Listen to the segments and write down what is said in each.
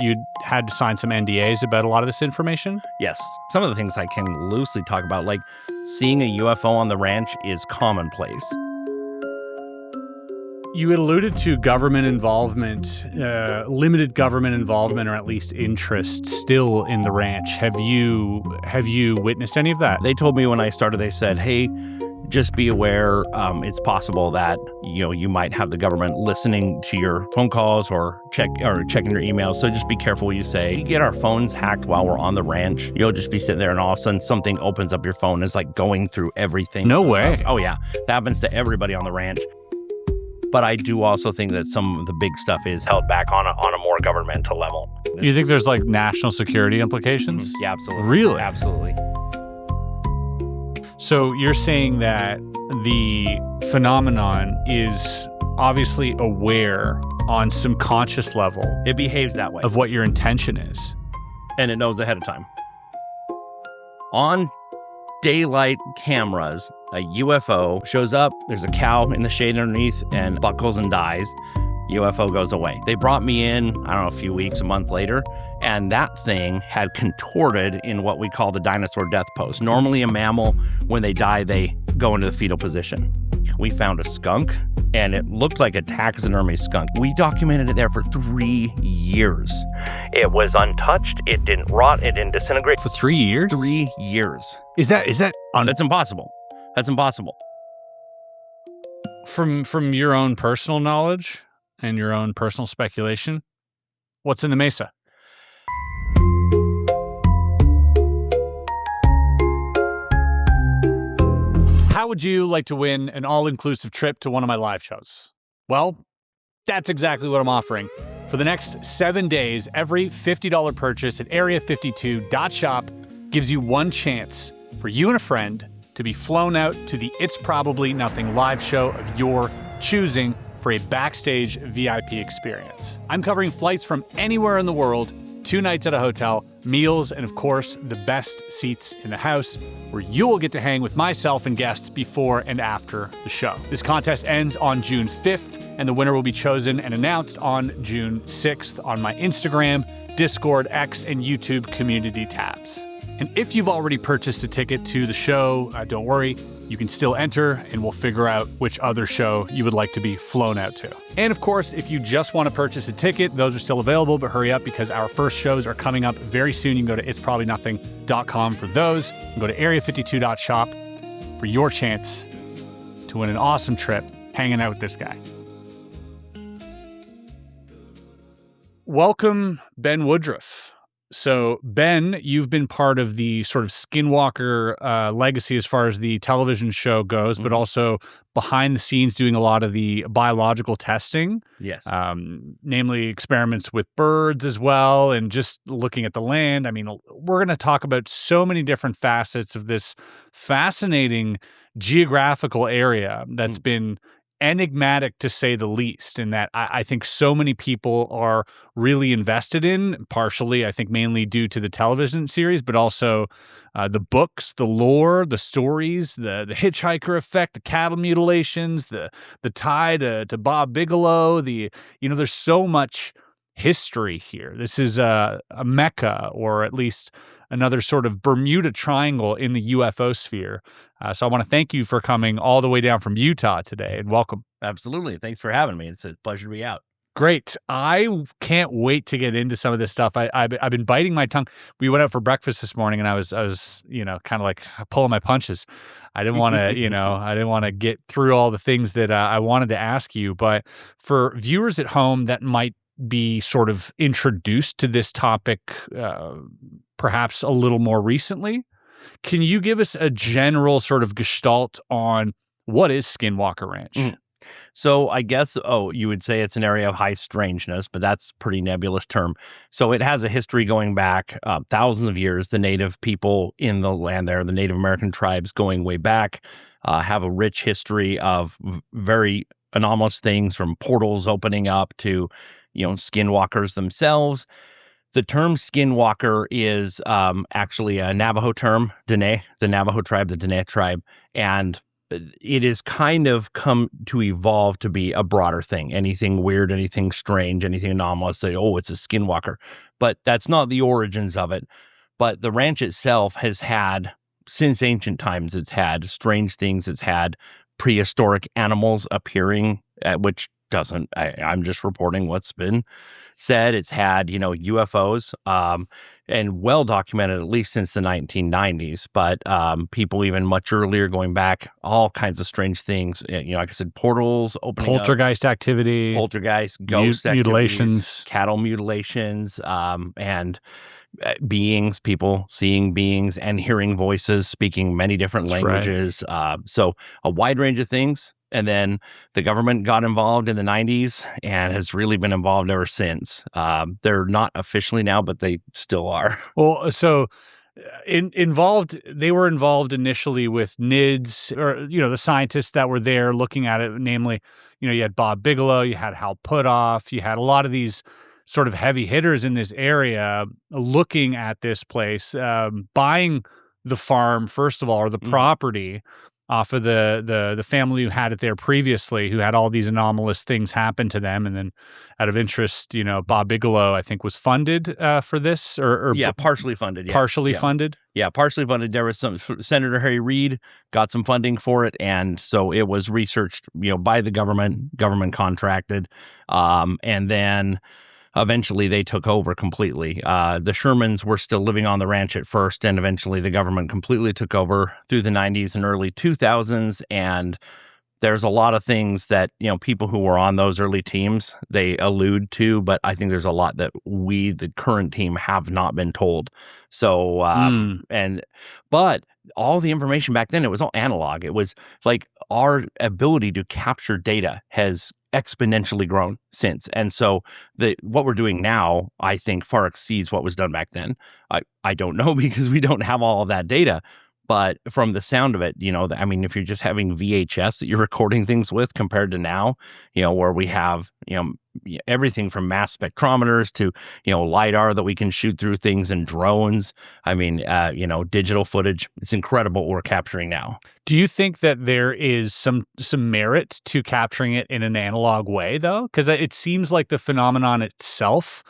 you had to sign some NDAs about a lot of this information? Yes. Some of the things I can loosely talk about, like seeing a UFO on the ranch is commonplace. You had alluded to government involvement, limited government involvement, or at least interest still in the ranch. Have you witnessed any of that? They told me when I started, they said, hey, just be aware, it's possible that, you might have the government listening to your phone calls or checking your emails. So just be careful what you say. We get our phones hacked while we're on the ranch. You'll just be sitting there and all of a sudden something opens up your phone. It's like going through everything. No way. Oh yeah. That happens to everybody on the ranch. But I do also think that some of the big stuff is held back on a more governmental level. You think there's like national security implications? Mm-hmm. Yeah, absolutely. Really? Absolutely. So you're saying that the phenomenon is obviously aware on some conscious level. It behaves that way. Of what your intention is. And it knows ahead of time. On daylight cameras, a UFO shows up, there's a cow in the shade underneath, and buckles and dies. UFO goes away. They brought me in, I don't know, a few weeks, a month later, and that thing had contorted in what we call the dinosaur death pose. Normally a mammal, when they die, they go into the fetal position. We found a skunk, and it looked like a taxidermy skunk. We documented it there for 3 years. It was untouched, it didn't rot, it didn't disintegrate. For 3 years? 3 years. That's impossible. That's impossible. From your own personal knowledge and your own personal speculation, what's in the Mesa? How would you like to win an all-inclusive trip to one of my live shows? Well, that's exactly what I'm offering. For the next 7 days, every $50 purchase at area52.shop gives you one chance for you and a friend to be flown out to the It's Probably Nothing live show of your choosing for a backstage VIP experience. I'm covering flights from anywhere in the world, 2 nights at a hotel, meals, and of course, the best seats in the house, where you will get to hang with myself and guests before and after the show. This contest ends on June 5th, and the winner will be chosen and announced on June 6th on my Instagram, Discord, X, and YouTube community tabs. And if you've already purchased a ticket to the show, don't worry, you can still enter and we'll figure out which other show you would like to be flown out to. And of course, if you just want to purchase a ticket, those are still available, but hurry up because our first shows are coming up very soon. You can go to itsprobablynothing.com for those. You can go to area52.shop for your chance to win an awesome trip hanging out with this guy. Welcome, Ben Woodruff. So, Ben, you've been part of the sort of Skinwalker legacy as far as the television show goes, but also behind the scenes doing a lot of the biological testing. Yes. Namely experiments with birds as well, and just looking at the land. I mean, we're going to talk about so many different facets of this fascinating geographical area that's been enigmatic, to say the least, and that I think so many people are really invested in, partially, I think, mainly due to the television series, but also the books, the lore, the stories, the hitchhiker effect, the cattle mutilations, the tie to Bob Bigelow, there's so much history here. This is a mecca, or at least another sort of Bermuda Triangle in the UFO sphere. So I want to thank you for coming all the way down from Utah today, and welcome. Absolutely. Thanks for having me. It's a pleasure to be out. Great. I can't wait to get into some of this stuff. I've been biting my tongue. We went out for breakfast this morning, and I was kind of like pulling my punches. I didn't want to, get through all the things that I wanted to ask you. But for viewers at home that might be sort of introduced to this topic perhaps a little more recently, can you give us a general sort of gestalt on what is Skinwalker Ranch? So I guess, you would say it's an area of high strangeness, but that's a pretty nebulous term. So it has a history going back thousands of years. The native people in the land there, the Native American tribes going way back, have a rich history of very anomalous things, from portals opening up to, skinwalkers themselves. The term skinwalker is actually a Navajo term, Dene, the Navajo tribe, the Dene tribe. And it has kind of come to evolve to be a broader thing. Anything weird, anything strange, anything anomalous, say, oh, it's a skinwalker. But that's not the origins of it. But the ranch itself has had, since ancient times, it's had strange things. It's had prehistoric animals appearing, which doesn't, I'm just reporting what's been said. It's had, UFOs, and well documented, at least since the 1990s, but people even much earlier going back, all kinds of strange things, like I said, portals opening poltergeist activity, ghost mutilations, cattle mutilations, and beings, people seeing beings and hearing voices, speaking many different languages. Right. So a wide range of things. And then the government got involved in the 90s and has really been involved ever since. They're not officially now, but they still are. Well, so they were involved initially with NIDS, or, the scientists that were there looking at it. Namely, you had Bob Bigelow, you had Hal Puthoff, you had a lot of these sort of heavy hitters in this area looking at this place, buying the farm, first of all, or the property off of the family who had it there previously, who had all these anomalous things happen to them. And then out of interest, Bob Bigelow, I think, was funded for this, or partially funded. Yeah. Partially funded? Yeah, partially funded. There was some, Senator Harry Reid got some funding for it. And so it was researched, by the government contracted. And then eventually they took over completely. The Shermans were still living on the ranch at first, and eventually the government completely took over through the 90s and early 2000s. And there's a lot of things that, people who were on those early teams, they allude to, but I think there's a lot that we, the current team, have not been told. So, but all the information back then, it was all analog. It was like our ability to capture data has exponentially grown since. And so what we're doing now, I think, far exceeds what was done back then. I don't know, because we don't have all of that data. But from the sound of it, if you're just having VHS that you're recording things with compared to now, where we have, everything from mass spectrometers to, LiDAR that we can shoot through things, and drones. Digital footage. It's incredible what we're capturing now. Do you think that there is some merit to capturing it in an analog way, though? Because it seems like the phenomenon itself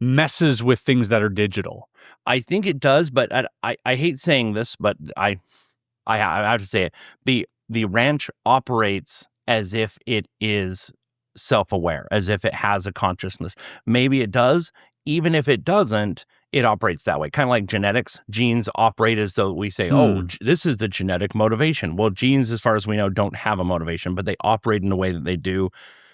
messes with things that are digital. I think it does, but I hate saying this, but I have to say it. The ranch operates as if it is self-aware, as if it has a consciousness. Maybe it does. Even if it doesn't, it operates that way. Kind of like genetics. Genes operate as though we say, this is the genetic motivation. Well, genes, as far as we know, don't have a motivation, but they operate in the way that they do.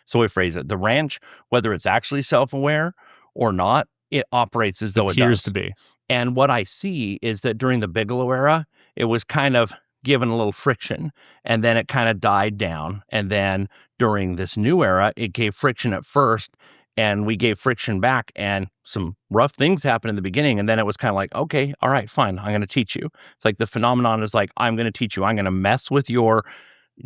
So we phrase it. The ranch, whether it's actually self-aware or not, it operates as though it appears does. To be. And what I see is that during the Bigelow era, it was kind of given a little friction, and then it kind of died down. And then during this new era, it gave friction at first, and we gave friction back, and some rough things happened in the beginning. And then it was kind of like, okay, all right, fine, I'm going to teach you. It's like the phenomenon is like, I'm going to teach you. I'm going to mess with your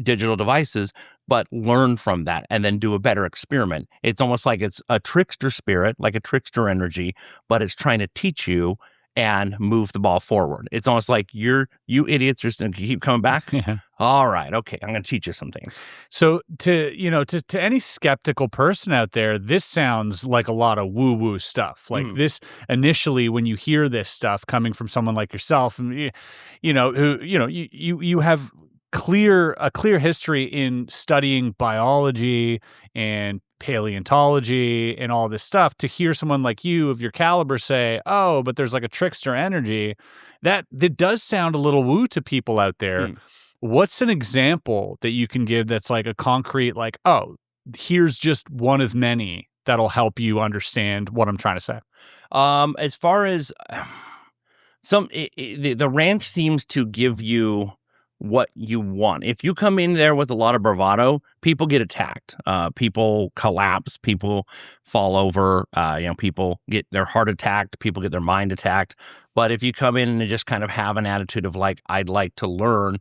digital devices, but learn from that and then do a better experiment. It's almost like it's a trickster spirit, like a trickster energy, but it's trying to teach you and move the ball forward. It's almost like you idiots are just going to keep coming back. Yeah. All right, okay, I'm going to teach you some things. So to any skeptical person out there, this sounds like a lot of woo-woo stuff. Like this initially, when you hear this stuff coming from someone like yourself, you have a clear history in studying biology and paleontology and all this stuff, to hear someone like you of your caliber say, oh, but there's like a trickster energy, that does sound a little woo to people out there. What's an example that you can give that's like a concrete, like, oh, here's just one of many that'll help you understand what I'm trying to say? As far as the ranch seems to give you what you want. If you come in there with a lot of bravado, people get attacked. People collapse. People fall over. People get their heart attacked. People get their mind attacked. But if you come in and just kind of have an attitude of like, I'd like to learn,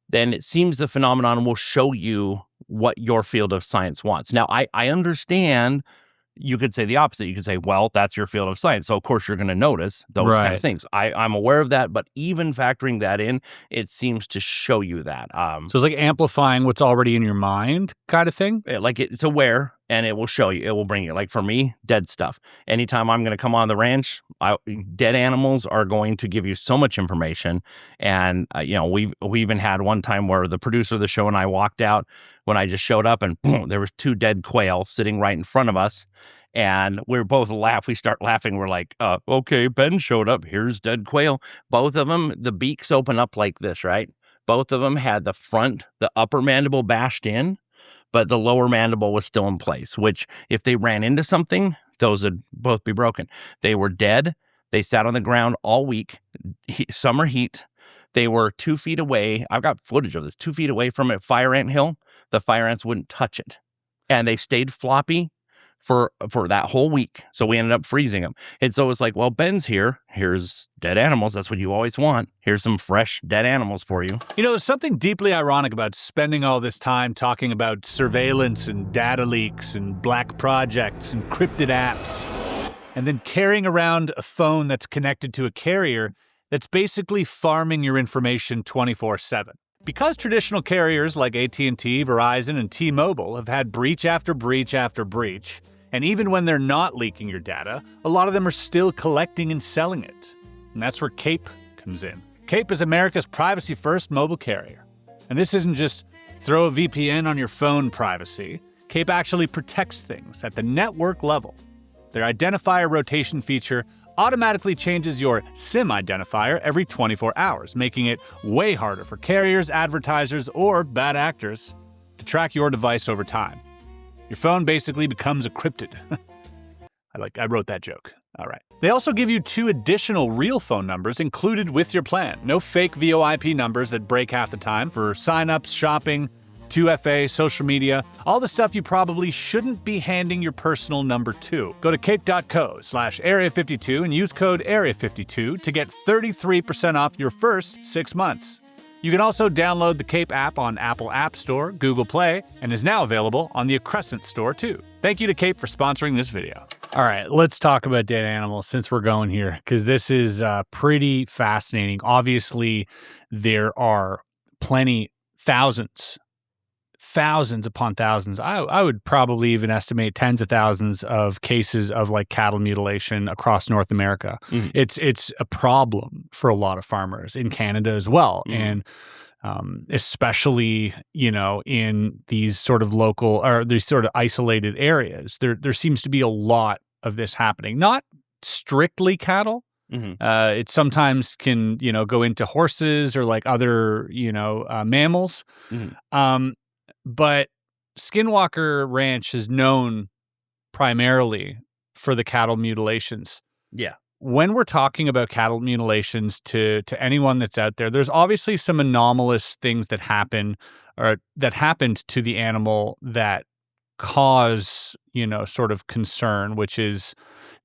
then it seems the phenomenon will show you what your field of science wants. Now, I understand you could say the opposite. You could say, well, that's your field of science. So, of course, you're going to notice those kind Right. of things. I'm aware of that, but even factoring that in, it seems to show you that. So it's like amplifying what's already in your mind kind of thing? It's aware, and it will show you. It will bring you. Like for me, dead stuff. Anytime I'm going to come on the ranch, dead animals are going to give you so much information. And, we even had one time where the producer of the show and I walked out when I just showed up, and boom, there was 2 dead quail sitting right in front of us. And we were both we start laughing. We're like, okay, Ben showed up. Here's dead quail. Both of them, the beaks open up like this, right? Both of them had the upper mandible bashed in, but the lower mandible was still in place, which if they ran into something, those would both be broken. They were dead. They sat on the ground all week, summer heat. They were 2 feet away. I've got footage of this, 2 feet away from a fire ant hill. The fire ants wouldn't touch it. And they stayed floppy for that whole week. So we ended up freezing them. And so it's like, well, Ben's here. Here's dead animals. That's what you always want. Here's some fresh dead animals for you. There's something deeply ironic about spending all this time talking about surveillance and data leaks and black projects and cryptid apps, and then carrying around a phone that's connected to a carrier that's basically farming your information 24/7. Because traditional carriers like AT&T, Verizon, and T-Mobile have had breach after breach after breach, and even when they're not leaking your data, a lot of them are still collecting and selling it. And that's where Cape comes in. Cape is America's privacy-first mobile carrier. And this isn't just throw a VPN on your phone privacy. Cape actually protects things at the network level. Their identifier rotation feature automatically changes your SIM identifier every 24 hours, making it way harder for carriers, advertisers, or bad actors to track your device over time. Your phone basically becomes a cryptid. I wrote that joke. All right. They also give you 2 additional real phone numbers included with your plan. No fake VoIP numbers that break half the time for signups, shopping, 2FA, social media, all the stuff you probably shouldn't be handing your personal number to. Go to cape.co/area52 and use code area52 to get 33% off your first 6 months. You can also download the Cape app on Apple App Store, Google Play, and is now available on the Crescent Store too. Thank you to Cape for sponsoring this video. All right, let's talk about dead animals since we're going here, because this is pretty fascinating. Obviously, there are thousands upon thousands. I would probably even estimate tens of thousands of cases of like cattle mutilation across North America. Mm-hmm. It's a problem for a lot of farmers in Canada as well. Mm-hmm. And especially, in these sort of local or these sort of isolated areas, there seems to be a lot of this happening. Not strictly cattle. Mm-hmm. It sometimes can, go into horses or like other, mammals. Mm-hmm. But Skinwalker Ranch is known primarily for the cattle mutilations. Yeah. When we're talking about cattle mutilations to anyone that's out there, there's obviously some anomalous things that happen or that happened to the animal that cause, sort of concern, which is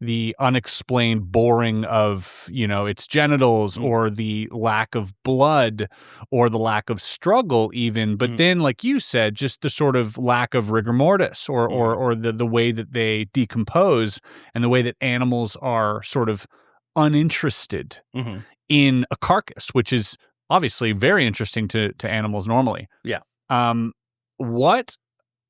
the unexplained boring of, its genitals or the lack of blood or the lack of struggle even. But then, like you said, just the sort of lack of rigor mortis or the way that they decompose and the way that animals are sort of uninterested in a carcass, which is obviously very interesting to animals normally. Yeah. What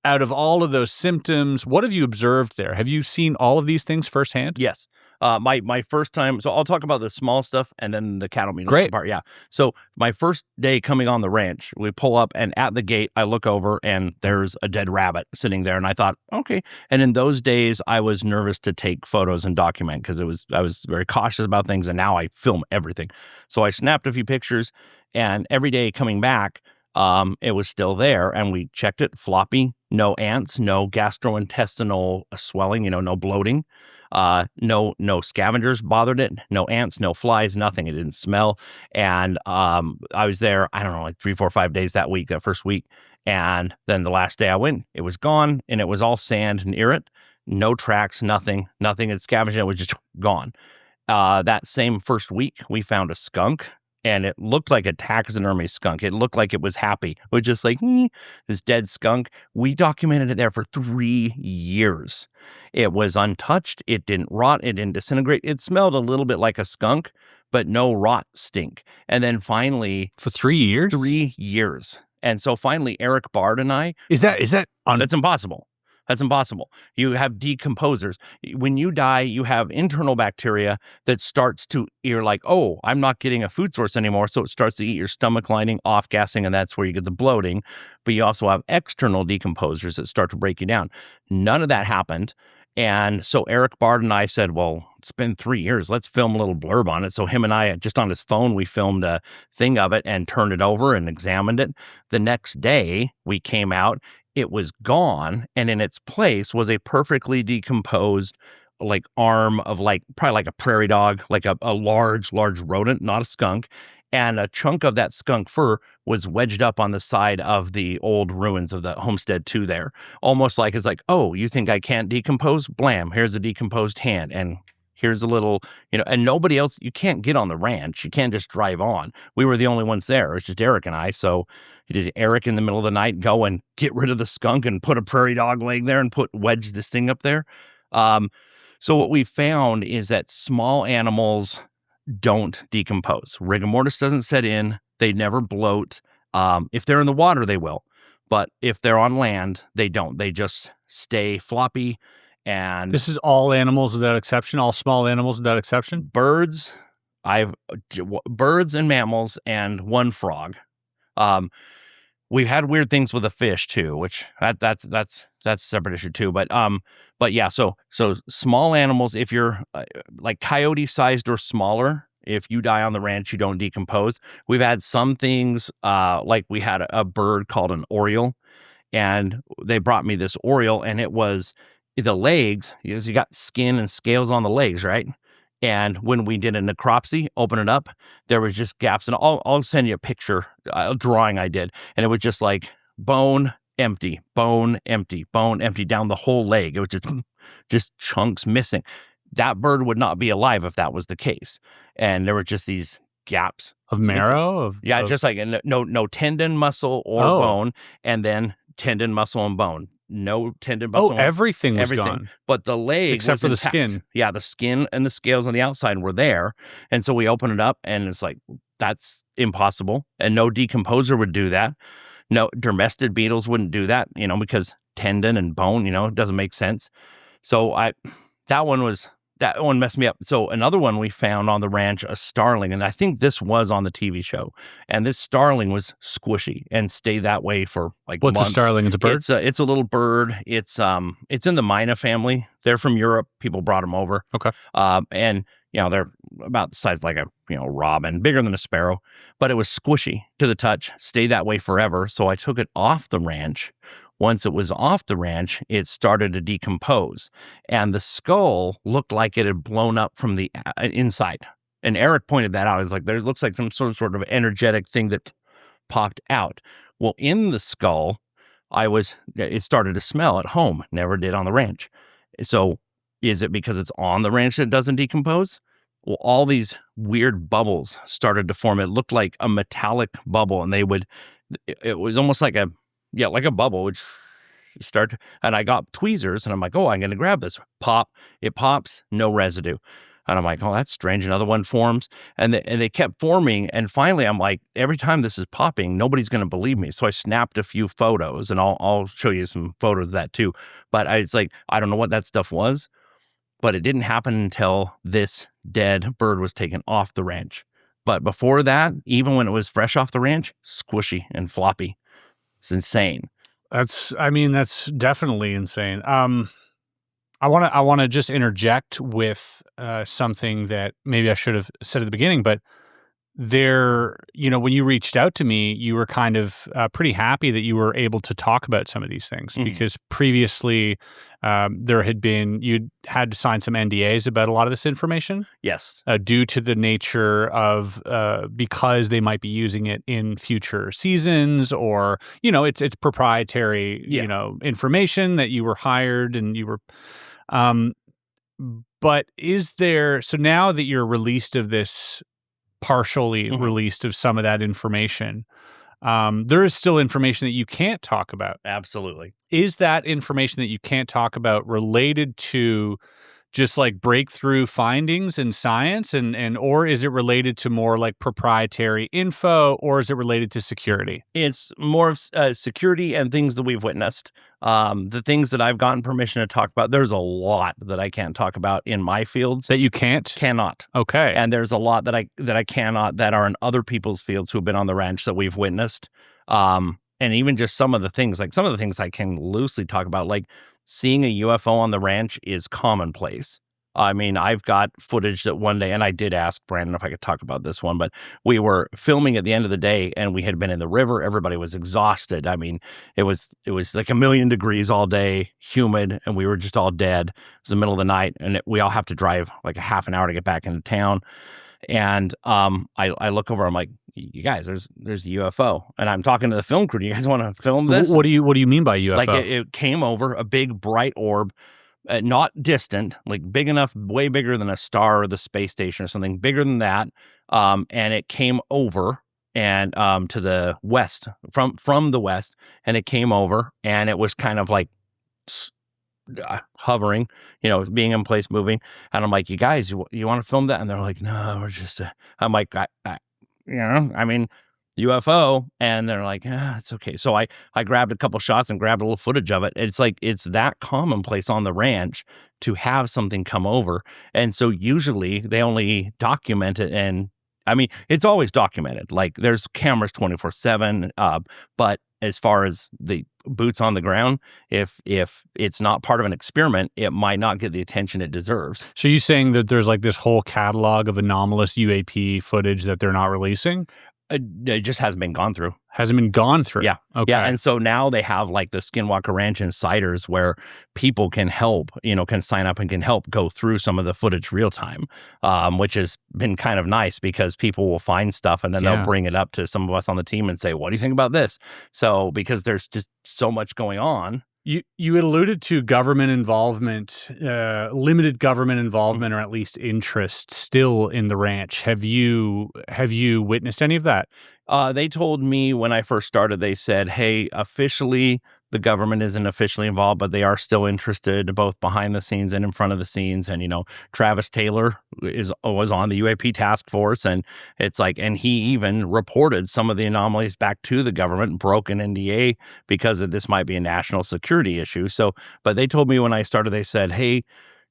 out of all of those symptoms, what have you observed there? Have you seen all of these things firsthand? Yes. My first time, so I'll talk about the small stuff and then the cattle mutilation part. Yeah. So my first day coming on the ranch, we pull up and at the gate, I look over and there's a dead rabbit sitting there. And I thought, okay. And in those days, I was nervous to take photos and document because I was very cautious about things. And now I film everything. So I snapped a few pictures and every day coming back, it was still there and we checked it. Floppy, no ants, no gastrointestinal swelling, no bloating, no scavengers bothered it, no ants, no flies, nothing. It didn't smell. And I was there, I don't know, like 3, 4, 5 days that first week. And then the last day I went, it was gone and it was all sand and irrit, no tracks, nothing had scavenged. It was just gone. That same first week, we found a skunk and it looked like a taxidermy skunk. It looked like it was happy. It was just like, this dead skunk. We documented it there for 3 years. It was untouched. It didn't rot. It didn't disintegrate. It smelled a little bit like a skunk, but no rot stink. And then finally... For 3 years? 3 years. And so finally, Eric Bard and I... That's impossible. That's impossible. You have decomposers. When you die, you have internal bacteria that starts to, you're like, oh, I'm not getting a food source anymore. So it starts to eat your stomach lining, off-gassing, and that's where you get the bloating. But you also have external decomposers that start to break you down. None of that happened. And so Eric Bard and I said, well, it's been 3 years. Let's film a little blurb on it. So him and I, just on his phone, we filmed a thing of it and turned it over and examined it. The next day, we came out. It was gone, and in its place was a perfectly decomposed like arm of like probably like a prairie dog, like a large rodent, not a skunk. And a chunk of that skunk fur was wedged up on the side of the old ruins of the Homestead 2 there. Almost like it's like, oh, you think I can't decompose? Blam, here's a decomposed hand. And here's a little, and nobody else, you can't get on the ranch. You can't just drive on. We were the only ones there. It was just Eric and I. So he did Eric in the middle of the night go and get rid of the skunk and put a prairie dog leg there and wedge this thing up there. So what we found is that small animals don't decompose. Rigor mortis doesn't set in. They never bloat. If they're in the water, they will. But if they're on land, they don't. They just stay floppy. And this is all animals without exception, all small animals without exception? Birds and mammals and one frog. We've had weird things with the fish too, which that's a separate issue too. But yeah, so small animals, if you're like coyote sized or smaller, if you die on the ranch, you don't decompose. We've had some things, like we had a bird called an oriole, and they brought me this oriole, and it was the legs, because you got skin and scales on the legs, right? And when we did a necropsy, open it up, there was just gaps. And I'll send you a picture, a drawing I did. And it was just like bone, empty, bone, empty, bone, empty down the whole leg. It was just chunks missing. That bird would not be alive if that was the case. And there were just these gaps. Of marrow? Just like no tendon, muscle, or bone. And then tendon, muscle, and bone. No tendon, muscle. Oh, everything was gone. But the leg except for the skin. Yeah, the skin and the scales on the outside were there. And so we open it up, and it's like, that's impossible. And no decomposer would do that. No, dermestid beetles wouldn't do that, because tendon and bone, it doesn't make sense. So that one messed me up. So another one we found on the ranch, a starling, and I think this was on the TV show. And this starling was squishy and stayed that way for like What's months. A starling? It's a bird? It's a little bird. It's in the Mina family. They're from Europe. People brought them over. Okay. And they're about the size like a robin, bigger than a sparrow, but it was squishy to the touch, stayed that way forever. So I took it off the ranch. Once it was off the ranch, it started to decompose, and the skull looked like it had blown up from the inside. And Eric pointed that out. He's like, there looks like some sort of energetic thing that popped out. Well, in the skull, it started to smell at home. Never did on the ranch. So is it because it's on the ranch that it doesn't decompose? Well, all these weird bubbles started to form. It looked like a metallic bubble, and it was almost like a bubble, which start, and I got tweezers, and I'm like, oh, I'm going to grab this. Pop, it pops, no residue. And I'm like, oh, that's strange. Another one forms, and they kept forming. And finally, I'm like, every time this is popping, nobody's going to believe me. So I snapped a few photos, and I'll show you some photos of that too. But it's like, I don't know what that stuff was, but it didn't happen until this dead bird was taken off the ranch. But before that, even when it was fresh off the ranch, squishy and floppy. It's insane. That's definitely insane. I want to just interject with something that maybe I should have said at the beginning, but when you reached out to me, you were kind of pretty happy that you were able to talk about some of these things, because previously you'd had to sign some NDAs about a lot of this information. Yes. Due to the nature of, because they might be using it in future seasons, or, it's proprietary, information that you were hired and you were, but so now that you're released of this partially released of some of that information. There is still information that you can't talk about. Absolutely. Is that information that you can't talk about related to just like breakthrough findings in science, and or is it related to more like proprietary info, or is it related to security? It's more of security and things that we've witnessed. The things that I've gotten permission to talk about, there's a lot that I can't talk about in my fields. That you can't? Cannot. Okay. And there's a lot that I cannot, that are in other people's fields who've been on the ranch that we've witnessed. And even just some of the things I can loosely talk about, like seeing a UFO on the ranch is commonplace. I mean, I've got footage that one day, and I did ask Brandon if I could talk about this one, but we were filming at the end of the day, and we had been in the river. Everybody was exhausted. I mean, it was like 1,000,000 degrees all day, humid, and we were just all dead. It was the middle of the night, and we all have to drive like a half an hour to get back into town. And I look over, I'm like, you guys, there's a UFO, and I'm talking to the film crew. Do you guys want to film this? What do you mean by UFO? Like it came over, a big bright orb, not distant, like big enough, way bigger than a star or the space station or something, bigger than that. And it came over and to the west, from the west, and it came over, and it was kind of like hovering, being in place, moving. And I'm like, you guys, you want to film that? And they're like, no, we're just, I'm like, I mean, UFO. And they're like, it's okay. So I grabbed a couple shots and grabbed a little footage of it. It's like, it's that commonplace on the ranch to have something come over. And so usually they only document it, and I mean, it's always documented. Like there's cameras 24/7. But as far as the boots on the ground, if it's not part of an experiment, it might not get the attention it deserves. So you saying that there's like this whole catalog of anomalous UAP footage that they're not releasing? It just hasn't been gone through. Hasn't been gone through? Yeah. Okay. Yeah, and so now they have like the Skinwalker Ranch Insiders, where people can help, can sign up and can help go through some of the footage real time, which has been kind of nice, because people will find stuff and then they'll bring it up to some of us on the team and say, what do you think about this? So because there's just so much going on. You had alluded to government involvement, limited government involvement, or at least interest still in the ranch. Have you witnessed any of that? They told me when I first started, they said, hey, officially, the government isn't officially involved, but they are still interested, both behind the scenes and in front of the scenes. And, Travis Taylor was on the UAP task force, and it's like, and he even reported some of the anomalies back to the government, broke an NDA because this might be a national security issue. So, but they told me when I started, they said, hey,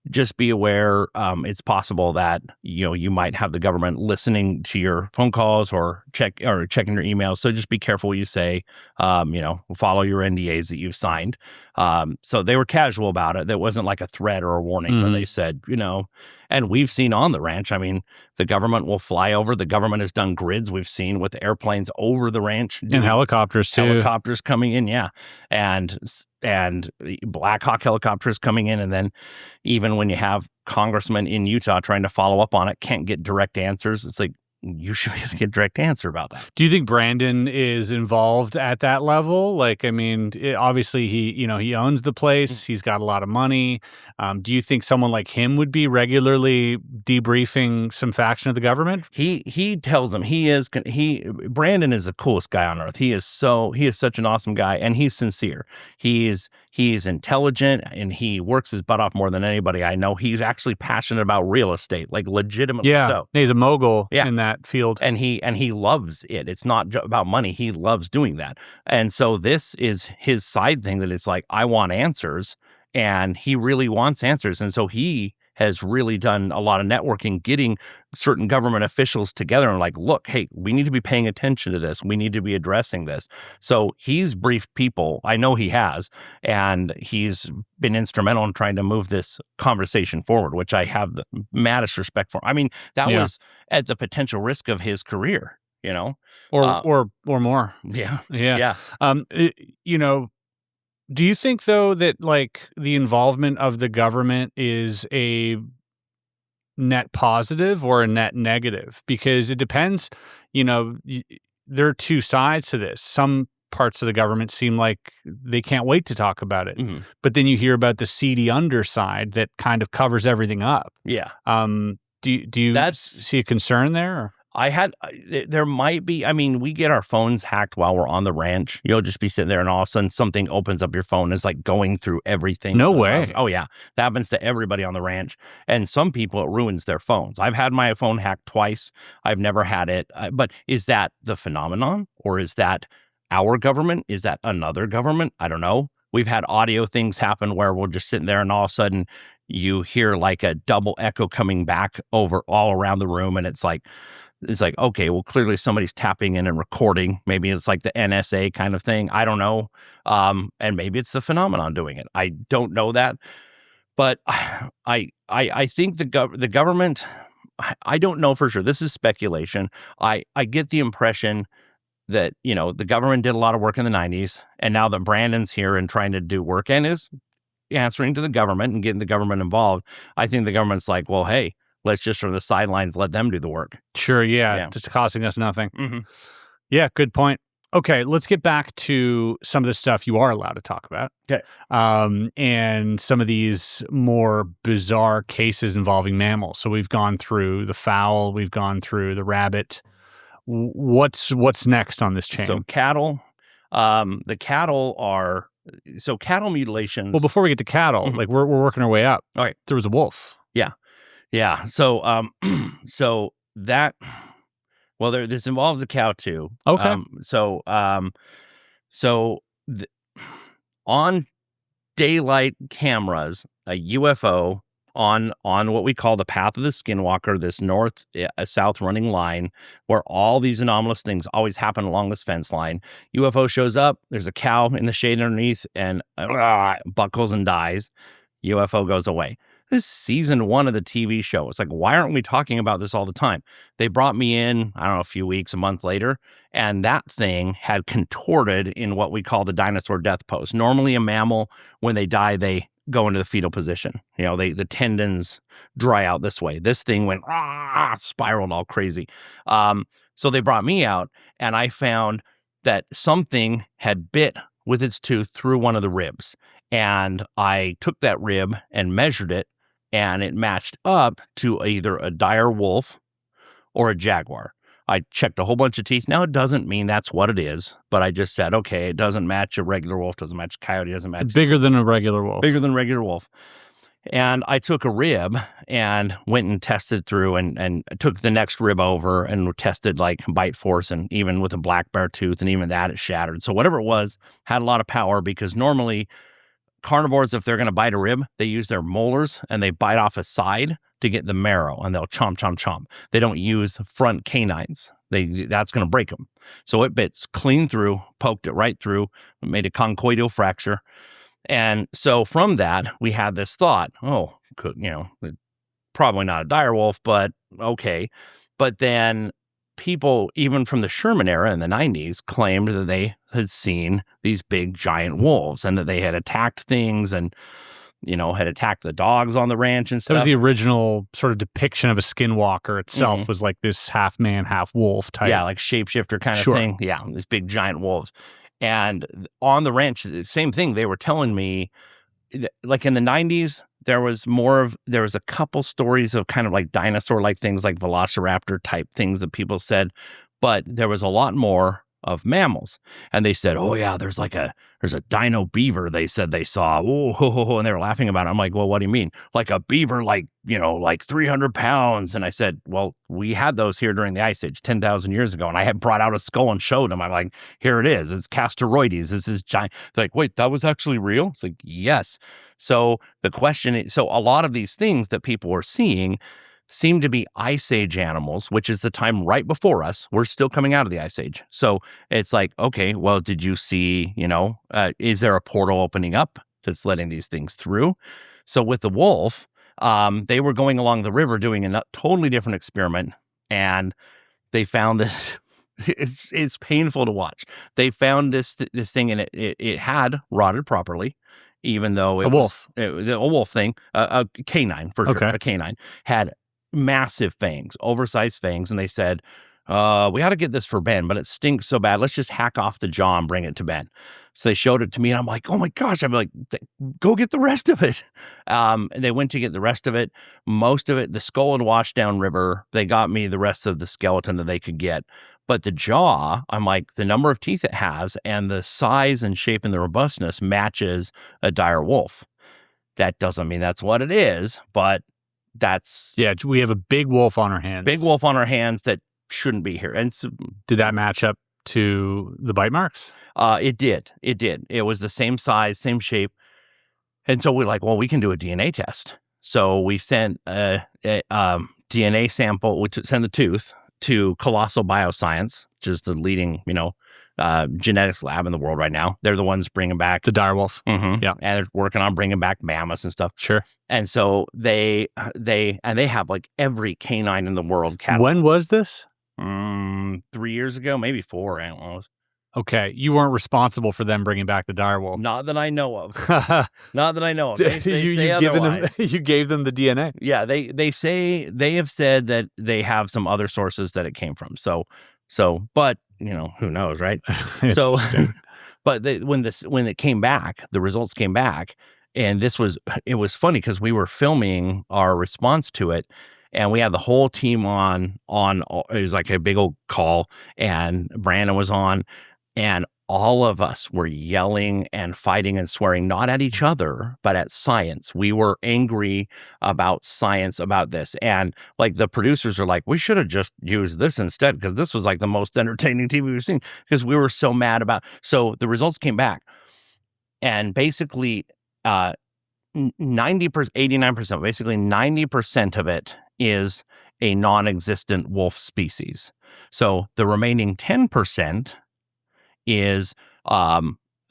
just be aware, it's possible that you might have the government listening to your phone calls or checking your emails. So just be careful what you say. Follow your NDAs that you've signed. So they were casual about it. That wasn't like a threat or a warning, but they said, and we've seen on the ranch. I mean, the government will fly over. The government has done grids. We've seen with airplanes over the ranch, and helicopters too. Helicopters coming in, yeah, and Black Hawk helicopters coming in, and then even when you have congressmen in Utah trying to follow up on it, can't get direct answers. It's like, you should be able to get a direct answer about that. Do you think Brandon is involved at that level? Like, I mean, obviously he owns the place. He's got a lot of money. Do you think someone like him would be regularly debriefing some faction of the government? He tells them Brandon is the coolest guy on earth. He is such an awesome guy, and he's sincere. He's intelligent, and he works his butt off more than anybody I know. He's actually passionate about real estate, like legitimately so. He's a mogul in that field. And he loves it. It's not about money. He loves doing that. And so this is his side thing, that it's like, I want answers, and he really wants answers. And so he has really done a lot of networking, getting certain government officials together and like, look, hey, we need to be paying attention to this. We need to be addressing this. So he's briefed people. I know he has, and he's been instrumental in trying to move this conversation forward, which I have the maddest respect for. I mean, that was at the potential risk of his career, or more. Yeah. Do you think, though, that like the involvement of the government is a net positive or a net negative? Because it depends, there are two sides to this. Some parts of the government seem like they can't wait to talk about it. Mm-hmm. But then you hear about the seedy underside that kind of covers everything up. Yeah. Do you see a concern there? Or? There might be, I mean, we get our phones hacked while we're on the ranch. You'll just be sitting there and all of a sudden something opens up your phone. It's like going through everything. No way. Oh, yeah. That happens to everybody on the ranch. And some people, it ruins their phones. I've had my phone hacked twice. I've never had it. But is that the phenomenon, or is that our government? Is that another government? I don't know. We've had audio things happen where we're just sitting there and all of a sudden you hear like a double echo coming back over all around the room. And it's like, okay, well, clearly somebody's tapping in and recording. Maybe it's like the NSA kind of thing. I don't know. And maybe it's the phenomenon doing it. I don't know that. But I think the government, I don't know for sure. This is speculation. I get the impression that, the government did a lot of work in the 90s. And now that Brandon's here and trying to do work and is answering to the government and getting the government involved, I think the government's like, well, hey, let's just from the sidelines let them do the work. Sure, yeah. Just costing us nothing. Mm-hmm. Yeah, good point. Okay, let's get back to some of the stuff you are allowed to talk about. Okay. And some of these more bizarre cases involving mammals. So we've gone through the fowl, we've gone through the rabbit. What's next on this chain? So cattle, cattle mutilations. Well, before we get to cattle, like we're working our way up. All right. There was a wolf. Yeah. So, this involves a cow too. Okay. On daylight cameras, a UFO on what we call the path of the Skinwalker, this north-south running line where all these anomalous things always happen along this fence line. UFO shows up. There's a cow in the shade underneath and buckles and dies. UFO goes away. This is season 1 of the TV show. It's like, why aren't we talking about this all the time? They brought me in, I don't know, a few weeks, a month later, and that thing had contorted in what we call the dinosaur death pose. Normally a mammal, when they die, they go into the fetal position. The tendons dry out this way. This thing went, spiraled all crazy. So they brought me out, and I found that something had bit with its tooth through one of the ribs. And I took that rib and measured it, and it matched up to either a dire wolf or a jaguar. I checked a whole bunch of teeth. Now, it doesn't mean that's what it is, but I just said, okay, it doesn't match a regular wolf, doesn't match a coyote, doesn't match... Bigger than a regular wolf. Bigger than a regular wolf. And I took a rib and went and tested through and took the next rib over and tested like bite force, and even with a black bear tooth, and even that, it shattered. So whatever it was, had a lot of power, because normally carnivores, if they're going to bite a rib, they use their molars and they bite off a side to get the marrow, and they'll chomp, chomp, chomp. They don't use front canines. That's going to break them. So it bit clean through, poked it right through, made a conchoidal fracture. And so from that, we had this thought, probably not a dire wolf, but okay. But then people, even from the Sherman era in the 90s, claimed that they had seen these big giant wolves and that they had attacked things and, had attacked the dogs on the ranch and stuff. That was the original sort of depiction of a skinwalker itself, was like this half man, half wolf type. Yeah, like shapeshifter kind of thing. Yeah, these big giant wolves. And on the ranch, the same thing. They were telling me, like in the 90s, there was a couple stories of kind of like dinosaur-like things, like velociraptor type things that people said, but there was a lot more of mammals. And they said, oh yeah, there's a dino beaver they said they saw. Oh, and they were laughing about it. I'm like, well, what do you mean? Like a beaver, like 300 pounds. And I said, well, we had those here during the Ice Age 10,000 years ago. And I had brought out a skull and showed them. I'm like, here it is. It's Castorides. This is giant. They're like, wait, that was actually real? It's like, yes. So the question is, so a lot of these things that people were seeing seem to be Ice Age animals, which is the time right before us. We're still coming out of the Ice Age. So it's like, okay, well, did you see, is there a portal opening up that's letting these things through? So with the wolf, they were going along the river doing a totally different experiment, and they found this. It's painful to watch. They found this thing, and it had rotted properly, even though a wolf thing, a canine for sure, a canine had massive fangs, oversized fangs, and they said, we ought to get this for Ben, but it stinks so bad. Let's just hack off the jaw and bring it to Ben. So they showed it to me, and I'm like, oh my gosh. I'm like, go get the rest of it. And they went to get the rest of it. Most of it, the skull had washed down river. They got me the rest of the skeleton that they could get. But the jaw, I'm like, the number of teeth it has and the size and shape and the robustness matches a dire wolf. That doesn't mean that's what it is, but that's... Yeah, we have a big wolf on our hands. Big wolf on our hands that shouldn't be here. And so, did that match up to the bite marks? It did. It was the same size, same shape. And so we're like, well, we can do a DNA test. So we sent a DNA sample, we sent the tooth to Colossal Bioscience, which is the leading, genetics lab in the world right now. They're the ones bringing back the dire wolf. Mm-hmm. Yeah, and they're working on bringing back mammoths and stuff. Sure. And so they have like every canine in the world. When was this? 3 years ago, maybe 4. I don't know. Okay, you weren't responsible for them bringing back the dire wolf. Not that I know of. Not that I know of. They you say otherwise. You gave them the DNA. Yeah, they have said that they have some other sources that it came from. So, but who knows, right? So, but when it came back, the results came back, and it was funny because we were filming our response to it. And we had the whole team on, it was like a big old call, and Brandon was on, and all of us were yelling and fighting and swearing, not at each other, but at science. We were angry about science, about this. And like the producers are like, we should have just used this instead, because this was like the most entertaining TV we've seen, because we were so mad about. So the results came back, and basically 90%, 89%, basically 90% of it is a non-existent wolf species. So the remaining 10% is a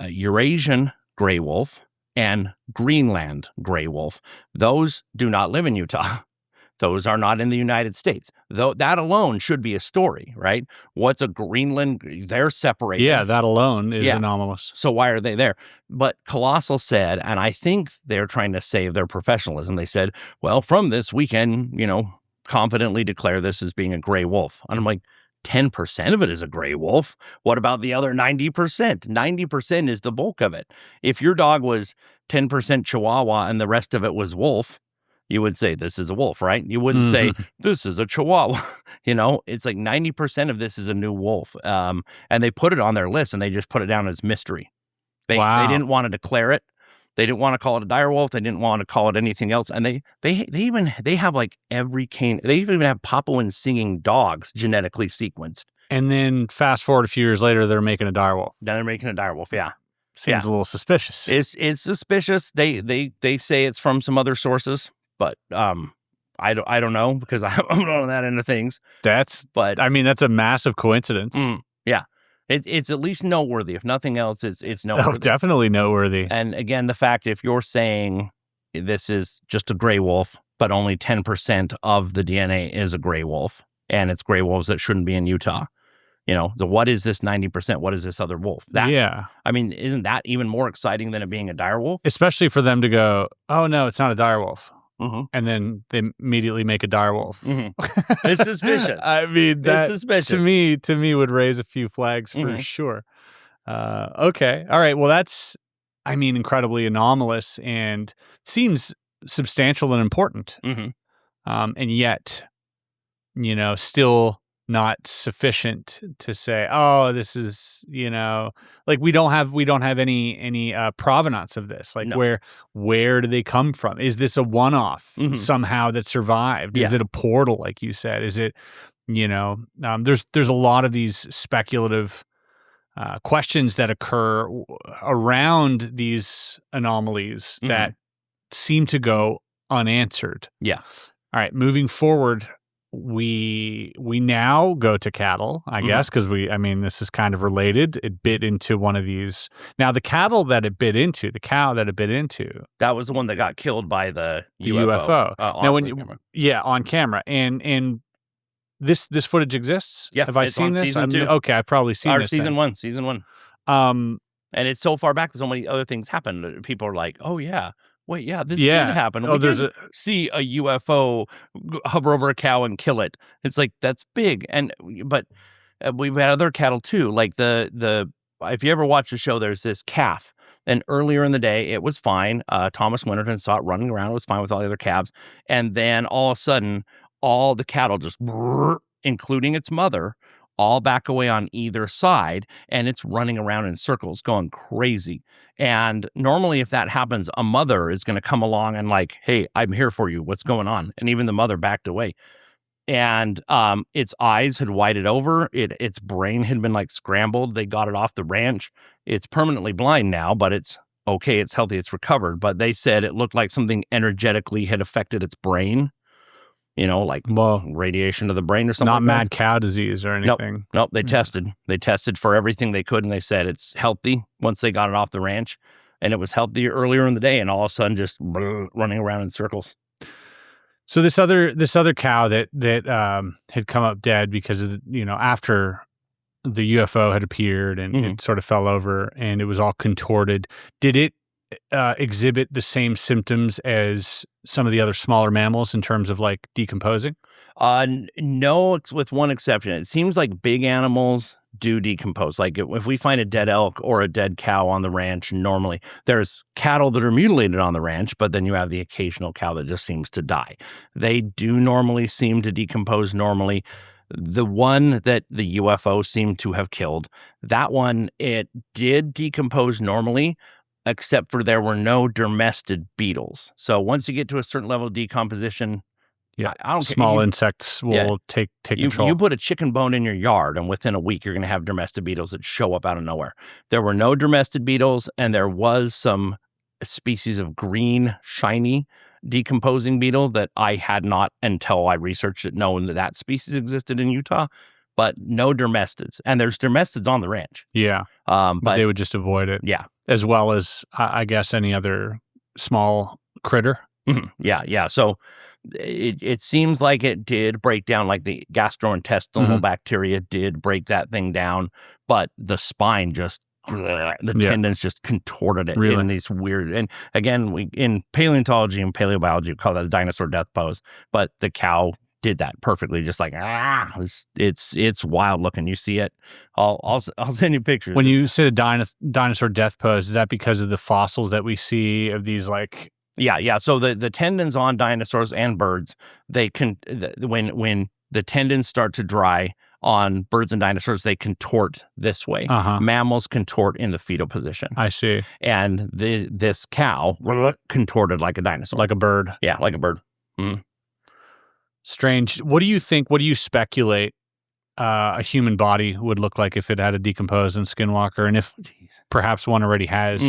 Eurasian gray wolf and Greenland gray wolf. Those do not live in Utah. Those are not in the United States. Though that alone should be a story, right? What's a Greenland? They're separated. Yeah, that alone is anomalous. So why are they there? But Colossal said, and I think they're trying to save their professionalism. They said, well, from this we can, confidently declare this as being a gray wolf. And I'm like, 10% of it is a gray wolf. What about the other 90%? 90% is the bulk of it. If your dog was 10% Chihuahua and the rest of it was wolf, you would say this is a wolf, right? You wouldn't say this is a Chihuahua. It's like 90% of this is a new wolf. And they put it on their list, and they just put it down as mystery. They didn't want to declare it. They didn't want to call it a dire wolf. They didn't want to call it anything else. And they have like every cane. They even have Papuan singing dogs genetically sequenced. And then fast forward a few years later, they're making a dire wolf. Then they're making a dire wolf. Yeah. Seems a little suspicious. It's suspicious. They say it's from some other sources, but I don't know, because I'm not on that end of things. That's a massive coincidence. Yeah. It's at least noteworthy. If nothing else, it's noteworthy. Oh, definitely noteworthy. And again, the fact, if you're saying this is just a gray wolf, but only 10% of the DNA is a gray wolf, and it's gray wolves that shouldn't be in Utah, so what is this 90%? What is this other wolf? Isn't that even more exciting than it being a dire wolf? Especially for them to go, oh, no, it's not a dire wolf. Mm-hmm. And then they immediately make a dire wolf. Mm-hmm. It's suspicious. That suspicious. to me would raise a few flags for sure. Okay. All right. Well, that's, incredibly anomalous and seems substantial and important. Mm-hmm. And yet, still not sufficient to say, oh, this is, like we don't have any provenance of this. Like, no. Where do they come from? Is this a one-off somehow that survived? Is it a portal, like you said? Is it, there's a lot of these speculative questions that occur around these anomalies that seem to go unanswered. Yeah. All right, moving forward, we now go to cattle, I guess, because this is kind of related. It bit into one of these. Now, the cow that it bit into, that was the one that got killed by the UFO. Now, on camera. And this footage exists? Yeah. Have I seen this? Season 2. Okay, I've probably seen this. Season 1. Season 1. And it's so far back that so many other things happened. People are like, oh, yeah, wait, yeah, this Yeah. did happen. Oh, We there's did see a UFO hover over a cow and kill it. It's like, that's big. But we've had other cattle too. Like if you ever watch the show, there's this calf. And earlier in the day, it was fine. Thomas Winterton saw it running around. It was fine with all the other calves. And then all of a sudden, all the cattle just, including its mother, all back away on either side, and it's running around in circles, going crazy. And normally if that happens, a mother is going to come along and like, hey, I'm here for you. What's going on? And even the mother backed away. And its eyes had whited over. Its brain had been like scrambled. They got it off the ranch. It's permanently blind now, but it's okay. It's healthy. It's recovered. But they said it looked like something energetically had affected its brain. Like radiation to the brain or something. Not like mad cow disease or anything. Nope. They tested. They tested for everything they could, and they said it's healthy once they got it off the ranch, and it was healthy earlier in the day, and all of a sudden just running around in circles. So this other cow that had come up dead because of after the UFO had appeared and it sort of fell over and it was all contorted. Did it exhibit the same symptoms as some of the other smaller mammals in terms of like decomposing? No, with one exception. It seems like big animals do decompose. Like if we find a dead elk or a dead cow on the ranch, normally there's cattle that are mutilated on the ranch, but then you have the occasional cow that just seems to die. They do normally seem to decompose normally. The one that the UFO seemed to have killed, that one, it did decompose normally, except for there were no dermestid beetles. So once you get to a certain level of decomposition, I don't small care. insects will take control. You put a chicken bone in your yard, and within a week, you're going to have dermestid beetles that show up out of nowhere. There were no dermestid beetles, and there was some species of green, shiny, decomposing beetle that I had not, until I researched it, known that species existed in Utah, but no dermestids. And there's dermestids on the ranch. Yeah. But they would just avoid it. Yeah. As well as, I guess, any other small critter. Mm-hmm. Yeah. So it seems like it did break down, like the gastrointestinal bacteria did break that thing down, but the spine just, the tendons just contorted it in these weird, and again, we in paleontology and paleobiology, we call that the dinosaur death pose, but the cow did that perfectly, just like, it's wild looking. You see it. I'll send you pictures. When you say the dinosaur death pose, is that because of the fossils that we see of these like... Yeah. So the tendons on dinosaurs and birds, they can, when the tendons start to dry on birds and dinosaurs, they contort this way. Mammals contort in the fetal position. I see. And this cow contorted like a dinosaur. Like a bird. Yeah, like a bird. Mm. Strange. What do you think? What do you speculate a human body would look like if it had a decomposed in Skinwalker, and if perhaps one already has,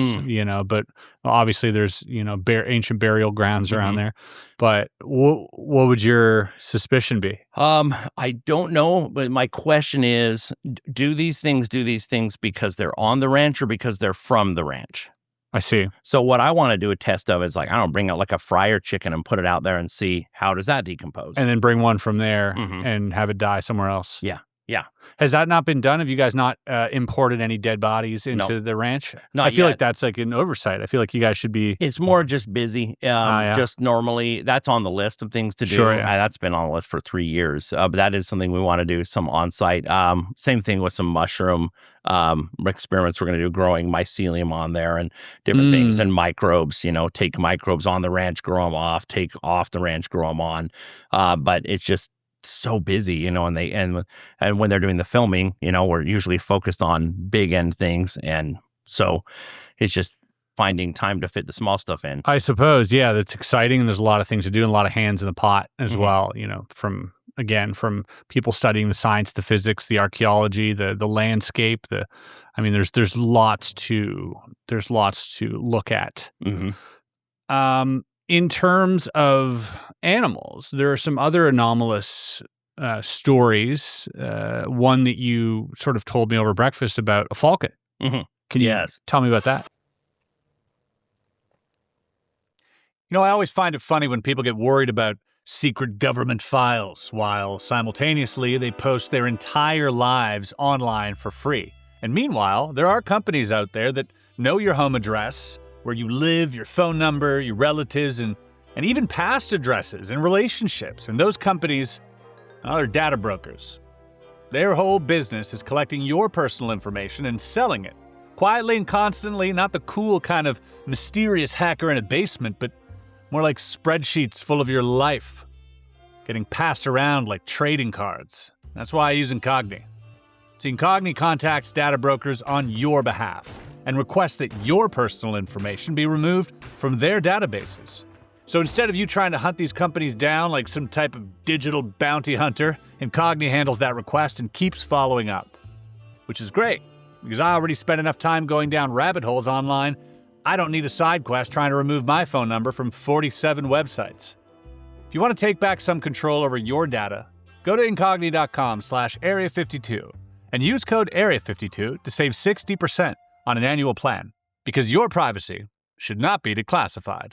but obviously there's, ancient burial grounds around there. But what would your suspicion be? I don't know, but my question is, do these things because they're on the ranch or because they're from the ranch? I see. So what I want to do a test of is bring out like a fryer chicken and put it out there and see how does that decompose. And then bring one from there and have it die somewhere else. Yeah. Has that not been done? Have you guys not imported any dead bodies into the ranch? I feel like that's like an oversight. I feel like you guys should be... It's more just busy. Just normally, that's on the list of things to do. Sure, yeah. That's been on the list for 3 years. But that is something we want to do, some on-site. Same thing with some mushroom experiments we're going to do, growing mycelium on there and different things, and microbes, take microbes on the ranch, grow them off, take off the ranch, grow them on. But it's just so busy, and when they're doing the filming, we're usually focused on big end things, and so it's just finding time to fit the small stuff in. I suppose, yeah, that's exciting. There's a lot of things to do and a lot of hands in the pot as well. From people studying the science, the physics, the archaeology, the landscape. There's lots to look at. In terms of animals, there are some other anomalous stories. One that you sort of told me over breakfast about a falcon. Can you tell me about that? I always find it funny when people get worried about secret government files while simultaneously they post their entire lives online for free. And meanwhile, there are companies out there that know your home address, where you live, your phone number, your relatives, and even past addresses and relationships. And those companies, they're data brokers. Their whole business is collecting your personal information and selling it. Quietly and constantly, not the cool kind of mysterious hacker in a basement, but more like spreadsheets full of your life, getting passed around like trading cards. That's why I use Incogni. So Incogni contacts data brokers on your behalf and requests that your personal information be removed from their databases. So instead of you trying to hunt these companies down like some type of digital bounty hunter, Incogni handles that request and keeps following up. Which is great, because I already spent enough time going down rabbit holes online. I don't need a side quest trying to remove my phone number from 47 websites. If you want to take back some control over your data, go to incogni.com/area52 and use code area52 to save 60% on an annual plan, because your privacy should not be declassified.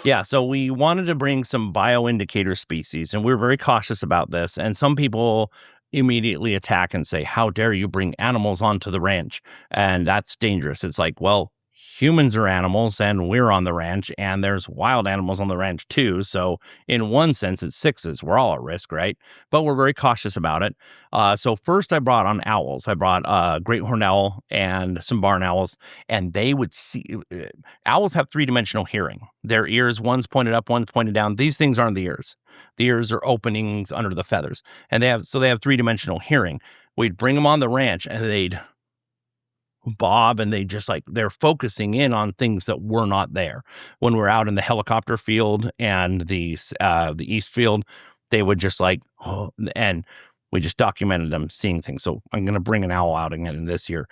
Yeah, so we wanted to bring some bioindicator species, and we're very cautious about this. And some people immediately attack and say, how dare you bring animals onto the ranch? And that's dangerous. It's like, well, humans are animals and we're on the ranch, and there's wild animals on the ranch too. So in one sense, it's sixes. We're all at risk, right? But we're very cautious about it. So first I brought on owls. I brought a great horned owl and some barn owls, and they would see. Owls have three-dimensional hearing. Their ears, one's pointed up, one's pointed down. These things aren't the ears. The ears are openings under the feathers, and they have three-dimensional hearing. We'd bring them on the ranch, and they'd bob, and they're focusing in on things that were not there. When we're out in the helicopter field and the east field, they would just and we just documented them seeing things. So I'm going to bring an owl out again this year.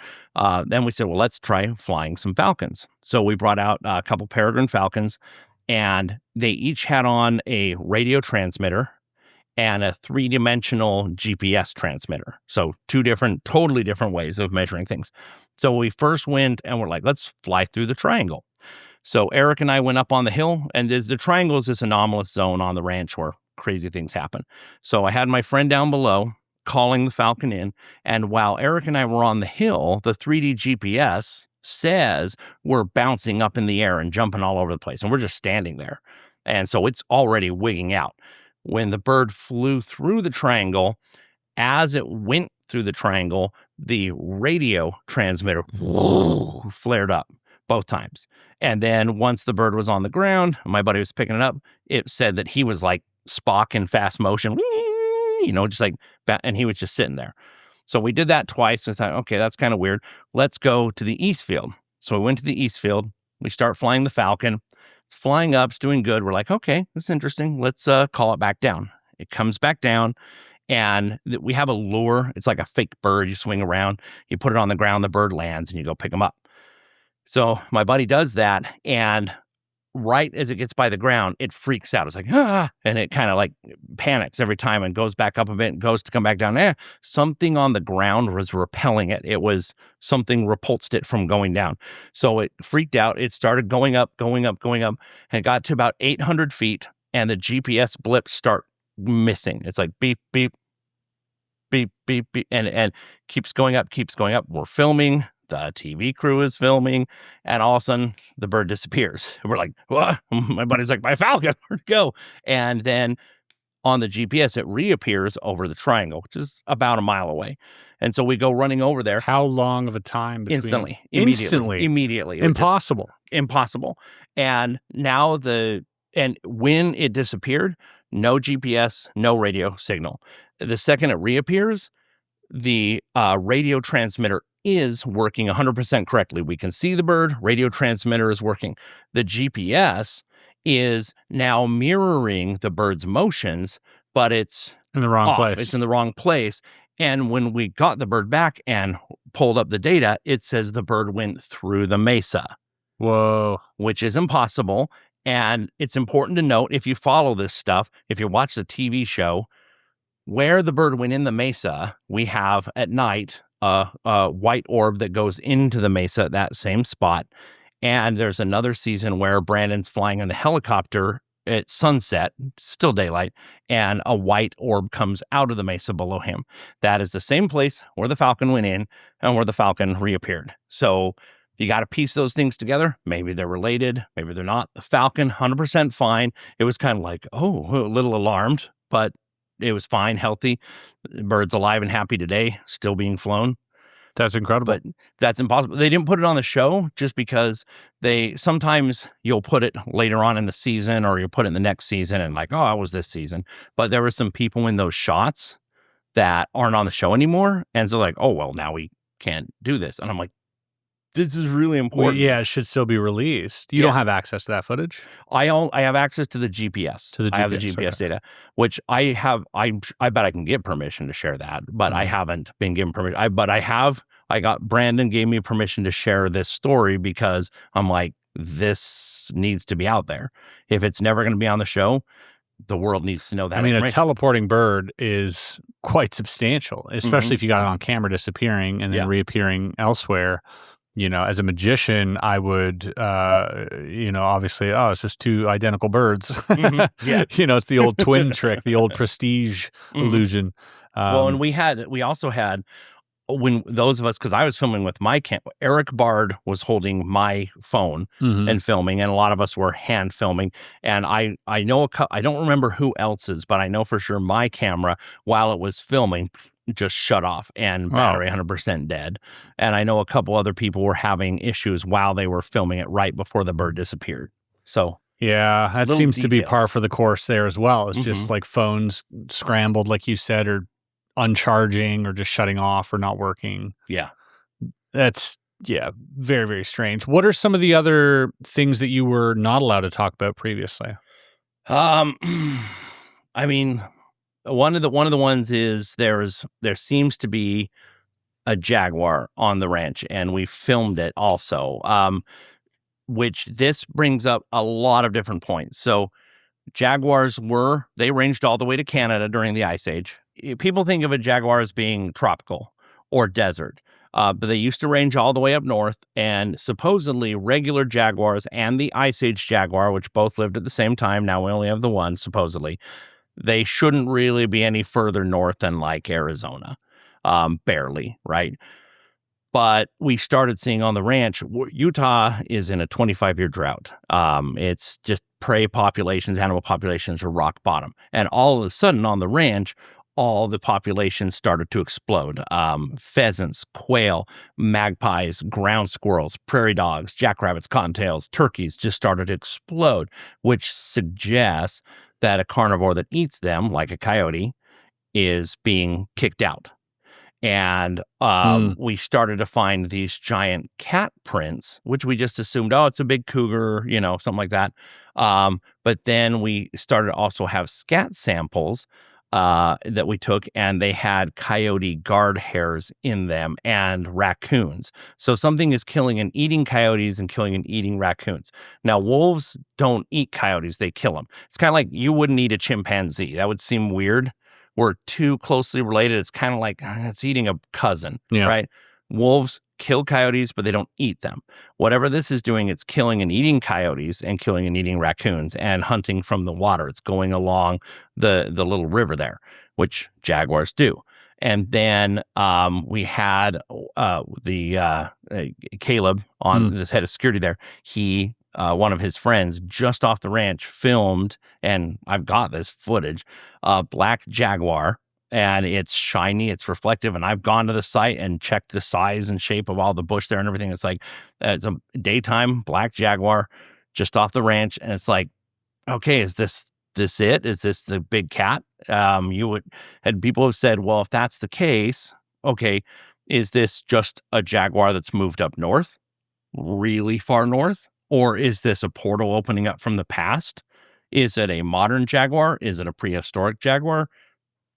Then we said, well, let's try flying some falcons. So we brought out a couple peregrine falcons, and they each had on a radio transmitter and a three-dimensional GPS transmitter. So two totally different ways of measuring things. So we first went and we're like, let's fly through the triangle. So Eric and I went up on the hill, and the triangle is this anomalous zone on the ranch where crazy things happen. So I had my friend down below calling the Falcon in, and while Eric and I were on the hill, the 3D GPS says we're bouncing up in the air and jumping all over the place, and we're just standing there. And so it's already wigging out. When the bird flew through the triangle, as it went through the triangle, the radio transmitter flared up both times. And then once the bird was on the ground, my buddy was picking it up, it said that he was like Spock in fast motion, and he was just sitting there. So we did that twice. I thought, okay, that's kind of weird. Let's go to the east field. So we went to the east field. We start flying the Falcon. It's flying up. It's doing good. We're like, okay, this is interesting. Let's call it back down. It comes back down, and we have a lure. It's like a fake bird. You swing around, you put it on the ground, the bird lands, and you go pick him up. So my buddy does that, and right as it gets by the ground, it freaks out. It's like, and it kind of like panics every time and goes back up a bit and goes to come back down. Something on the ground was repelling it. It was something repulsed it from going down. So it freaked out. It started going up, and it got to about 800 feet, and the GPS blips start missing. It's like beep, beep, beep, beep, beep, and keeps going up. We're filming. The TV crew is filming, and all of a sudden the bird disappears. We're like, what? My buddy's like, my Falcon, where'd it go? And then on the GPS, it reappears over the triangle, which is about a mile away. And so we go running over there. How long of a time between? Immediately. Impossible. And now when it disappeared, no GPS, no radio signal. The second it reappears, the radio transmitter is working 100% correctly. We can see the bird, radio transmitter is working. The GPS is now mirroring the bird's motions, but it's in the wrong place. It's in the wrong place. And when we got the bird back and pulled up the data, it says the bird went through the mesa. Whoa. Which is impossible. And it's important to note, if you follow this stuff, if you watch the TV show, where the bird went in the mesa, we have at night a white orb that goes into the mesa at that same spot. And there's another season where Brandon's flying in the helicopter at sunset, still daylight, and a white orb comes out of the mesa below him. That is the same place where the Falcon went in and where the Falcon reappeared. So You got to piece those things together. Maybe they're related. Maybe they're not. The Falcon, 100% fine. It was kind of like, oh, a little alarmed, but it was fine, healthy. The bird's alive and happy today, still being flown. That's incredible. But that's impossible. They didn't put it on the show just because sometimes you'll put it later on in the season or you'll put it in the next season and like, oh, it was this season. But there were some people in those shots that aren't on the show anymore. And so like, oh, well, now we can't do this. And I'm like, this is really important. Well, yeah, it should still be released. You don't have access to that footage? I have access to the GPS. To the GPS, I have the GPS data, which I have. I bet I can get permission to share that, but I haven't been given permission. I got Brandon gave me permission to share this story because I'm like, this needs to be out there. If it's never going to be on the show, the world needs to know that. I mean, a teleporting bird is quite substantial, especially if you got it on camera disappearing and then reappearing elsewhere. You know, as a magician, I would, obviously, it's just two identical birds. Yeah. You know, it's the old twin trick, the old prestige illusion. Well, and we also had, when those of us, because I was filming with my Eric Bard was holding my phone and filming, and a lot of us were hand filming. And I know, I don't remember who else's, but I know for sure my camera, while it was filming, just shut off and battery 100% dead. And I know a couple other people were having issues while they were filming it right before the bird disappeared. So yeah, that seems to be par for the course there as well. It's just like phones scrambled, like you said, or uncharging or just shutting off or not working. Yeah. That's very, very strange. What are some of the other things that you were not allowed to talk about previously? I mean, one of the ones is there seems to be a jaguar on the ranch, and we filmed it also, which this brings up a lot of different points. So jaguars they ranged all the way to Canada during the Ice Age. People think of a jaguar as being tropical or desert, but they used to range all the way up north, and supposedly regular jaguars and the Ice Age jaguar, which both lived at the same time, now we only have the one, supposedly, they shouldn't really be any further north than like Arizona, barely, right? But we started seeing on the ranch, Utah is in a 25-year drought. It's just prey populations, animal populations are rock bottom. And all of a sudden on the ranch, all the populations started to explode. Pheasants, quail, magpies, ground squirrels, prairie dogs, jackrabbits, cottontails, turkeys just started to explode, which suggests that a carnivore that eats them, like a coyote, is being kicked out. And we started to find these giant cat prints, which we just assumed, it's a big cougar, something like that. But then we started to also have scat samples that we took, and they had coyote guard hairs in them and raccoons. So something is killing and eating coyotes and killing and eating raccoons. Now, wolves don't eat coyotes, they kill them. It's kind of like you wouldn't eat a chimpanzee. That would seem weird. We're too closely related. It's kind of like it's eating a cousin, right? Wolves kill coyotes, but they don't eat them. Whatever this is doing, it's killing and eating coyotes and killing and eating raccoons and hunting from the water. It's going along the little river there, which jaguars do. And then we had Caleb on the head of security there. He, one of his friends just off the ranch filmed, and I've got this footage, black jaguar. And it's shiny, it's reflective, and I've gone to the site and checked the size and shape of all the bush there and everything. It's like, it's a daytime black jaguar just off the ranch, and it's like, okay, is this it? Is this the big cat? People have said, well, if that's the case, okay, is this just a jaguar that's moved up north, really far north? Or is this a portal opening up from the past? Is it a modern jaguar? Is it a prehistoric jaguar?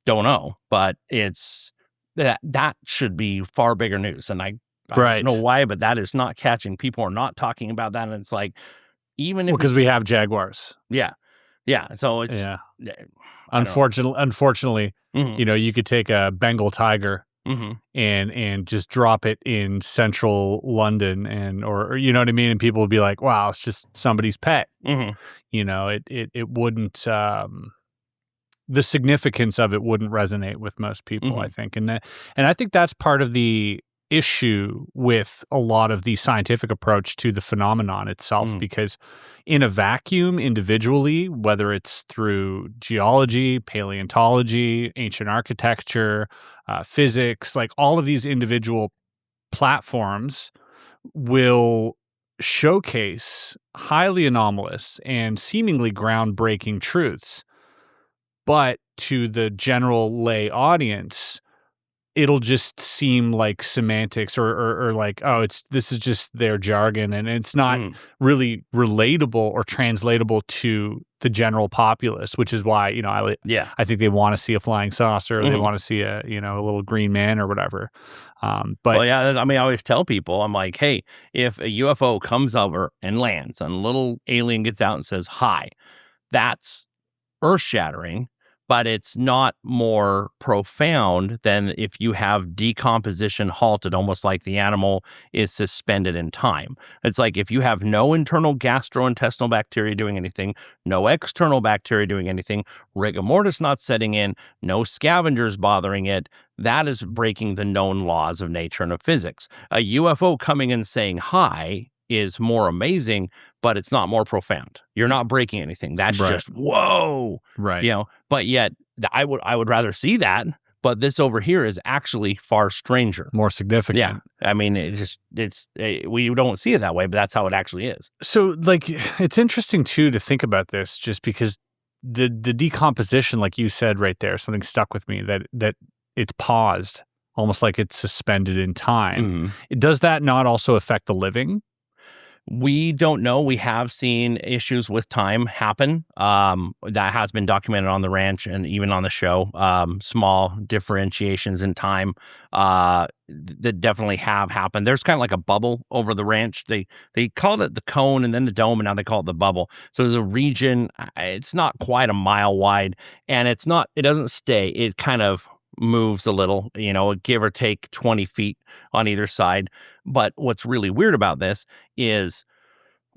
Don't know, but it's that should be far bigger news. And I don't know why, but that is not catching. People are not talking about that. And it's like, even if because we have jaguars. Yeah. So it's, unfortunately, you could take a Bengal tiger and just drop it in central London or you know what I mean? And people would be like, wow, it's just somebody's pet. It wouldn't, the significance of it wouldn't resonate with most people, I think. And I think that's part of the issue with a lot of the scientific approach to the phenomenon itself, because in a vacuum individually, whether it's through geology, paleontology, ancient architecture, physics, like all of these individual platforms will showcase highly anomalous and seemingly groundbreaking truths. But to the general lay audience, it'll just seem like semantics or like, oh, this is just their jargon, and it's not really relatable or translatable to the general populace, which is why, I think they want to see a flying saucer, or they want to see a little green man or whatever. But well, yeah, I mean, I always tell people, I'm like, hey, if a UFO comes over and lands and a little alien gets out and says hi, that's earth-shattering. But it's not more profound than if you have decomposition halted, almost like the animal is suspended in time. It's like if you have no internal gastrointestinal bacteria doing anything, no external bacteria doing anything, rigor mortis not setting in, no scavengers bothering it, that is breaking the known laws of nature and of physics. A UFO coming and saying hi is more amazing, but it's not more profound. You're not breaking anything. That's just, whoa. Right. But yet I would rather see that, but this over here is actually far stranger. More significant. Yeah. I mean, we don't see it that way, but that's how it actually is. So like, it's interesting too, to think about this, just because the decomposition, like you said right there, something stuck with me, that it's paused, almost like it's suspended in time. Does that not also affect the living? We don't know. We have seen issues with time happen. That has been documented on the ranch and even on the show. Small differentiations in time that definitely have happened. There's kind of like a bubble over the ranch. They called it the cone and then the dome, and now they call it the bubble. So there's a region. It's not quite a mile wide, and it doesn't stay. It kind of moves a little, give or take 20 feet on either side. But what's really weird about this is,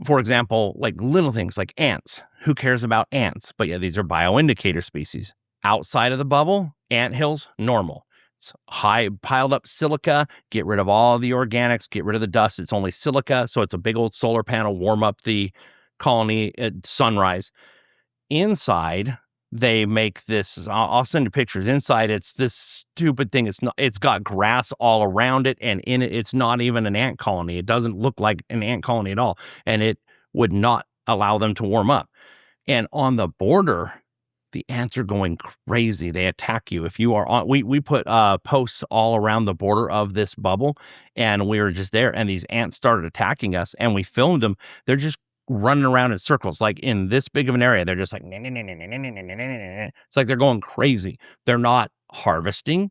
for example, like little things like ants. Who cares about ants? But yeah, these are bioindicator species. Outside of the bubble, anthills, normal. It's high piled up silica, get rid of all the organics, get rid of the dust. It's only silica, so it's a big old solar panel, warm up the colony at sunrise. Inside, they make this, I'll send you pictures. Inside, it's this stupid thing. It's got grass all around it, and in it, it's not even an ant colony. It doesn't look like an ant colony at all, and it would not allow them to warm up. And on the border, the ants are going crazy. They attack you. If you are on, we put posts all around the border of this bubble, and we were just there, and these ants started attacking us, and we filmed them. They're just running around in circles, like in this big of an area. They're just like, it's like they're going crazy. They're not harvesting.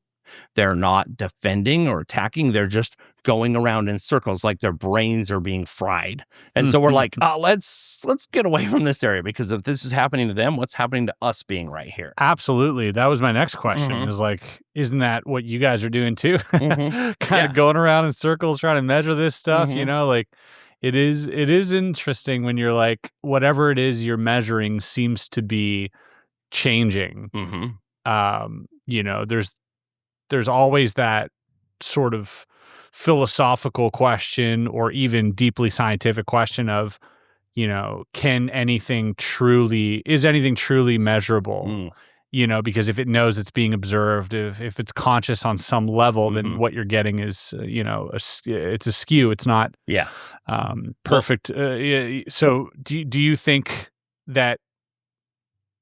They're not defending or attacking. They're just going around in circles, like their brains are being fried. And so we're like, let's get away from this area, because if this is happening to them, what's happening to us being right here? Absolutely. That was my next question. Is like, isn't that what you guys are doing too? Kind of going around in circles trying to measure this stuff, like. It is interesting when you're like, whatever it is you're measuring seems to be changing. There's always that sort of philosophical question, or even deeply scientific question of, is anything truly measurable? Because if it knows it's being observed, if it's conscious on some level, then what you're getting is, it's askew. It's not perfect. So do you think that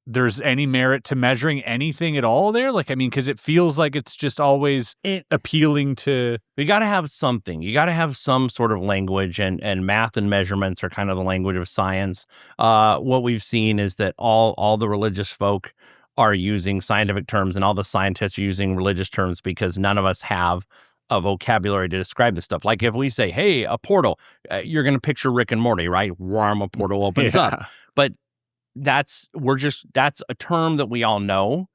there's any merit to measuring anything at all there? Like, I mean, because it feels like it's just always appealing to... You got to have something. You got to have some sort of language, and math and measurements are kind of the language of science. What we've seen is that all the religious folk are using scientific terms, and all the scientists are using religious terms, because none of us have a vocabulary to describe this stuff. Like if we say, hey, a portal, you're going to picture Rick and Morty, right? Warm, a portal opens up. But that's a term that we all know,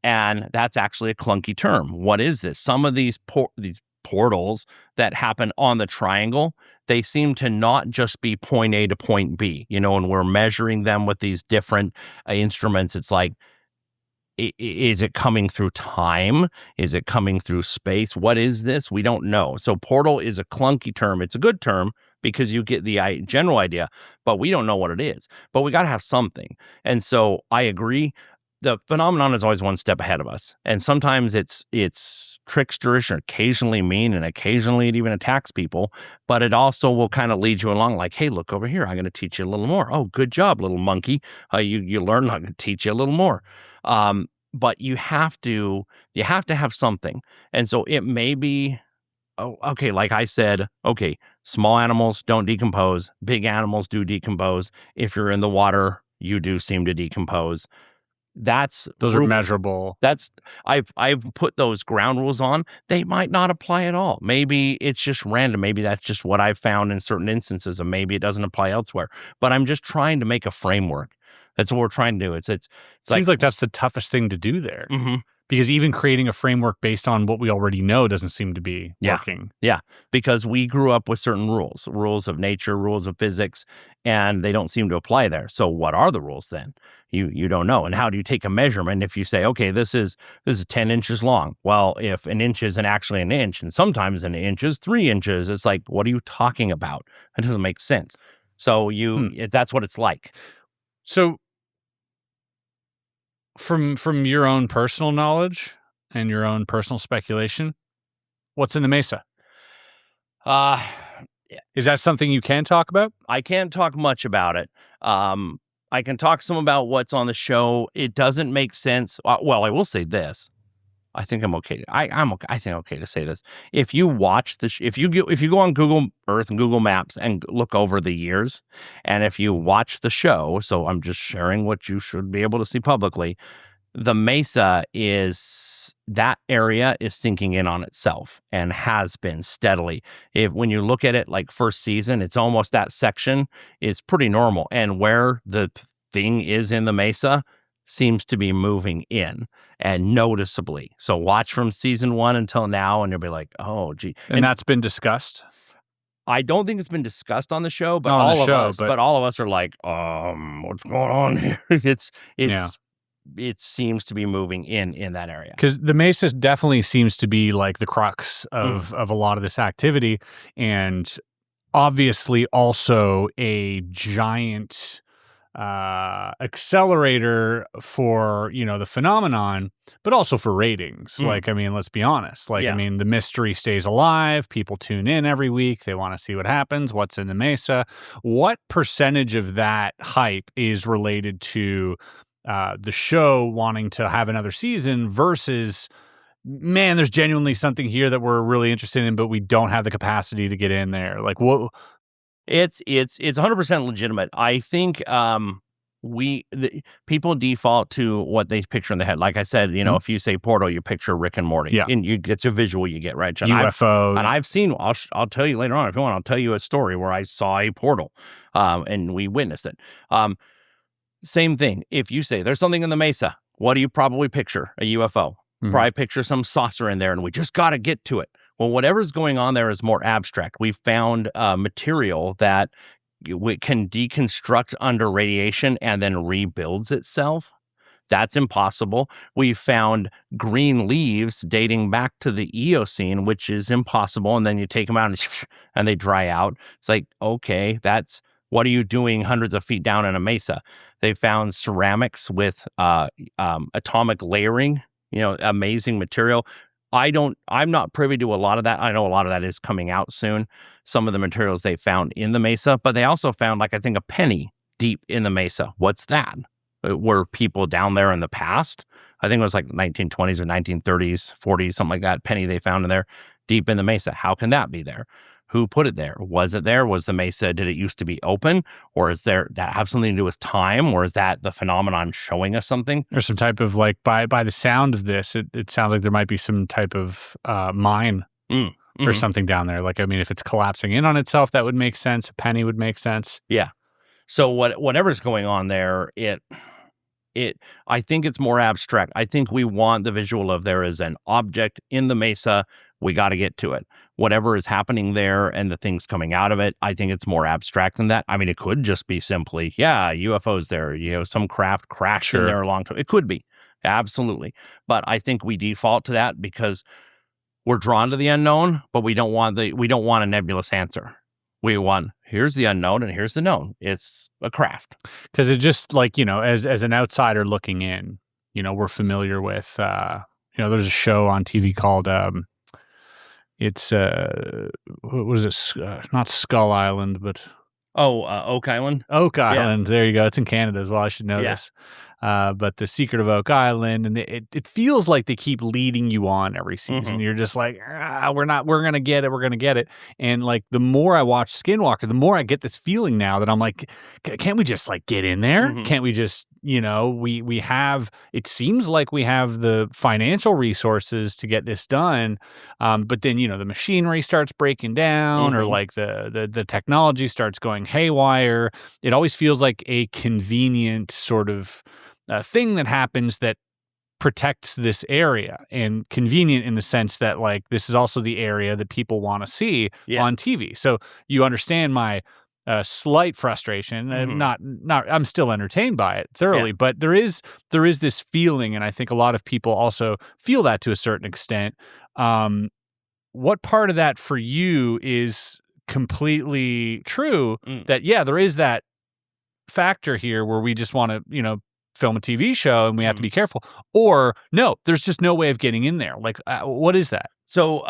and that's actually a clunky term. What is this? Some of these portals that happen on the triangle, they seem to not just be point A to point B, and we're measuring them with these different instruments. It's like, Is it coming through time? Is it coming through space? What is this? We don't know. So portal is a clunky term. It's a good term because you get the general idea, but we don't know what it is. But we got to have something. And so I agree. The phenomenon is always one step ahead of us. And sometimes it's tricksterish and occasionally mean, and occasionally it even attacks people. But it also will kind of lead you along like, hey, look over here. I'm going to teach you a little more. Oh, good job, little monkey. You learn. I'm going to teach you a little more. But you have to have something. And so it may be, oh, okay, like I said, okay, small animals don't decompose. Big animals do decompose. If you're in the water, you do seem to decompose. Those are measurable. I've put those ground rules on. They might not apply at all. Maybe it's just random. Maybe that's just what I've found in certain instances, and maybe it doesn't apply elsewhere. But I'm just trying to make a framework. That's what we're trying to do. It seems like that's the toughest thing to do there. Mm-hmm. Because even creating a framework based on what we already know doesn't seem to be working. Yeah, because we grew up with certain rules of nature, rules of physics, and they don't seem to apply there. So what are the rules then? You don't know. And how do you take a measurement if you say, okay, this is 10 inches long? Well, if an inch isn't actually an inch, and sometimes an inch is 3 inches, it's like, what are you talking about? That doesn't make sense. So that's what it's like. So from your own personal knowledge and your own personal speculation, what's in the Mesa? Is that something you can talk about? I can't talk much about it. I can talk some about what's on the show. It doesn't make sense. Well, I will say this. I think I'm okay. I think I'm okay to say this. If you watch if you go on Google Earth and Google Maps and look over the years, and if you watch the show, so I'm just sharing what you should be able to see publicly. The Mesa that area is sinking in on itself and has been steadily. When you look at it like first season, it's almost that section is pretty normal, and where the thing is in the Mesa seems to be moving in and noticeably. So watch from season 1 until now, and you'll be like, oh, gee. And that's been discussed? I don't think it's been discussed on the show, but but all of us are like, what's going on here? It seems to be moving in that area. Because the Mesa definitely seems to be like the crux of a lot of this activity, and obviously also a giant accelerator for the phenomenon, but also for ratings. Like, I mean, let's be honest. Like, I mean, the mystery stays alive. People tune in every week. They want to see what happens. What's in the Mesa? What percentage of that hype is related to the show wanting to have another season versus, man, there's genuinely something here that we're really interested in, but we don't have the capacity to get in there? Like, what? It's 100% legitimate. I think people default to what they picture in the head. Like I said, if you say portal, you picture Rick and Morty. Yeah. And it's a visual you get, right? UFO. I've seen, I'll tell you later on if you want, I'll tell you a story where I saw a portal and we witnessed it. Same thing. If you say there's something in the Mesa, what do you probably picture? A UFO. Probably picture some saucer in there and we just got to get to it. Well, whatever's going on there is more abstract. We've found material that can deconstruct under radiation and then rebuilds itself. That's impossible. We've found green leaves dating back to the Eocene, which is impossible. And then you take them out and they dry out. It's like, okay, what are you doing hundreds of feet down in a Mesa? They found ceramics with atomic layering, amazing material. I'm not privy to a lot of that. I know a lot of that is coming out soon. Some of the materials they found in the Mesa, but they also found, like, I think a penny deep in the Mesa. What's that? Were people down there in the past? I think it was like 1920s or 1930s, 40s, something like that. Penny they found in there deep in the Mesa. How can that be there? Who put it there? Was it there? Was the Mesa, did it used to be open? Or is that have something to do with time? Or is that the phenomenon showing us something? There's some type of, like, by the sound of this, it sounds like there might be some type of mine or something down there. Like, I mean, if it's collapsing in on itself, that would make sense. A penny would make sense. Yeah. So whatever's going on there, I think it's more abstract. I think we want the visual of there is an object in the Mesa. We got to get to it. Whatever is happening there and the things coming out of it, I think it's more abstract than that. I mean, it could just be simply, UFOs there, some craft crashed in there a long time. It could be. Absolutely. But I think we default to that because we're drawn to the unknown, but we don't want a nebulous answer. We want, here's the unknown and here's the known. It's a craft. Because it's just like, as an outsider looking in, we're familiar with, there's a show on TV called, it's, what was it? Not Skull Island, but... Oak Island? Oak Island. There you go. It's in Canada as well. I should know Yeah. this. But The Secret of Oak Island, and it feels like they keep leading you on every season. You're just like, we're going to get it. We're going to get it. And like, the more I watch Skinwalker, the more I get this feeling now that I'm like, can't we just like get in there? Can't we just, we have, it seems like we have the financial resources to get this done. But then, the machinery starts breaking down or like the technology starts going haywire. It always feels like a convenient sort of thing that happens that protects this area, and convenient in the sense that like this is also the area that people want to see on TV. So you understand my slight frustration, and not I'm still entertained by it thoroughly, but there is this feeling, and I think a lot of people also feel that to a certain extent. What part of that for you is completely true? That there is that factor here where we just want to film a TV show and we have to be careful, or no, there's just no way of getting in there. Like, what is that? So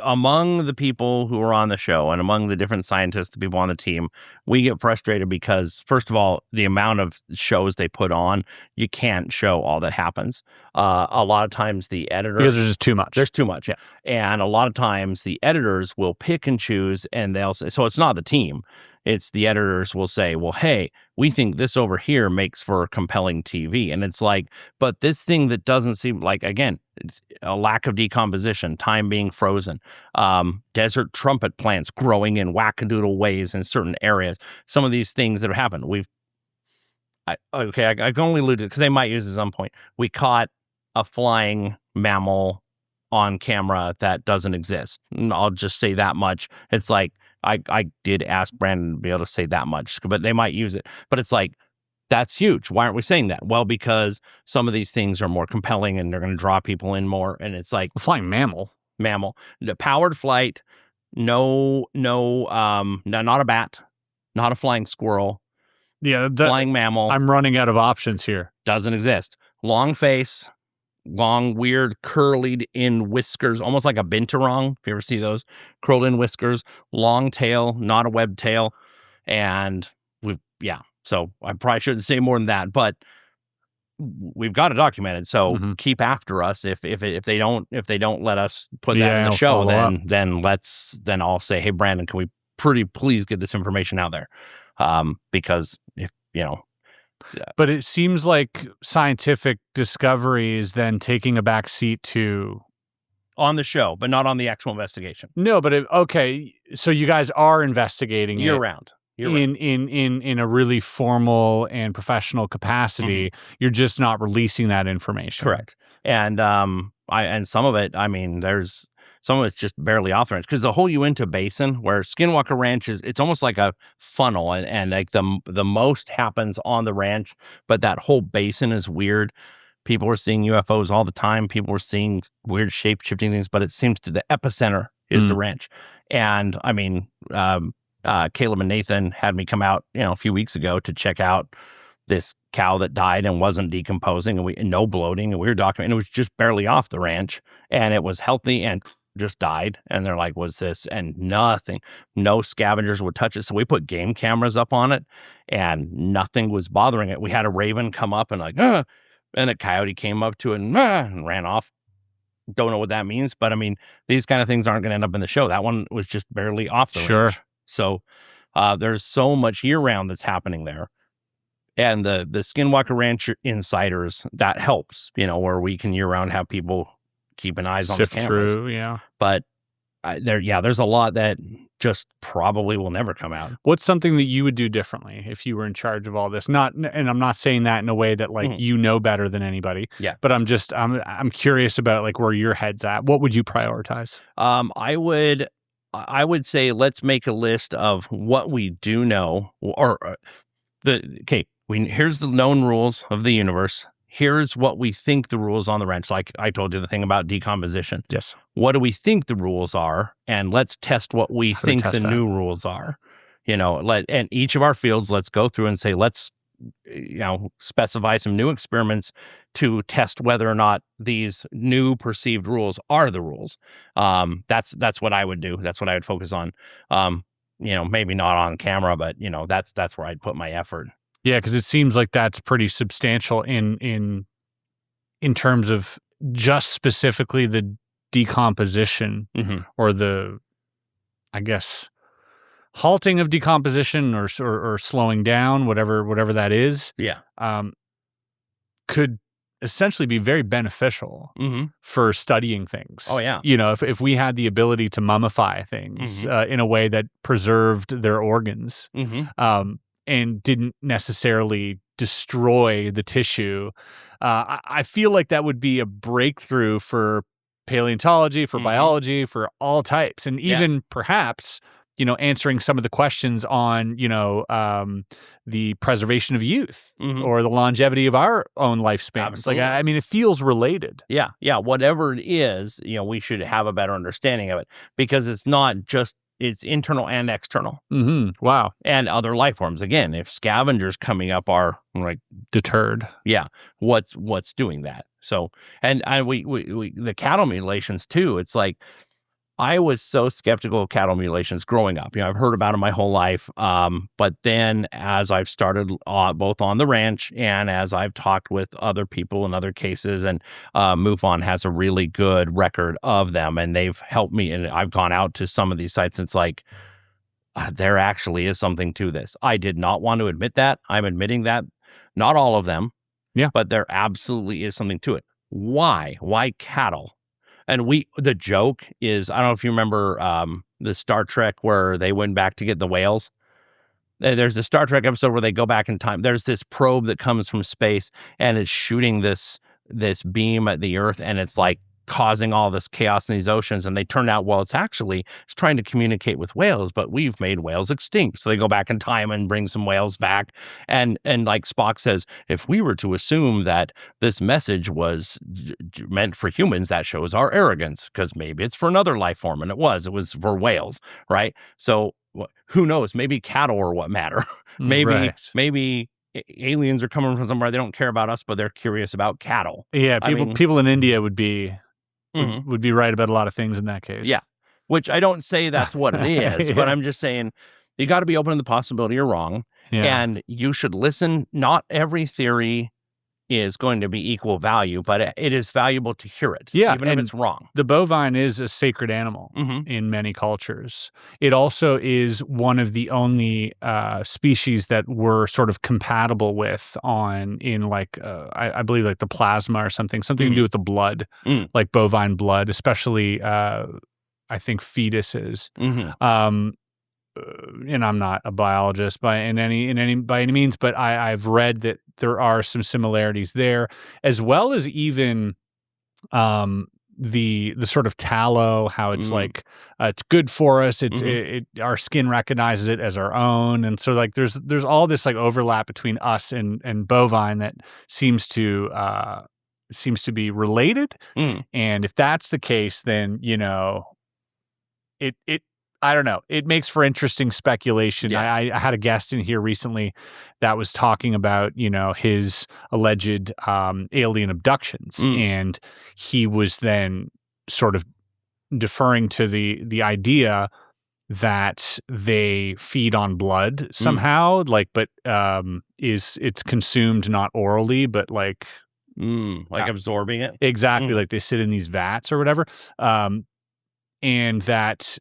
among the people who are on the show and among the different scientists, the people on the team, we get frustrated because, first of all, the amount of shows they put on, you can't show all that happens. A lot of times the editors... Because there's just too much. There's too much. Yeah. And a lot of times the editors will pick and choose, and they'll say, so it's not the team. It's the editors will say, well, hey, we think this over here makes for compelling TV. And it's like, but this thing that doesn't seem like, again, it's a lack of decomposition, time being frozen, desert trumpet plants growing in wackadoodle ways in certain areas. Some of these things that have happened. I can only allude to it because they might use it at some point. We caught a flying mammal on camera that doesn't exist. And I'll just say that much. It's like, I did ask Brandon to be able to say that much, but they might use it. But it's like, that's huge. Why aren't we saying that? Well, because some of these things are more compelling and they're going to draw people in more. And it's like... Flying mammal. The powered flight, no, not a bat, not a flying squirrel. Yeah. Flying mammal. I'm running out of options here. Doesn't exist. Long face. Long, weird, curled in whiskers, almost like a binturong, if you ever see those, curled in whiskers, long tail, not a webbed tail. And so I probably shouldn't say more than that, but we've got it documented. So keep after us. If they don't let us put that in the show, then I'll say, hey, Brandon, can we please get this information out there? Because if, But it seems like scientific discovery is then taking a back seat to... On the show, but not on the actual investigation. No, but so you guys are investigating year-round. In a really formal and professional capacity. You're just not releasing that information. Correct. And some of it, some of it's just barely off the ranch, because the whole Uinta Basin, where Skinwalker Ranch is, it's almost like a funnel, and like the most happens on the ranch, but that whole basin is weird. People are seeing UFOs all the time. People are seeing weird shape-shifting things, but it seems to the epicenter is the ranch. And Caleb and Nathan had me come out, a few weeks ago to check out this cow that died and wasn't decomposing, and no bloating, and we were documenting. It was just barely off the ranch, and it was healthy and just died. And they're like, what's this? And nothing, no scavengers would touch it. So we put game cameras up on it, and nothing was bothering it. We had a raven come up and like, and a coyote came up to it and ran off. Don't know what that means, but these kind of things aren't going to end up in the show. That one was just barely off the range. So there's so much year-round that's happening there. And the Skinwalker Ranch insiders, that helps, where we can year-round have people keeping eyes on the cameras. Through, But there's a lot that just probably will never come out. What's something that you would do differently if you were in charge of all this? And I'm not saying that in a way that like you know better than anybody. Yeah. But I'm curious about like where your head's at. What would you prioritize? I would say let's make a list of what we do know, here's the known rules of the universe. here's what we think the rules on the ranch. Like I told you the thing about decomposition. Yes. What do we think the rules are? And let's test what we think the new rules are. And each of our fields, let's go through and say, let's, specify some new experiments to test whether or not these new perceived rules are the rules. That's what I would do. That's what I would focus on. Maybe not on camera, but that's where I'd put my effort. Yeah, because it seems like that's pretty substantial in terms of just specifically the decomposition or the, I guess, halting of decomposition or slowing down, whatever that is. Yeah, could essentially be very beneficial for studying things. Oh yeah, if we had the ability to mummify things in a way that preserved their organs. And didn't necessarily destroy the tissue. I feel like that would be a breakthrough for paleontology, for biology, for all types, and even perhaps, answering some of the questions on, the preservation of youth or the longevity of our own lifespans. Absolutely. Like, it feels related. Yeah. Whatever it is, we should have a better understanding of it because it's not just. It's internal and external. Wow. And other life forms. Again, if scavengers coming up are like deterred. Yeah. What's doing that? So, and we the cattle mutilations too. It's like, I was so skeptical of cattle mutilations growing up. I've heard about them my whole life. But then as I've started both on the ranch and as I've talked with other people in other cases, and MUFON has a really good record of them, and they've helped me. And I've gone out to some of these sites, and it's like, there actually is something to this. I did not want to admit that. I'm admitting that. Not all of them. Yeah. But there absolutely is something to it. Why? Why cattle? And the joke is, I don't know if you remember the Star Trek where they went back to get the whales. There's a Star Trek episode where they go back in time. There's this probe that comes from space and it's shooting this beam at the Earth, and it's like causing all this chaos in these oceans. And they turn out, well, it's trying to communicate with whales, but we've made whales extinct. So they go back in time and bring some whales back. And like Spock says, if we were to assume that this message was meant for humans, that shows our arrogance, because maybe it's for another life form. And it was for whales, right? So who knows? Maybe cattle are what matter. Maybe aliens are coming from somewhere. They don't care about us, but they're curious about cattle. Yeah, people in India would be right about a lot of things in that case. Yeah, which I don't say that's what it is, but I'm just saying you got to be open to the possibility you're wrong, and you should listen. Not every theory is going to be equal value, but it is valuable to hear it, even if it's wrong. The bovine is a sacred animal in many cultures. It also is one of the only species that we're sort of compatible with in like, I believe like the plasma or something to do with the blood, like bovine blood, especially I think fetuses. And I'm not a biologist by any means, but I've read that there are some similarities there, as well as even the sort of tallow, how it's like it's good for us. Our skin recognizes it as our own, and so like there's all this like overlap between us and bovine that seems to be related. And if that's the case, then it I don't know. It makes for interesting speculation. Yeah. I had a guest in here recently that was talking about, his alleged alien abductions. And he was then sort of deferring to the idea that they feed on blood somehow, but it's consumed not orally, but like absorbing it. Exactly. Like they sit in these vats or whatever. And that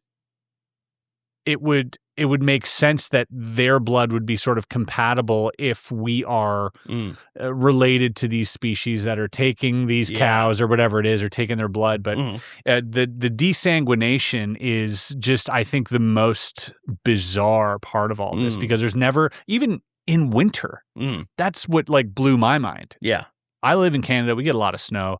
it would make sense that their blood would be sort of compatible if we are related to these species that are taking these cows or whatever it is, or taking their blood. But the desanguination is just, I think, the most bizarre part of all this, because there's never, even in winter, that's what like blew my mind. Yeah. I live in Canada. We get a lot of snow.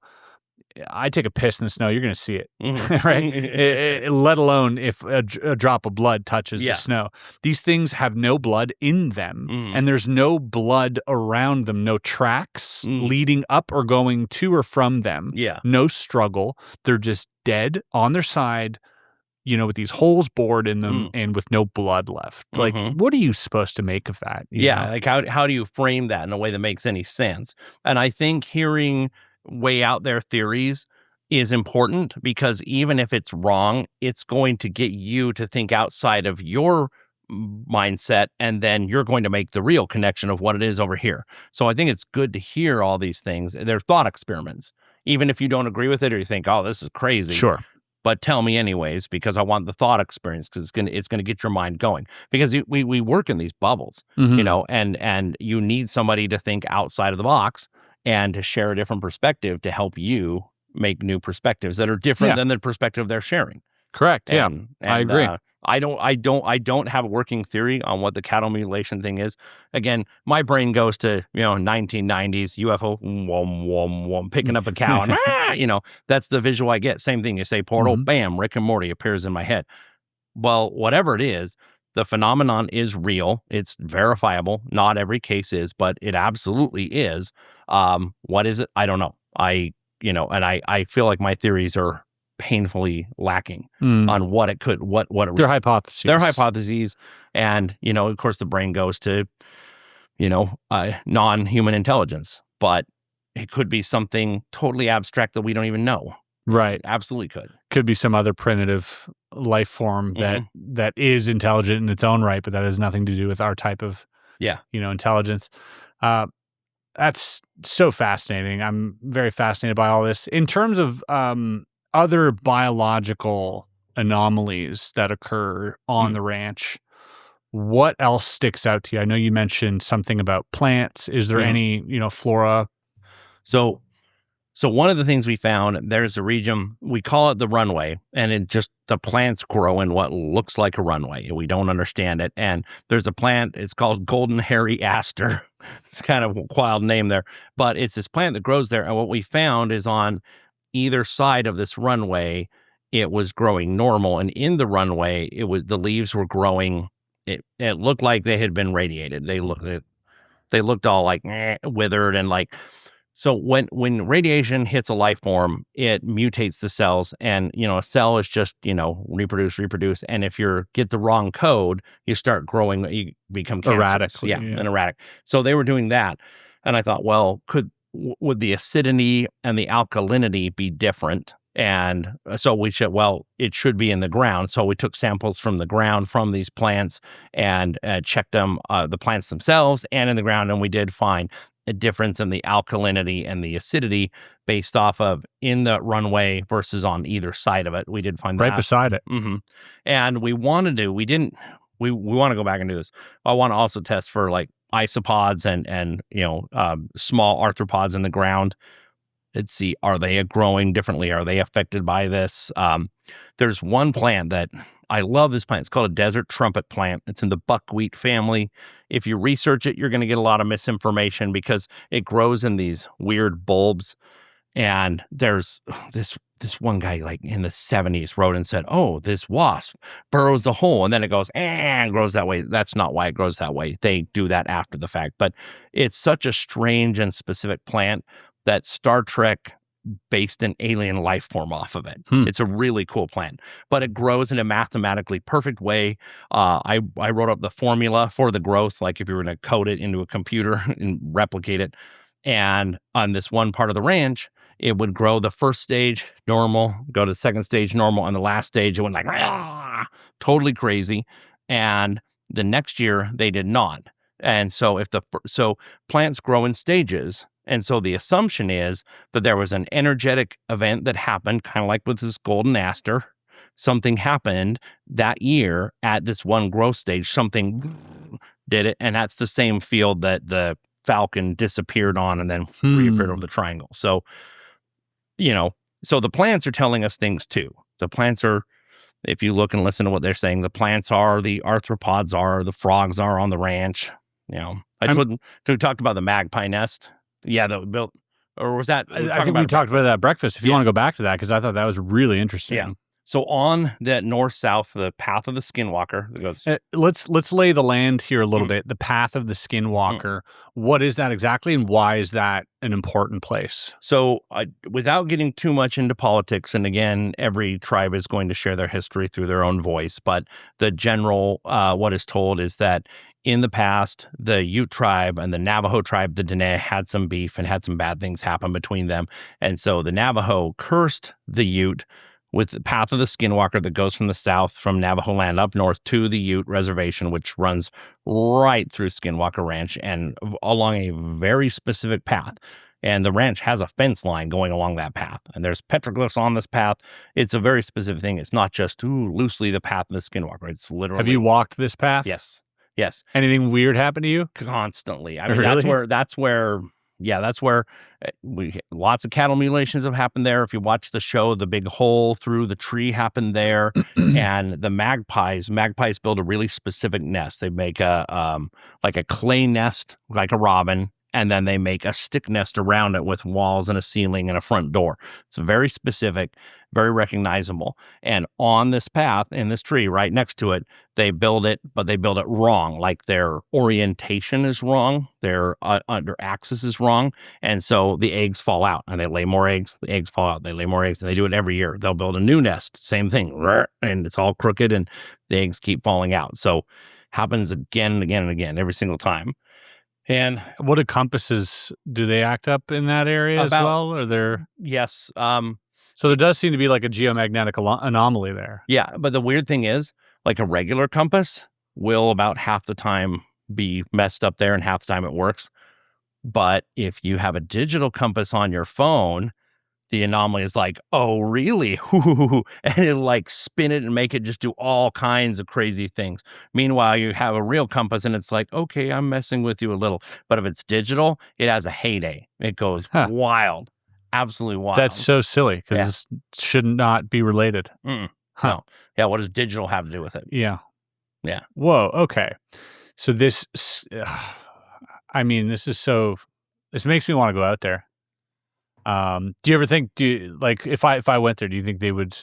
I take a piss in the snow, you're going to see it, Mhm. right? Let alone if a drop of blood touches Yeah. the snow. These things have no blood in them, Mhm. and there's no blood around them, no tracks Mm. leading up or going to or from them, Yeah. no struggle. They're just dead on their side, with these holes bored in them and with no blood left. Like, what are you supposed to make of that? you Yeah, know? like how do you frame that in a way that makes any sense? And I think hearing way out there theories is important because even if it's wrong, it's going to get you to think outside of your mindset, and then you're going to make the real connection of what it is over here. So I think it's good to hear all these things. They're thought experiments. Even if you don't agree with it or you think, oh, this is crazy. Sure. But tell me anyways, because I want the thought experience, because it's gonna get your mind going. Because we work in these bubbles, and you need somebody to think outside of the box and to share a different perspective to help you make new perspectives that are different than the perspective they're sharing. Correct. Yeah, I agree. I don't have a working theory on what the cattle mutilation thing is. Again, my brain goes to 1990s UFO picking up a cow and that's the visual I get. Same thing, you say portal, bam, Rick and Morty appears in my head. Well, whatever it is, the phenomenon is real. It's verifiable. Not every case is, but it absolutely is. What is it? I don't know. I feel like my theories are painfully lacking on what it could, what They're hypotheses. They're hypotheses. And, of course the brain goes to, non-human intelligence, but it could be something totally abstract that we don't even know. Right. Absolutely could. Could be some other primitive life form that is intelligent in its own right, but that has nothing to do with our type of, intelligence. That's so fascinating. I'm very fascinated by all this. In terms of other biological anomalies that occur on the ranch, what else sticks out to you? I know you mentioned something about plants. Is there any, flora? So one of the things we found, there's a region, we call it the runway, and the plants grow in what looks like a runway. We don't understand it. And there's a plant, it's called golden hairy aster. It's kind of a wild name there, but it's this plant that grows there. And what we found is on either side of this runway, it was growing normal. And in the runway, the leaves were growing. It looked like they had been radiated. They looked all like withered and like. So when radiation hits a life form, it mutates the cells, and a cell is just reproduce, and if you get the wrong code, you start growing, you become cancerous. And erratic. So they were doing that, and I thought, well, would the acidity and the alkalinity be different? And so it should be in the ground. So we took samples from the ground from these plants and checked them, the plants themselves and in the ground, and we did find a difference in the alkalinity and the acidity based off of in the runway versus on either side of it. We did find that. Right beside it. And we want to go back and do this. I want to also test for like isopods and small arthropods in the ground. Let's see, are they growing differently? Are they affected by this? There's one plant that I love. This plant. It's called a desert trumpet plant. It's in the buckwheat family. If you research it, you're going to get a lot of misinformation because it grows in these weird bulbs. And there's this one guy like in the 70s wrote and said, oh, this wasp burrows the hole and then it goes and grows that way. That's not why it grows that way. They do that after the fact. But it's such a strange and specific plant that Star Trek based an alien life form off of it. It's a really cool plant, but it grows in a mathematically perfect way. I wrote up the formula for the growth, like if you were going to code it into a computer and replicate it. And on this one part of the ranch, it would grow the first stage normal, go to the second stage normal, and the last stage it went like totally crazy. And the next year they did not. And so so plants grow in stages. And so the assumption is that there was an energetic event that happened, kind of like with this golden aster. Something happened that year at this one growth stage. Something did it, and that's the same field that the Falcon disappeared on and then reappeared over the triangle. So, so the plants are telling us things too. The plants are, if you look and listen to what they're saying, the plants are, the arthropods are, the frogs are on the ranch. I talked about the magpie nest. Yeah, that we built Or was that? I think we talked about that at breakfast. If you want to go back to that, because I thought that was really interesting. Yeah. So on that north-south, the path of the Skinwalker that goes. Let's lay the land here a little bit. The path of the Skinwalker. What is that exactly, and why is that an important place? So without getting too much into politics, and again, every tribe is going to share their history through their own voice, but the general, what is told is that in the past, the Ute tribe and the Navajo tribe, the Dene, had some beef and had some bad things happen between them. And so the Navajo cursed the Ute with the path of the Skinwalker that goes from the south, from Navajo land up north to the Ute Reservation, which runs right through Skinwalker Ranch and along a very specific path. And the ranch has a fence line going along that path. And there's petroglyphs on this path. It's a very specific thing. It's not just, loosely the path of the Skinwalker. It's literally... Have you walked this path? Yes. Anything weird happened to you? Constantly. I mean, really? that's where lots of cattle mutilations have happened there. If you watch the show, the big hole through the tree happened there. And the magpies build a really specific nest. They make like a clay nest, like a robin, and then they make a stick nest around it with walls and a ceiling and a front door. It's very specific, very recognizable. And on this path, in this tree right next to it, they build it, but they build it wrong. Like their orientation is wrong, their axis is wrong, and so the eggs fall out, and they lay more eggs. The eggs fall out, they lay more eggs, and they do it every year. They'll build a new nest, same thing, and it's all crooked, and the eggs keep falling out. So happens again and again and again, every single time. And what compasses do they act up in that area as well? Or they're yes. So there does seem to be like a geomagnetic anomaly there. Yeah, but the weird thing is, like a regular compass will about half the time be messed up there, and half the time it works. But if you have a digital compass on your phone, the anomaly is like, oh, really? And it'll like spin it and make it just do all kinds of crazy things. Meanwhile, you have a real compass and it's like, okay, I'm messing with you a little. But if it's digital, it has a heyday. It goes wild, absolutely wild. That's so silly because this should not be related. No. Yeah, what does digital have to do with it? Yeah. Yeah. Whoa, okay. So this makes me want to go out there. Do you ever think, if I went there, do you think they would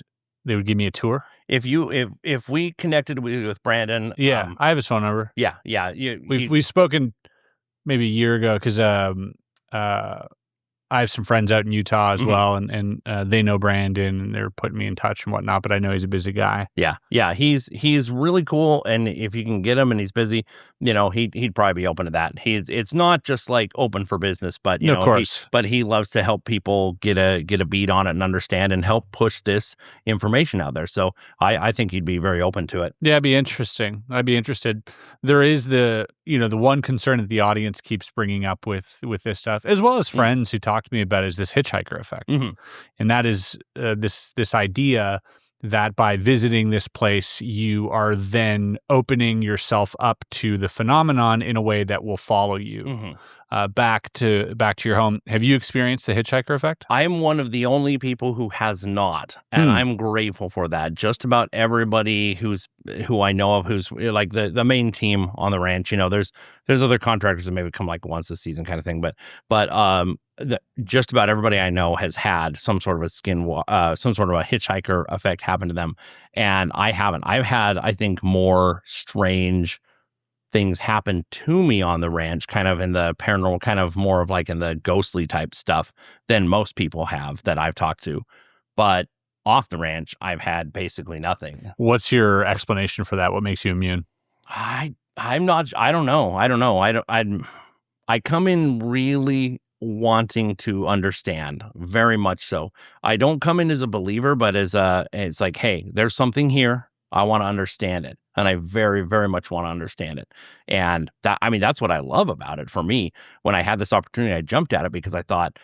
give me a tour? If we connected with Brandon, I have his phone number. Yeah. We've spoken maybe a year ago because I have some friends out in Utah as well, and they know Brandon, and they're putting me in touch and whatnot. But I know he's a busy guy. Yeah, he's really cool, and if you can get him and he's busy, he'd probably be open to that. It's not just like open for business, but of course, but he loves to help people get a beat on it and understand and help push this information out there. So I think he'd be very open to it. Yeah, it'd be interesting. I'd be interested. There is the one concern that the audience keeps bringing up with this stuff, as well as friends who talk to me about, is this hitchhiker effect. And that is this idea that by visiting this place, you are then opening yourself up to the phenomenon in a way that will follow you back to your home. Have you experienced the hitchhiker effect? I am one of the only people who has not, and I'm grateful for that. Just about everybody who I know of, who's like the main team on the ranch. There's other contractors that maybe come like once a season kind of thing, but just about everybody I know has had some sort of a hitchhiker effect happen to them, and I haven't. I've had, I think, more strange things happen to me on the ranch, kind of in the paranormal, kind of more of like in the ghostly type stuff than most people have that I've talked to. But off the ranch, I've had basically nothing. What's your explanation for that? What makes you immune? I'm not. I don't know. I come in really wanting to understand, very much so. I don't come in as a believer, but it's like, hey, there's something here. I want to understand it. And I very, very much want to understand it. And that's what I love about it. For me, when I had this opportunity, I jumped at it because I thought,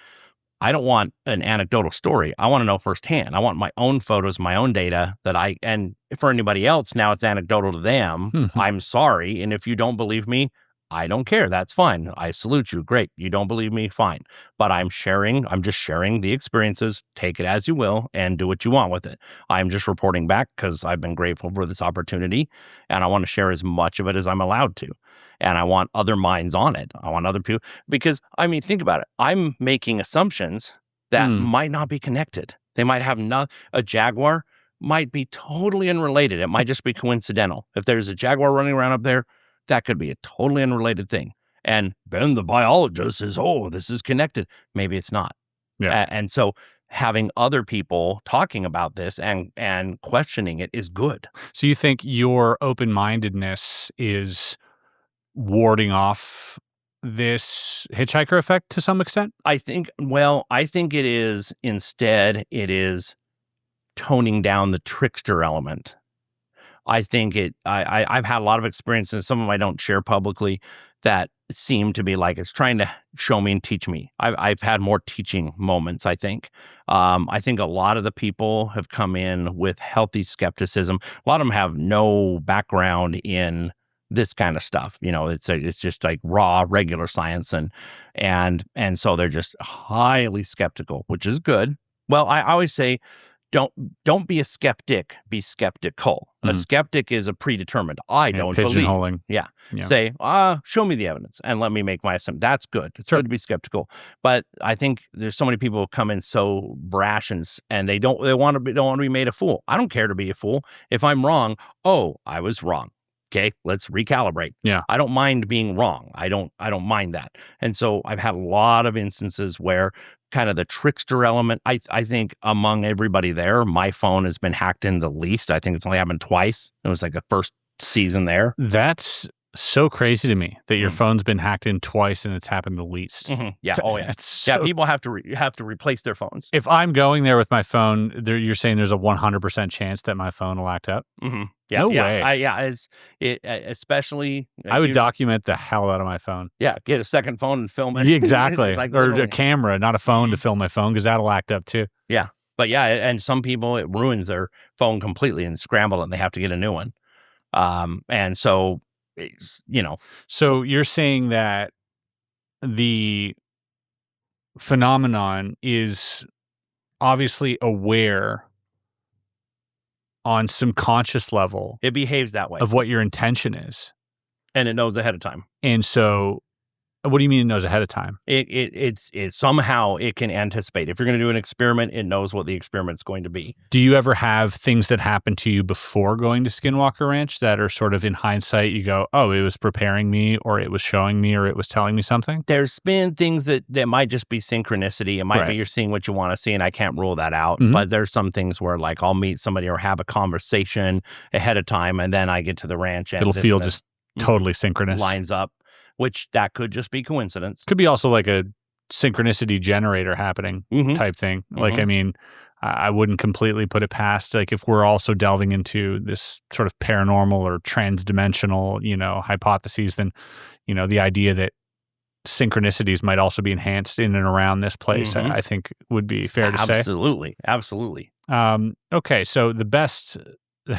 I don't want an anecdotal story. I want to know firsthand. I want my own photos, my own data and for anybody else, now it's anecdotal to them. I'm sorry. And if you don't believe me, I don't care. That's fine. I salute you. Great. You don't believe me? Fine. But I'm just sharing the experiences. Take it as you will and do what you want with it. I'm just reporting back because I've been grateful for this opportunity and I want to share as much of it as I'm allowed to. And I want other minds on it. I want other people, because I mean, think about it. I'm making assumptions that might not be connected. They might have a jaguar might be totally unrelated. It might just be coincidental. If there's a jaguar running around up there, that could be a totally unrelated thing. And then the biologist says, oh, this is connected. Maybe it's not. Yeah. And so having other people talking about this and questioning it is good. So you think your open-mindedness is warding off this hitchhiker effect to some extent? I think it is, instead, it is toning down the trickster element. I think I've had a lot of experiences, some of them I don't share publicly, that seem to be like it's trying to show me and teach me. I've had more teaching moments, I think. I think a lot of the people have come in with healthy skepticism. A lot of them have no background in this kind of stuff. You know, it's just like raw, regular science. And so they're just highly skeptical, which is good. Well, I always say, don't be a skeptic, be skeptical. A skeptic is a predetermined. I don't believe. Pigeonholing. Yeah. Say, show me the evidence and let me make my assumption. That's good. It's good to be skeptical. But I think there's so many people who come in so brash and they don't want to be made a fool. I don't care to be a fool. If I'm wrong, I was wrong. Okay, let's recalibrate. Yeah. I don't mind being wrong. I don't mind that. And so I've had a lot of instances where kind of the trickster element, I think among everybody there, my phone has been hacked in the least. I think it's only happened twice. It was like the first season there. That's so crazy to me that your phone's been hacked in twice and it's happened the least. Yeah. Oh, yeah. People have to replace their phones. If I'm going there with my phone, you're saying there's a 100% chance that my phone will act up? Yeah, no way. Especially. I would document the hell out of my phone. Yeah, get a second phone and film it. Exactly. Like or a camera, not a phone to film my phone, because that'll act up too. Yeah. But yeah, and some people, it ruins their phone completely and scramble it and they have to get a new one. And so, So you're saying that the phenomenon is obviously aware on some conscious level. It behaves that way. Of what your intention is. And it knows ahead of time. And so, what do you mean it knows ahead of time? It's somehow it can anticipate. If you're going to do an experiment, it knows what the experiment's going to be. Do you ever have things that happen to you before going to Skinwalker Ranch that are sort of in hindsight, you go, oh, it was preparing me, or it was showing me, or it was telling me something? There's been things that might just be synchronicity. It might be you're seeing what you want to see, and I can't rule that out. But there's some things where like I'll meet somebody or have a conversation ahead of time, and then I get to the ranch and it'll feel just totally synchronous. Lines up. Which that could just be coincidence. Could be also like a synchronicity generator happening type thing. Like, I mean, I wouldn't completely put it past, like, if we're also delving into this sort of paranormal or transdimensional, hypotheses, then, the idea that synchronicities might also be enhanced in and around this place, I think would be fair to say. Absolutely. Okay. So the best...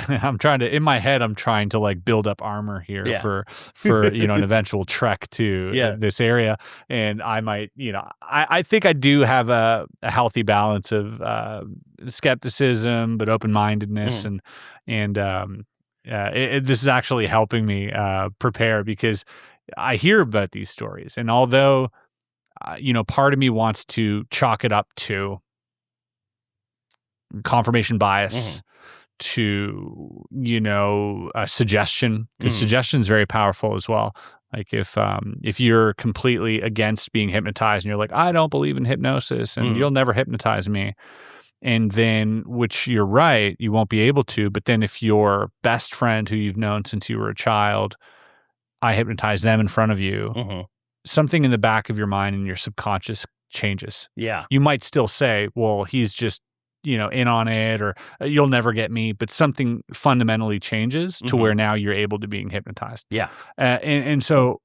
I'm trying to like build up armor here for an eventual trek to this area, and I might I think I do have a healthy balance of skepticism but open-mindedness and this is actually helping me prepare, because I hear about these stories, and although part of me wants to chalk it up to confirmation bias, to a suggestion, because suggestion is very powerful as well. Like if you're completely against being hypnotized and you're like, I don't believe in hypnosis and you'll never hypnotize me, and then, which you're right, you won't be able to, but then if your best friend who you've known since you were a child, I hypnotize them in front of you, something in the back of your mind and your subconscious changes. Yeah. You might still say, well, he's just in on it, or you'll never get me, but something fundamentally changes to where now you're able to being hypnotized. Yeah. And so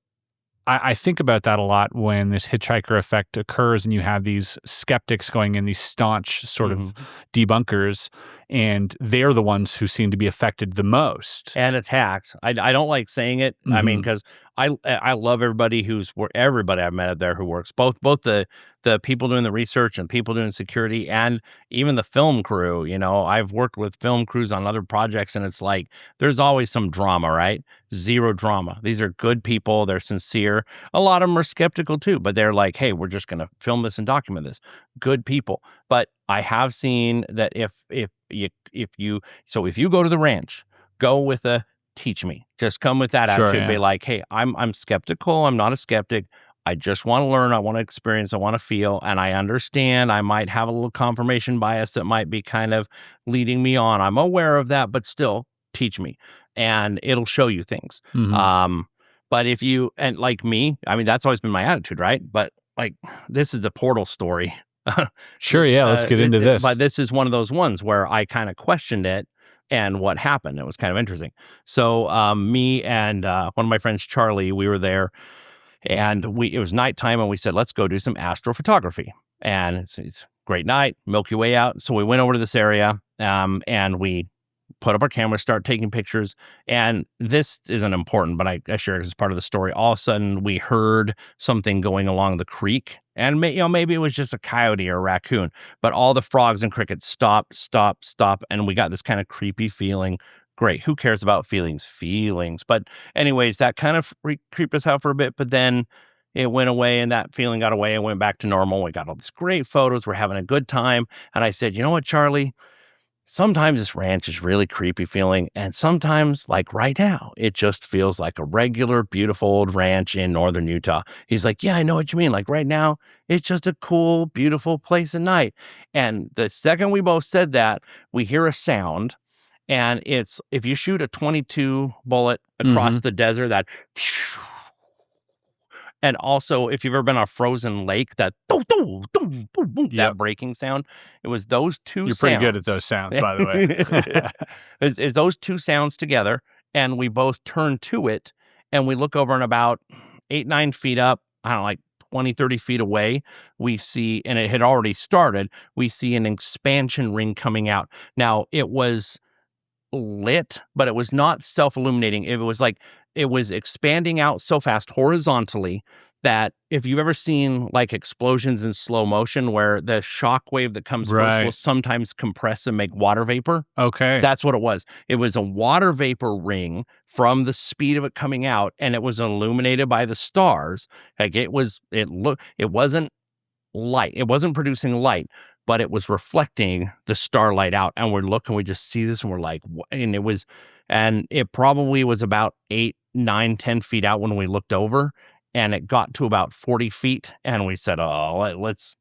I think about that a lot when this hitchhiker effect occurs and you have these skeptics going in, these staunch sort of debunkers, and they're the ones who seem to be affected the most. And attacked. I don't like saying it. I mean, because I love everybody everybody I've met up there who works, both the people doing the research and people doing security, and even the film crew. You know, I've worked with film crews on other projects, and it's like there's always some drama, right? Zero drama. These are good people. They're sincere. A lot of them are skeptical too, but they're like, hey, we're just going to film this and document this. Good people. But I have seen that if you go to the ranch, go with a teach me. Just come with that attitude. Yeah. Be like, hey, I'm skeptical. I'm not a skeptic. I just want to learn. I want to experience. I want to feel. And I understand I might have a little confirmation bias that might be kind of leading me on. I'm aware of that, but still teach me. And it'll show you things. But if you, and like me, I mean, that's always been my attitude, right? But like, this is the portal story. Sure. Yeah. Let's get into this. But this is one of those ones where I kind of questioned it. And what happened. It was kind of interesting. So me and one of my friends, Charlie, we were there, and it was nighttime, and we said, let's go do some astrophotography. And it's a great night, Milky Way out. So we went over to this area, and we put up our cameras, start taking pictures. And this isn't important, but I share it as part of the story. All of a sudden, we heard something going along the creek. And maybe it was just a coyote or a raccoon, but all the frogs and crickets stopped, and we got this kind of creepy feeling. Great, who cares about feelings? But anyways, that kind of creeped us out for a bit, but then it went away, and that feeling got away and went back to normal. We got all these great photos. We're having a good time. And I said, you know what, Charlie? Sometimes this ranch is really creepy feeling, and sometimes, like right now, it just feels like a regular, beautiful old ranch in northern Utah. He's like, yeah, I know what you mean. Like right now, it's just a cool, beautiful place at night. And the second we both said that, we hear a sound, and it's, if you shoot a .22 bullet across the desert, that... And also, if you've ever been on a frozen lake, that that breaking sound, it was those two sounds. You're pretty good at those sounds, by the way. It's those two sounds together, and we both turn to it, and we look over and about 8-9 feet up, I don't know, like 20, 30 feet away, we see, and it had already started, we see an expansion ring coming out. Now, it was lit, but it was not self-illuminating. It was like, it was expanding out so fast horizontally that if you've ever seen like explosions in slow motion where the shock wave that comes first will sometimes compress and make water vapor. Okay. That's what it was. It was a water vapor ring from the speed of it coming out, and it was illuminated by the stars. Like it wasn't light. It wasn't producing light, but it was reflecting the starlight out. And we just see this, and we're like, what? And it probably was about 8, 9, 10 feet out when we looked over, and it got to about 40 feet, and we said, oh, let's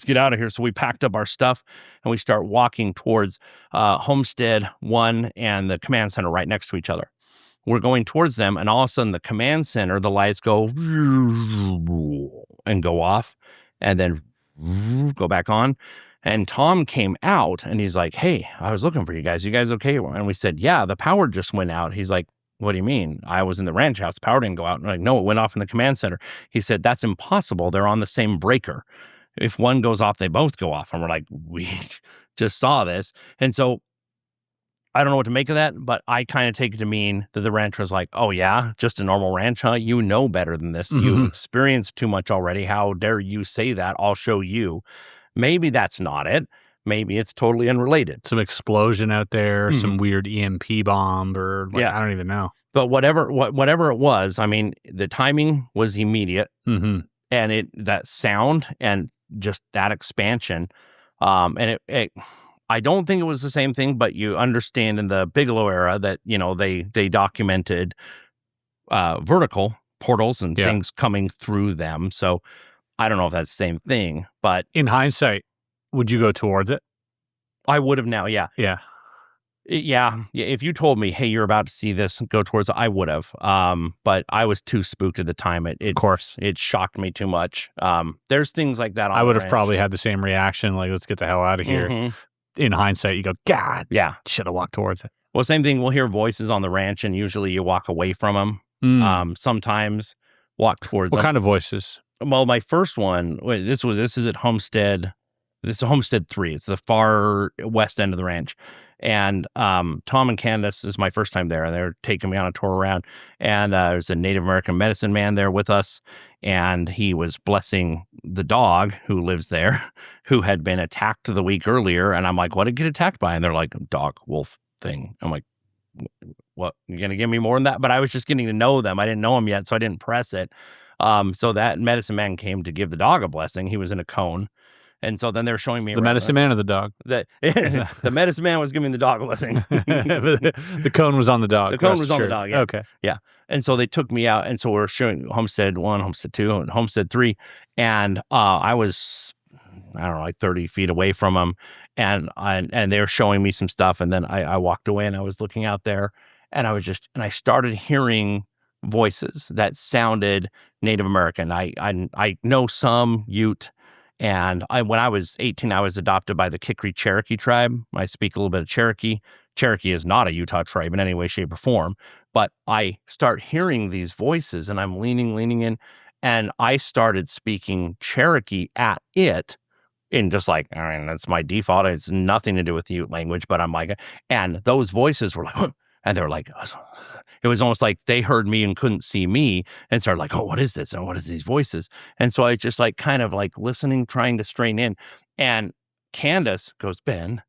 get out of here. So we packed up our stuff, and we start walking towards Homestead 1 and the command center right next to each other. We're going towards them, and all of a sudden the command center, the lights go and go off, and then go back on. And Tom came out, and he's like, hey, I was looking for you guys. You guys okay? And we said, yeah, the power just went out. He's like, what do you mean? I was in the ranch house. The power didn't go out. And I'm like, no, it went off in the command center. He said, that's impossible. They're on the same breaker. If one goes off, they both go off. And we're like, we just saw this. And so I don't know what to make of that, but I kind of take it to mean that the rancher was like, oh yeah, just a normal ranch, huh? You know better than this. You've experienced too much already. How dare you say that? I'll show you. Maybe that's not it. Maybe it's totally unrelated. Some explosion out there, some weird EMP bomb, or I don't even know. But whatever it was, I mean, the timing was immediate, and that sound and just that expansion, and it I don't think it was the same thing, but you understand in the Bigelow era that they documented vertical portals and things coming through them. So I don't know if that's the same thing, but in hindsight, would you go towards it? I would have now, yeah. Yeah. If you told me, hey, you're about to see this, go towards it, I would have. But I was too spooked at the time. Of course. It shocked me too much. There's things like that on I would have ranch. probably had the same reaction, like, let's get the hell out of here. In hindsight, you go, God, should have walked towards it. Well, same thing. We'll hear voices on the ranch, and usually you walk away from them. Sometimes walk towards them. What kind of voices? Well, my first one, this is at Homestead. It's a Homestead 3. It's the far west end of the ranch. And Tom and Candace is my first time there, and they're taking me on a tour around. And there's a Native American medicine man there with us, and he was blessing the dog who lives there, who had been attacked the week earlier. And I'm like, what did it get attacked by? And they're like, dog, wolf thing. I'm like, what? You're going to give me more than that? But I was just getting to know them. I didn't know them yet, so I didn't press it. So that medicine man came to give the dog a blessing. He was in a cone. And so then they were showing me the medicine man or the dog. The medicine man was giving the dog a blessing. The cone was on the dog. The cone was on the dog. Yeah. Okay. Yeah. And so they took me out, and so we're showing Homestead 1, Homestead 2, and Homestead 3, and I was, I don't know, like 30 feet away from them, and they were showing me some stuff, and then I walked away, and I was looking out there, and I started hearing voices that sounded Native American. I know some Ute. And when I was 18, I was adopted by the Kikri Cherokee tribe. I speak a little bit of Cherokee. Cherokee is not a Utah tribe in any way, shape, or form. But I start hearing these voices, and I'm leaning in, and I started speaking Cherokee at it. And just like, I mean, that's my default. It's nothing to do with the Ute language, but I'm like, and those voices were like, huh, and they were like, it was almost like they heard me and couldn't see me and started like, oh, what is this? And what is these voices? And so I just like kind of like listening, trying to strain in. And Candace goes, Ben.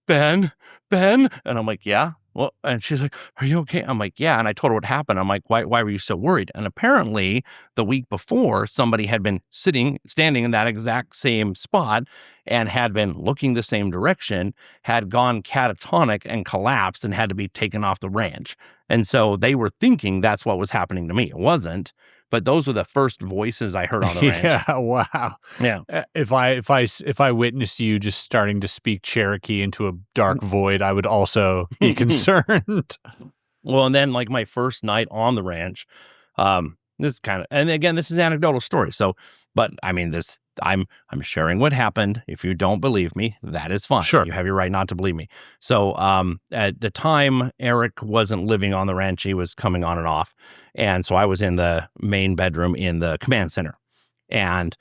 And I'm like, yeah. Well, and she's like, are you okay? I'm like, yeah. And I told her what happened. I'm like, why were you so worried? And apparently the week before, somebody had been standing in that exact same spot and had been looking the same direction, had gone catatonic and collapsed and had to be taken off the ranch. And so they were thinking that's what was happening to me. It wasn't. But those were the first voices I heard on the ranch. Yeah, wow. Yeah. If I witnessed you just starting to speak Cherokee into a dark void, I would also be concerned. Well, and then like my first night on the ranch, this is kind of, and again, this is an anecdotal story. So, but I mean, I'm sharing what happened. If you don't believe me, that is fine. Sure. You have your right not to believe me. So at the time, Eric wasn't living on the ranch. He was coming on and off. And so I was in the main bedroom in the command center. And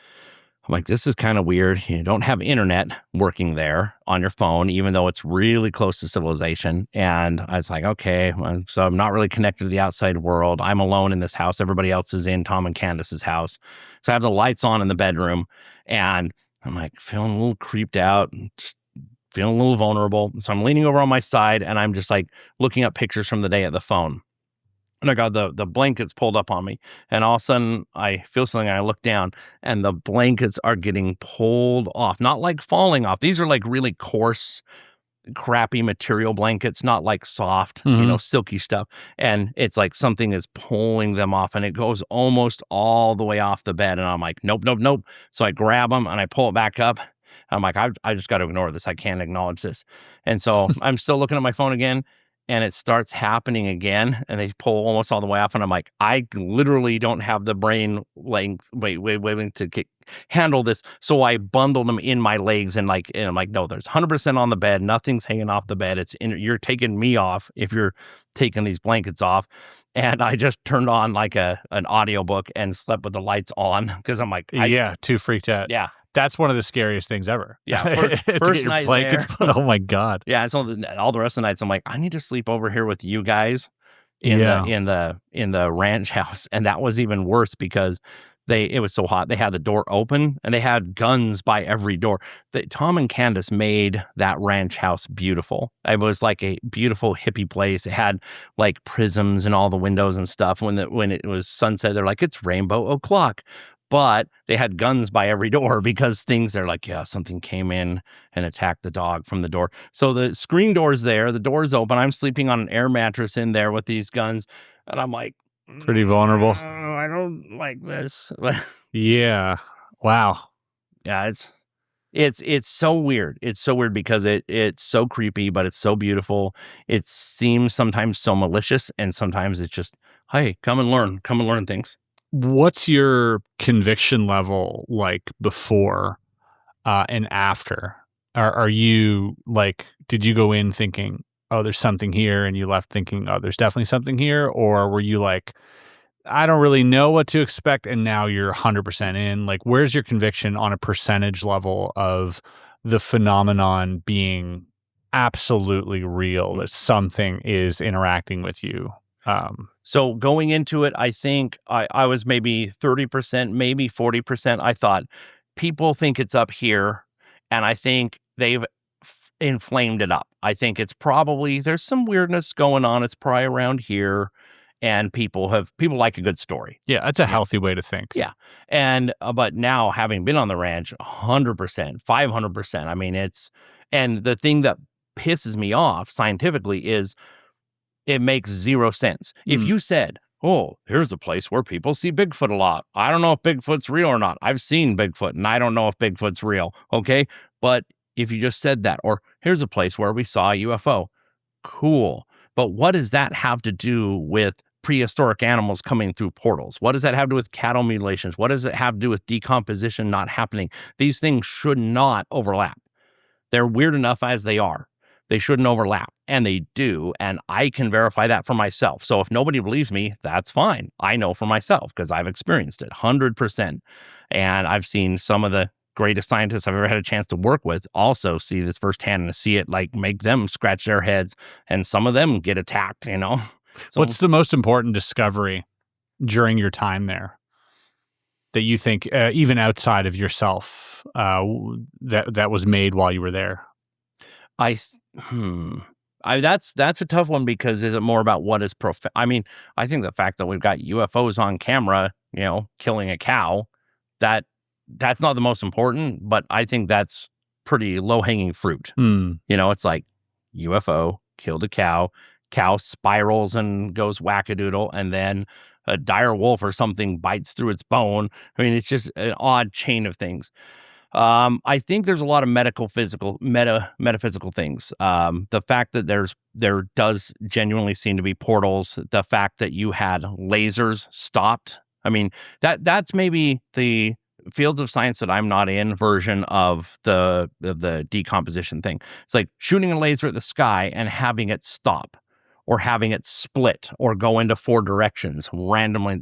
I'm like, this is kind of weird. You don't have internet working there on your phone, even though it's really close to civilization. And I was like, okay, so I'm not really connected to the outside world. I'm alone in this house. Everybody else is in Tom and Candace's house. So I have the lights on in the bedroom, and I'm like feeling a little creeped out, just feeling a little vulnerable. So I'm leaning over on my side, and I'm just like looking up pictures from the day at the phone. And I got the blankets pulled up on me, and all of a sudden I feel something, and I look down, and the blankets are getting pulled off, not like falling off. These are like really coarse, crappy material blankets, not like soft, silky stuff. And it's like something is pulling them off, and it goes almost all the way off the bed. And I'm like, nope. So I grab them and I pull it back up. I'm like, I just got to ignore this. I can't acknowledge this. And so I'm still looking at my phone again. And it starts happening again, and they pull almost all the way off. And I'm like, I literally don't have the brain length, wait to handle this. So I bundled them in my legs, and I'm like, no, there's 100% on the bed. Nothing's hanging off the bed. You're taking me off if you're taking these blankets off. And I just turned on like an audiobook and slept with the lights on because I'm like, too freaked out. Yeah. That's one of the scariest things ever. Yeah, first night there. Oh my God. Yeah, and so all the rest of the nights, I'm like, I need to sleep over here with you guys in the ranch house, and that was even worse because it was so hot. They had the door open, and they had guns by every door. Tom and Candace made that ranch house beautiful. It was like a beautiful hippie place. It had like prisms in all the windows and stuff. When it was sunset, they're like, it's rainbow o'clock. But they had guns by every door because they're like, yeah, something came in and attacked the dog from the door. So the screen door's there, the door's open. I'm sleeping on an air mattress in there with these guns. And I'm like, pretty vulnerable. I don't like this. Yeah. Wow. Yeah, it's so weird. It's so weird because it's so creepy, but it's so beautiful. It seems sometimes so malicious, and sometimes it's just, hey, come and learn things. What's your conviction level like before and after? Are you like, did you go in thinking, oh, there's something here, and you left thinking, oh, there's definitely something here? Or were you like, I don't really know what to expect, and now you're 100% in? Like, where's your conviction on a percentage level of the phenomenon being absolutely real, that something is interacting with you. So going into it, I think I was maybe 30%, maybe 40%. I thought people think it's up here, and I think they've inflamed it up. I think it's probably, there's some weirdness going on. It's probably around here, and people like a good story. Yeah, that's a healthy way to think. Yeah. And, but now having been on the ranch, 100%, 500%, I mean, and the thing that pisses me off scientifically is it makes zero sense. If you said, oh, here's a place where people see Bigfoot a lot. I don't know if Bigfoot's real or not. I've seen Bigfoot and I don't know if Bigfoot's real. Okay. But if you just said that, or here's a place where we saw a UFO, cool. But what does that have to do with prehistoric animals coming through portals? What does that have to do with cattle mutilations? What does it have to do with decomposition not happening? These things should not overlap. They're weird enough as they are. They shouldn't overlap, and they do, and I can verify that for myself. So if nobody believes me, that's fine. I know for myself because I've experienced it 100%. And I've seen some of the greatest scientists I've ever had a chance to work with also see this firsthand and see it like make them scratch their heads, and some of them get attacked, you know? So, what's the most important discovery during your time there that you think, even outside of yourself, that was made while you were there? That's a tough one, because is it more about what is I mean, I think the fact that we've got UFOs on camera, you know, killing a cow, that's not the most important, but I think that's pretty low-hanging fruit. You know, it's like UFO killed a cow spirals and goes wackadoodle, and then a dire wolf or something bites through its bone. I mean, it's just an odd chain of things. I think there's a lot of metaphysical things. The fact that there does genuinely seem to be portals. The fact that you had lasers stopped. I mean, that's maybe the fields of science that I'm not in version of the decomposition thing. It's like shooting a laser at the sky and having it stop, or having it split or go into 4 directions randomly.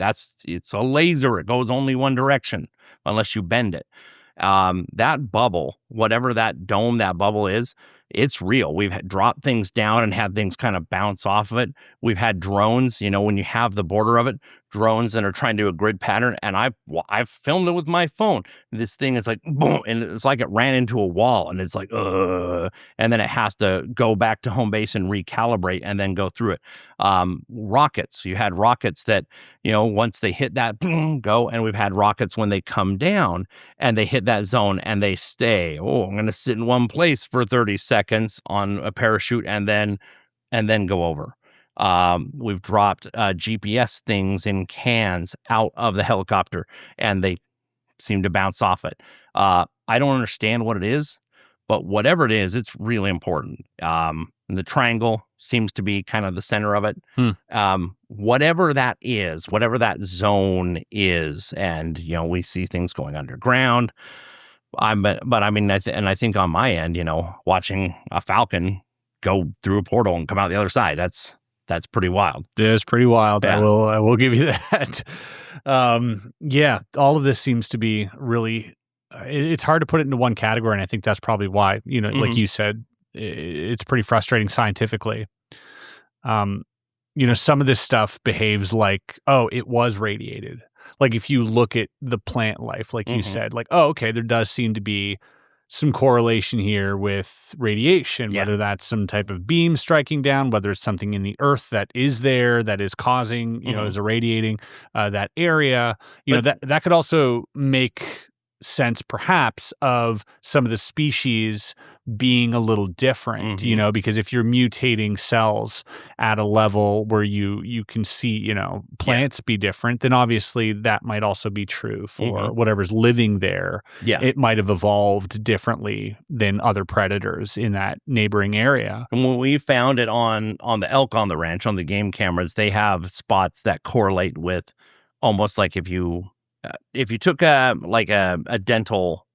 It's a laser. It goes only one direction unless you bend it. That bubble, whatever that dome, that bubble is, it's real. We've dropped things down and had things kind of bounce off of it. We've had drones, you know, when you have the border of it, drones that are trying to do a grid pattern. And I've filmed it with my phone. This thing is like, boom, and it's like it ran into a wall, and it's like, and then it has to go back to home base and recalibrate and then go through it. Rockets, you had rockets that, you know, once they hit that, boom, go, and we've had rockets when they come down and they hit that zone and they stay. Oh, I'm going to sit in one place for 30 seconds on a parachute and then go over. We've dropped GPS things in cans out of the helicopter, and they seem to bounce off it. I don't understand what it is, but whatever it is, it's really important. The triangle seems to be kind of the center of it. Whatever that is, whatever that zone is, and, you know, we see things going underground. But I mean, I think on my end, you know, watching a falcon go through a portal and come out the other side, that's pretty wild. It is pretty wild. Yeah. I will give you that. Yeah, all of this seems to be really, it's hard to put it into one category. And I think that's probably why, you know, like you said, it's pretty frustrating scientifically. You know, some of this stuff behaves like, oh, it was radiated. Like if you look at the plant life, like you said, like, oh, okay, there does seem to be some correlation here with radiation, whether that's some type of beam striking down, whether it's something in the earth that is there that is causing, you know, is irradiating that area. You know, that could also make sense perhaps of some of the species being a little different, you know, because if you're mutating cells at a level where you can see, you know, plants be different, then obviously that might also be true for whatever's living there. Yeah. It might have evolved differently than other predators in that neighboring area. And when we found it on the elk on the ranch, on the game cameras, they have spots that correlate with almost like if you took a dental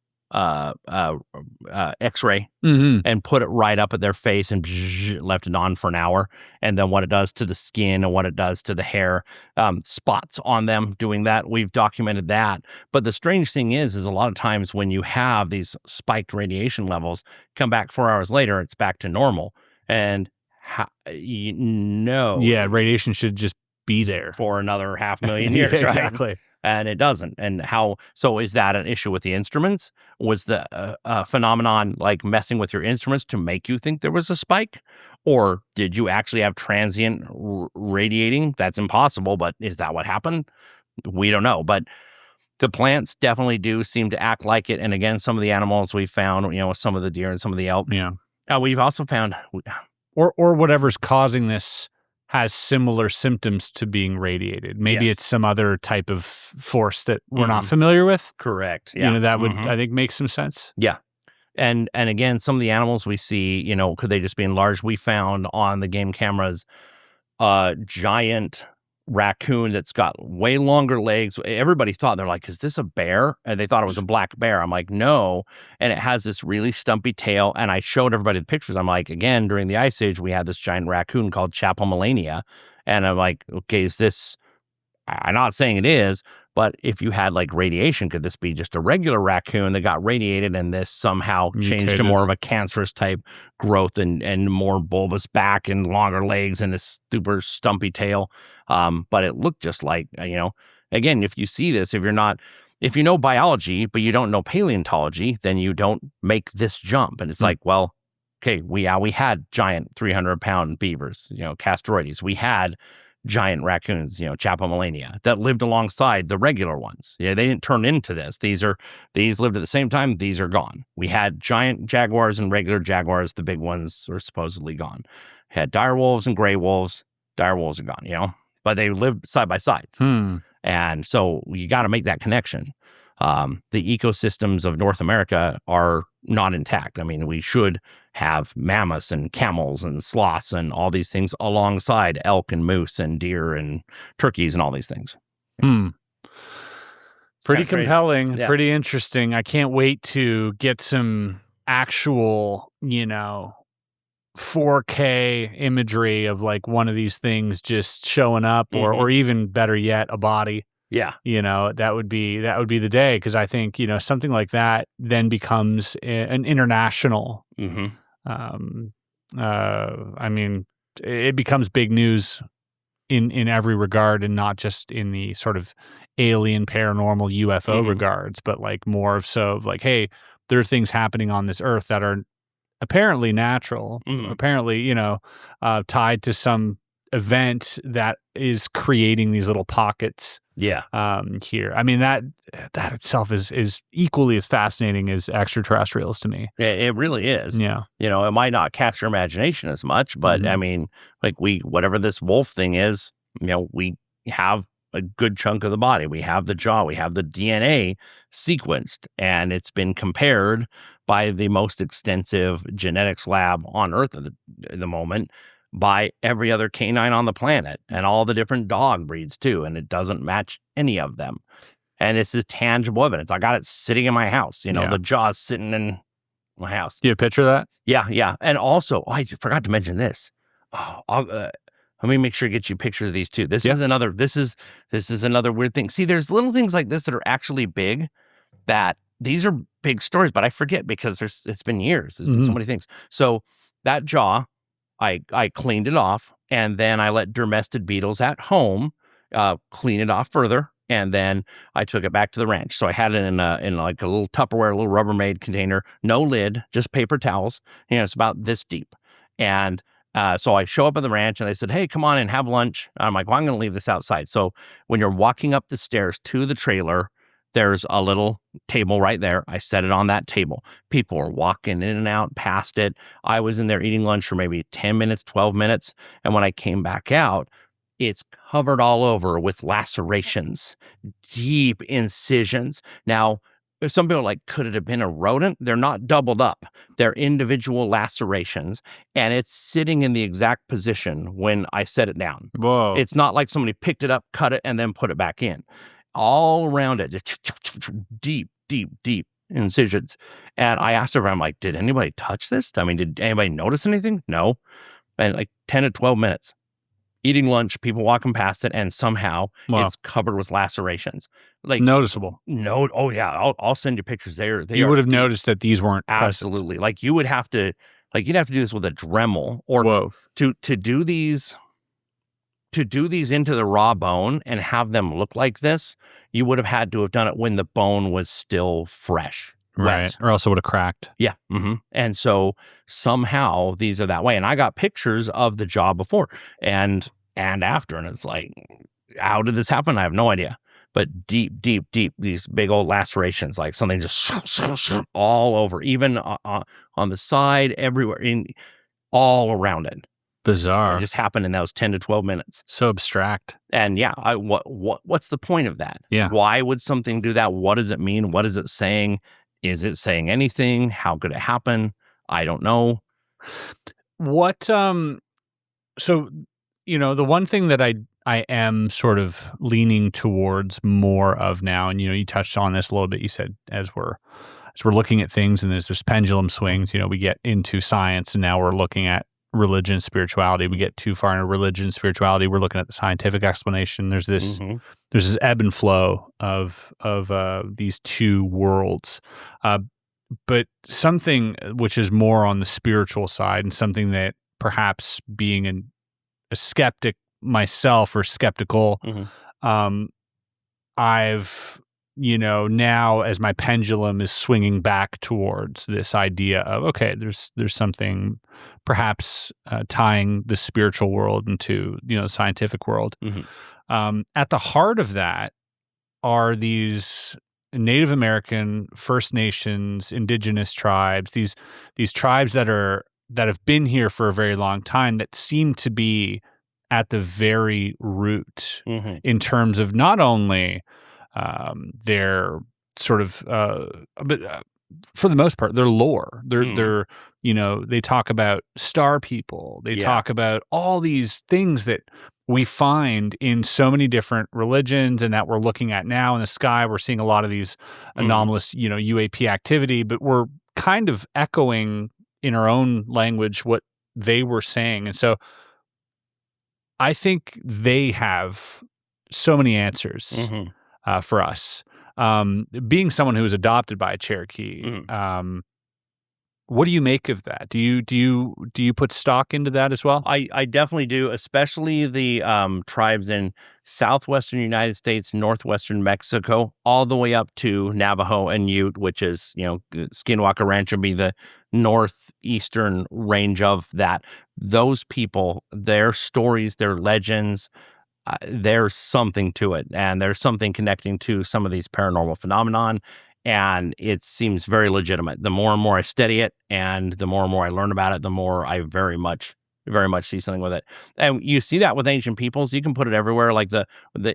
X-ray and put it right up at their face and left it on for an hour. And then what it does to the skin and what it does to the hair, spots on them doing that. We've documented that. But the strange thing is a lot of times when you have these spiked radiation levels, come back 4 hours later, it's back to normal. And yeah, radiation should just be there for another 500,000 years. Right? Exactly. And it doesn't. And so is that an issue with the instruments? Was the phenomenon like messing with your instruments to make you think there was a spike? Or did you actually have transient radiating? That's impossible, but is that what happened? We don't know. But the plants definitely do seem to act like it. And again, some of the animals we found, with some of the deer and some of the elk. Yeah. We've also found... Or whatever's causing this has similar symptoms to being radiated. Maybe it's some other type of force that we're not familiar with. Correct. Yeah. That would, I think, make some sense. Yeah. And again, some of the animals we see, could they just be enlarged? We found on the game cameras a giant raccoon that's got way longer legs. Everybody thought, they're like, is this a bear? And they thought it was a black bear. I'm like, no. And it has this really stumpy tail. And I showed everybody the pictures. I'm like, again, during the Ice Age, we had this giant raccoon called Chapelmelania. And I'm like, okay, is this, I'm not saying it is, but if you had like radiation, could this be just a regular raccoon that got radiated and this somehow changed to more of a cancerous type growth and more bulbous back and longer legs and this super stumpy tail? But it looked just like, again, if you see this, if you know biology, but you don't know paleontology, then you don't make this jump. And it's like, well, okay, we had giant 300-pound beavers, Castorides. We had giant raccoons, Chapelmelania, that lived alongside the regular ones. Yeah, they didn't turn into this. These lived at the same time. These are gone. We had giant jaguars and regular jaguars. The big ones are supposedly gone. Had dire wolves and gray wolves. Dire wolves are gone, but they lived side by side. And so you got to make that connection. The ecosystems of North America are not intact. I mean, we should have mammoths and camels and sloths and all these things alongside elk and moose and deer and turkeys and all these things. Pretty compelling, pretty interesting. I can't wait to get some actual, 4K imagery of like one of these things just showing up or even better yet, a body. Yeah. That would be the day. Because I think, something like that then becomes an international, I mean, it becomes big news in every regard and not just in the sort of alien, paranormal, UFO regards, but like more of so of like, hey, there are things happening on this earth that are apparently natural, apparently, tied to some event that is creating these little pockets here. I mean, that itself is equally as fascinating as extraterrestrials to me. It really is. Yeah. It might not catch your imagination as much, but I mean, like whatever this wolf thing is, we have a good chunk of the body. We have the jaw, we have the DNA sequenced, and it's been compared by the most extensive genetics lab on Earth at the moment by every other canine on the planet and all the different dog breeds too. And it doesn't match any of them. And it's a tangible evidence. I got it sitting in my house, the jaw's sitting in my house. You have a picture of that? Yeah. And also, I forgot to mention this. Let me make sure to get you pictures of these too. This is another weird thing. See, there's little things like this that are actually big, that these are big stories, but I forget because it's been years. There's been so many things. So that jaw, I cleaned it off, and then I let dermested beetles at home clean it off further, and then I took it back to the ranch. So I had it in like a little Tupperware, a little Rubbermaid container, no lid, just paper towels. It's about this deep. And so I show up at the ranch, and they said, hey, come on and have lunch. I'm like, well, I'm going to leave this outside. So when you're walking up the stairs to the trailer, there's a little table right there. I set it on that table. People are walking in and out past it. I was in there eating lunch for maybe 10 minutes, 12 minutes. And when I came back out, it's covered all over with lacerations, deep incisions. Now, some people are like, could it have been a rodent? They're not doubled up. They're individual lacerations, and it's sitting in the exact position when I set it down. Whoa. It's not like somebody picked it up, cut it, and then put it back in. All around it, deep, deep, deep incisions. And I asked everyone, I'm like, did anybody touch this? I mean, did anybody notice anything? No. And like 10 to 12 minutes. Eating lunch, people walking past it, and somehow it's covered with lacerations. Like noticeable. No, oh yeah, I'll send you pictures. You would have noticed that these weren't absolutely present. Like you would have to, like you'd have to do this with a Dremel or to do these into the raw bone and have them look like this. You would have had to have done it when the bone was still fresh. Right. Wet. Or else it would have cracked. Yeah. Mm-hmm. And so somehow these are that way. And I got pictures of the jaw before and after. And it's like, how did this happen? I have no idea. But deep, these big old lacerations, like something just all over, even on the side, everywhere, all around it. Bizarre. It just happened in those 10 to 12 minutes. So abstract. And yeah, what's the point of that? Yeah. Why would something do that? What does it mean? What is it saying? Is it saying anything? How could it happen? I don't know. What, so, the one thing that I am sort of leaning towards more of now, and, you touched on this a little bit. You said, as we're looking at things and there's pendulum swings, we get into science and now we're looking at religion and spirituality. We get too far into religion and spirituality. We're looking at the scientific explanation. There's this there's this ebb and flow of these two worlds. But something which is more on the spiritual side, and something that perhaps being a skeptic myself or skeptical, I've now as my pendulum is swinging back towards this idea of, okay, there's something perhaps tying the spiritual world into the scientific world. At the heart of that are these Native American, First Nations, Indigenous tribes, these tribes that have been here for a very long time, that seem to be at the very root in terms of not only their sort of, but for the most part, their lore. They're they talk about star people. They talk about all these things that we find in so many different religions, and that we're looking at now in the sky. We're seeing a lot of these anomalous, UAP activity, but we're kind of echoing in our own language what they were saying. And so I think they have so many answers for us. Being someone who was adopted by a Cherokee, what do you make of that? Do you put stock into that as well? I definitely do, especially the tribes in southwestern United States, northwestern Mexico, all the way up to Navajo and Ute, which is, Skinwalker Ranch would be the northeastern range of that. Those people, their stories, their legends, there's something to it, and there's something connecting to some of these paranormal phenomenon, and it seems very legitimate. The more and more I study it, and the more and more I learn about it, the more I very much see something with it. And you see that with ancient peoples. You can put it everywhere, like the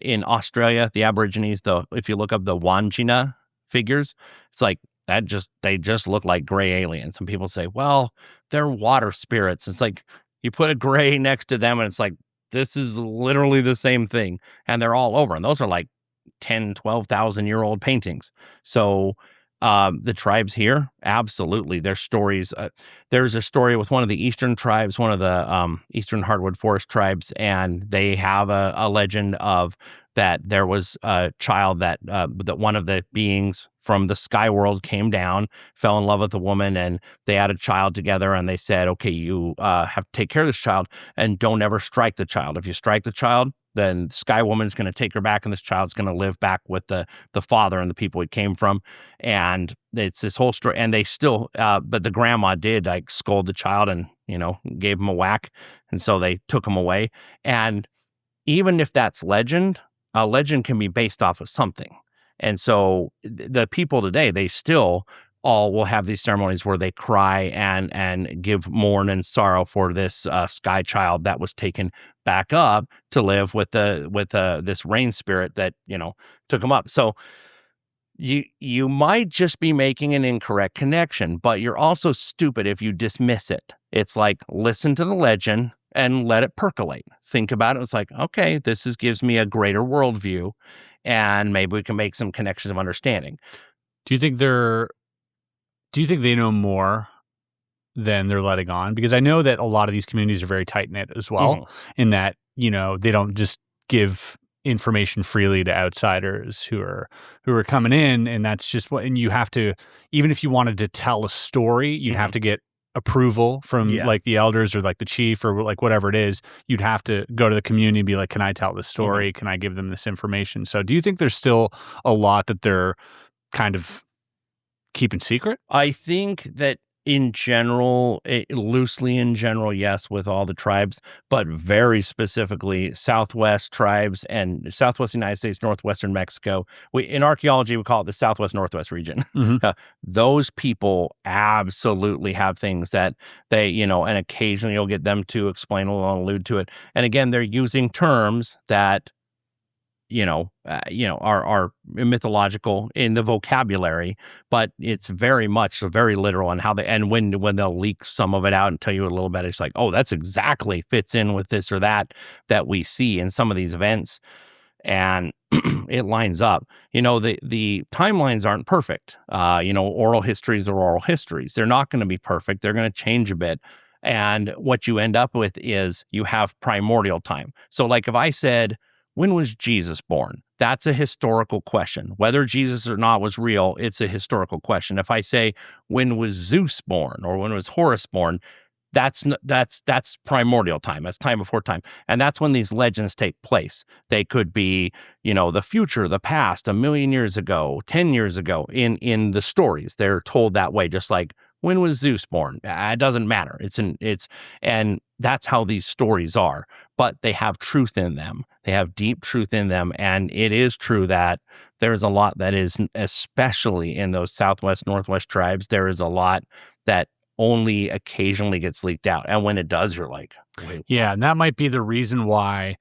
in Australia, the Aborigines. If you look up the Wandjina figures, it's like they just look like gray aliens. Some people say, well, they're water spirits. It's like you put a gray next to them, and it's like, this is literally the same thing, and they're all over. And those are like 10, 12,000-year-old paintings. So the tribes here, absolutely. Their stories. There's a story with one of the eastern tribes, one of the eastern hardwood forest tribes, and they have a legend of that there was a child that one of the beings from the sky world came down, fell in love with a woman, and they had a child together, and they said, okay, you have to take care of this child, and don't ever strike the child. If you strike the child, then Sky Woman's going to take her back, and this child's going to live back with the father and the people he came from. And it's this whole story. And they still, but the grandma did like scold the child and, gave him a whack. And so they took him away. And even if that's legend, a legend can be based off of something. And so the people today, they still all will have these ceremonies where they cry and give mourn and sorrow for this sky child that was taken back up to live with this rain spirit that took him up. So you might just be making an incorrect connection, but you're also stupid if you dismiss it. It's like, listen to the legend and let it percolate. Think about it. It's like, okay, this gives me a greater worldview, and maybe we can make some connections of understanding. Do you think there Do you think they know more than they're letting on? Because I know that a lot of these communities are very tight-knit as well, in that, they don't just give information freely to outsiders who are coming in, and that's just what, and you have to, even if you wanted to tell a story, you'd have to get approval from like the elders or like the chief or like whatever it is. You'd have to go to the community and be like, can I tell this story? Can I give them this information? So do you think there's still a lot that they're kind of keeping secret? I think that in general, loosely in general, yes, with all the tribes, but very specifically Southwest tribes and Southwest United States, Northwestern Mexico. In archaeology, we call it the Southwest Northwest region. Those people absolutely have things that they, and occasionally you'll get them to explain or allude to it. And again, they're using terms that are mythological in the vocabulary, but it's very much very literal. And when they'll leak some of it out and tell you a little bit, it's like, oh, that's exactly fits in with this or that we see in some of these events, and it lines up. The timelines aren't perfect. Oral histories are oral histories. They're not going to be perfect. They're going to change a bit. And what you end up with is you have primordial time. So like if I said, when was Jesus born? That's a historical question. Whether Jesus or not was real, it's a historical question. If I say, when was Zeus born or when was Horus born, that's primordial time. That's time before time. And that's when these legends take place. They could be, the future, the past, 1,000,000 years ago, 10 years ago. In the stories, they're told that way, just like, when was Zeus born? It doesn't matter. And that's how these stories are, but they have truth in them. They have deep truth in them. And it is true that there's a lot that is, especially in those Southwest, Northwest tribes, there is a lot that only occasionally gets leaked out. And when it does, you're like, wait. Yeah. And that might be the reason why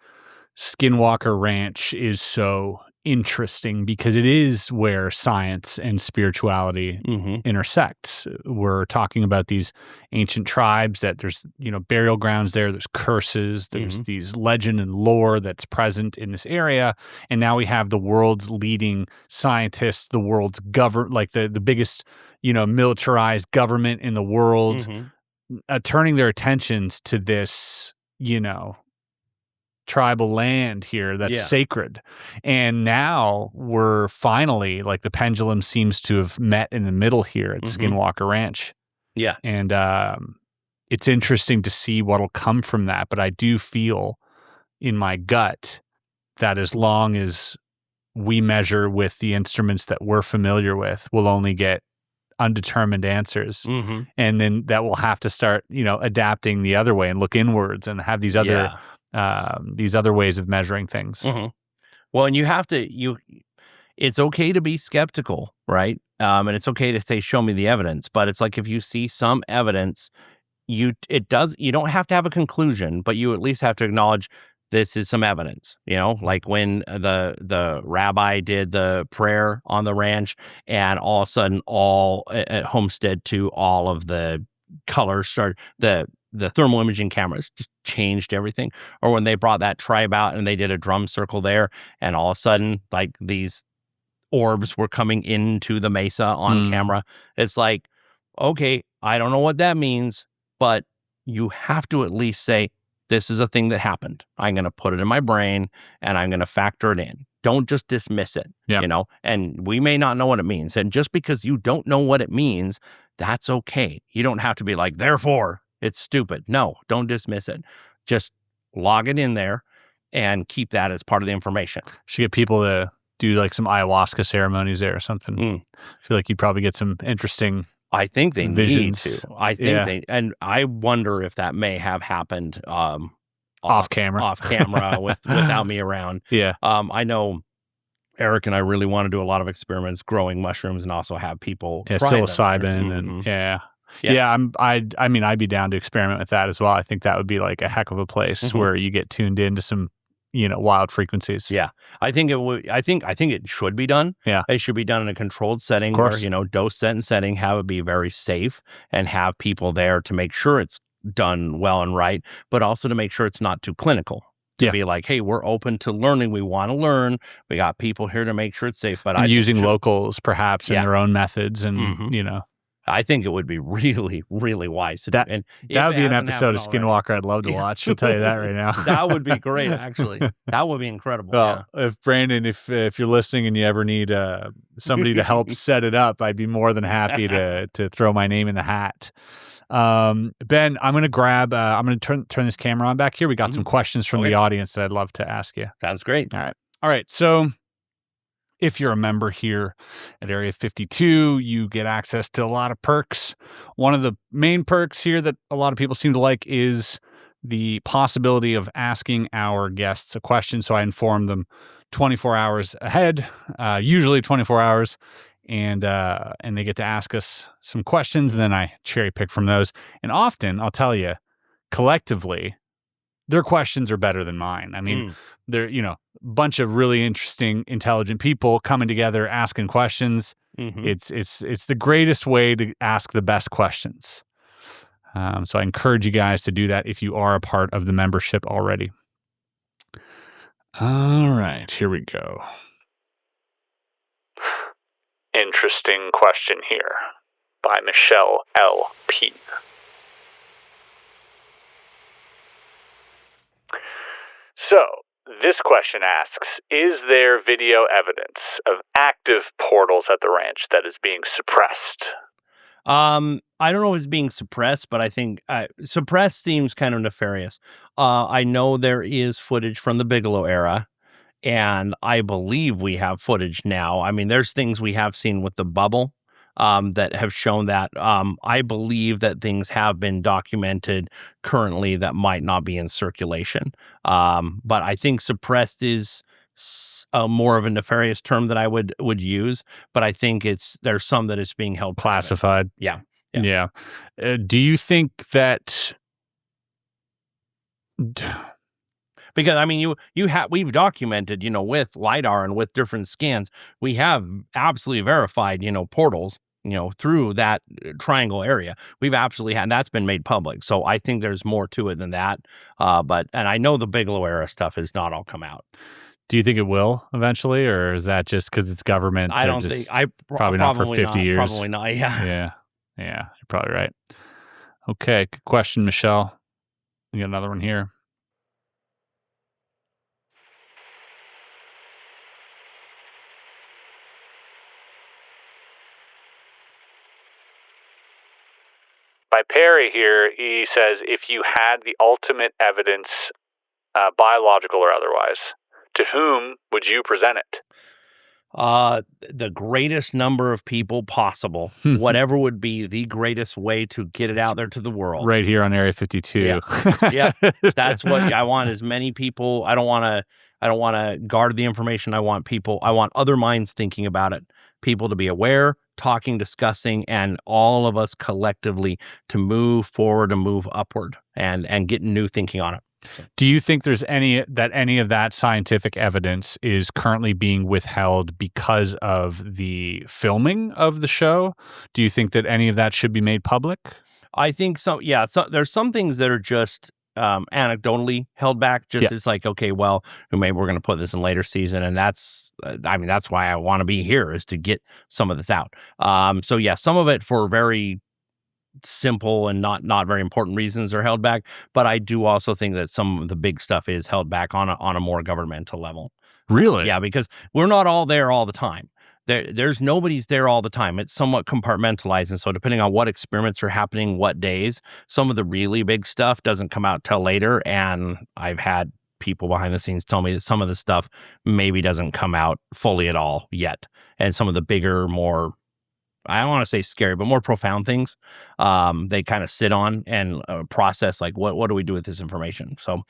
Skinwalker Ranch is so interesting, because it is where science and spirituality intersect. We're talking about these ancient tribes that there's, burial grounds there's curses, there's these legend and lore that's present in this area. And now we have the world's leading scientists, the world's the biggest, militarized government in the world, turning their attentions to this, tribal land here that's sacred. And now we're finally, like, the pendulum seems to have met in the middle here at Skinwalker Ranch. Yeah. And it's interesting to see what'll come from that. But I do feel in my gut that as long as we measure with the instruments that we're familiar with, we'll only get undetermined answers. And then that will have to start, adapting the other way and look inwards and have these other ways of measuring things. Well, and you have to, it's okay to be skeptical, right? And it's okay to say, show me the evidence, but it's like, if you see some evidence, you don't have to have a conclusion, but you at least have to acknowledge this is some evidence, like when the rabbi did the prayer on the ranch, and all of a sudden all at Homestead 2, all of the colors started, the thermal imaging cameras just changed everything. Or when they brought that tribe out and they did a drum circle there, and all of a sudden, like, these orbs were coming into the Mesa on camera. It's like, okay, I don't know what that means, but you have to at least say, this is a thing that happened. I'm going to put it in my brain and I'm going to factor it in. Don't just dismiss it, and we may not know what it means. And just because you don't know what it means, that's okay. You don't have to be like, therefore, it's stupid. No, don't dismiss it. Just log it in there and keep that as part of the information. Should get people to do like some ayahuasca ceremonies there or something. I feel like you'd probably get some interesting I think they visions. Need to. I think and I wonder if that may have happened off camera without me around. Yeah. I know Eric and I really want to do a lot of experiments growing mushrooms and also have people try psilocybin and I'd be down to experiment with that as well. I think that would be like a heck of a place where you get tuned into some, wild frequencies. Yeah. I think it would. I think it should be done. Yeah. It should be done in a controlled setting where, dose set and setting, have it be very safe and have people there to make sure it's done well and right, but also to make sure it's not too clinical. To be like, hey, we're open to learning. We want to learn. We got people here to make sure it's safe. But using locals perhaps in their own methods and, I think it would be really, really wise to That do. And that would if be it an hasn't episode of happened already. Skinwalker I'd love to watch. I'll tell you that right now. That would be great, actually. That would be incredible. Well, if Brandon, if you're listening and you ever need somebody to help set it up, I'd be more than happy to throw my name in the hat. Ben, I'm going to grab. I'm going to turn this camera on back here. We got some questions from the audience that I'd love to ask you. Sounds great. All right. So, if you're a member here at Area 52, you get access to a lot of perks. One of the main perks here that a lot of people seem to like is the possibility of asking our guests a question. So I inform them 24 hours ahead, usually 24 hours, and they get to ask us some questions, and then I cherry pick from those. And often, I'll tell you, collectively, their questions are better than mine. I mean, they're, a bunch of really interesting, intelligent people coming together, asking questions. It's the greatest way to ask the best questions. So I encourage you guys to do that if you are a part of the membership already. All right, here we go. Interesting question here by Michelle L.P. So, this question asks, is there video evidence of active portals at the ranch that is being suppressed? I don't know if it's being suppressed, but I think suppressed seems kind of nefarious. I know there is footage from the Bigelow era, and I believe we have footage now. I mean, there's things we have seen with the bubble that have shown that. I believe that things have been documented currently that might not be in circulation. But I think suppressed is more of a nefarious term that I would use. But I think there's some that is being held classified. Yeah. Do you think that? Because I mean, we've documented, with LiDAR and with different scans, we have absolutely verified, portals, through that triangle area. We've absolutely had, and that's been made public. So I think there's more to it than that. And I know the Bigelow era stuff has not all come out. Do you think it will eventually, or is that just because it's government? I don't think. Probably not for 50 years. Probably not. Yeah. You're probably right. Okay, good question, Michelle. We got another one here. By Perry here, he says, if you had the ultimate evidence, biological or otherwise, to whom would you present it? The greatest number of people possible, whatever would be the greatest way to get it out there to the world. Right here on Area 52. Yeah. That's what I want. As many people. I don't want to guard the information. I want other minds thinking about it. People to be aware, talking, discussing, and all of us collectively to move forward and move upward and get new thinking on it. Do you think there's any of that scientific evidence is currently being withheld because of the filming of the show? Do you think that any of that should be made public? I think so. Yeah. So there's some things that are just anecdotally held back. It's like, okay, well, maybe we're going to put this in later season, and that's why I want to be here, is to get some of this out. So yeah, some of it for very simple and not very important reasons are held back, but I do also think that some of the big stuff is held back on a more governmental level. Really? Yeah, because we're not all there all the time. There's nobody's there all the time. It's somewhat compartmentalized, and so depending on what experiments are happening, what days, some of the really big stuff doesn't come out till later. And I've had people behind the scenes tell me that some of the stuff maybe doesn't come out fully at all yet, and some of the bigger, more, I don't want to say scary, but more profound things, they kind of sit on and process, like, what do we do with this information? So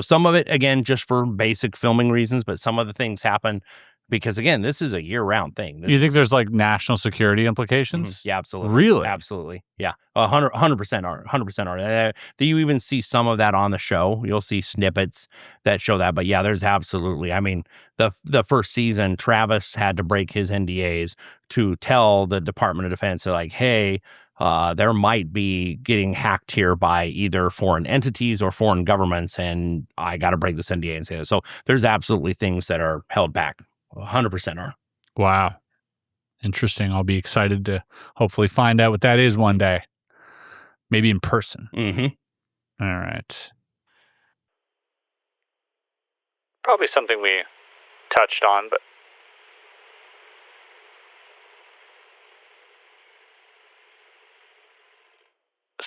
some of it, again, just for basic filming reasons, but some of the things happen because, again, this is a year-round thing. You think there's like national security implications? Yeah, absolutely. Really? Absolutely. Yeah, 100% are. 100% are. You even see some of that on the show. You'll see snippets that show that. But yeah, there's absolutely. I mean, the first season, Travis had to break his NDAs to tell the Department of Defense, like, hey, there might be getting hacked here by either foreign entities or foreign governments, and I got to break this NDA and say that. So there's absolutely things that are held back. 100% are. Wow. Interesting. I'll be excited to hopefully find out what that is one day. Maybe in person. Mm-hmm. All right. Probably something we touched on, but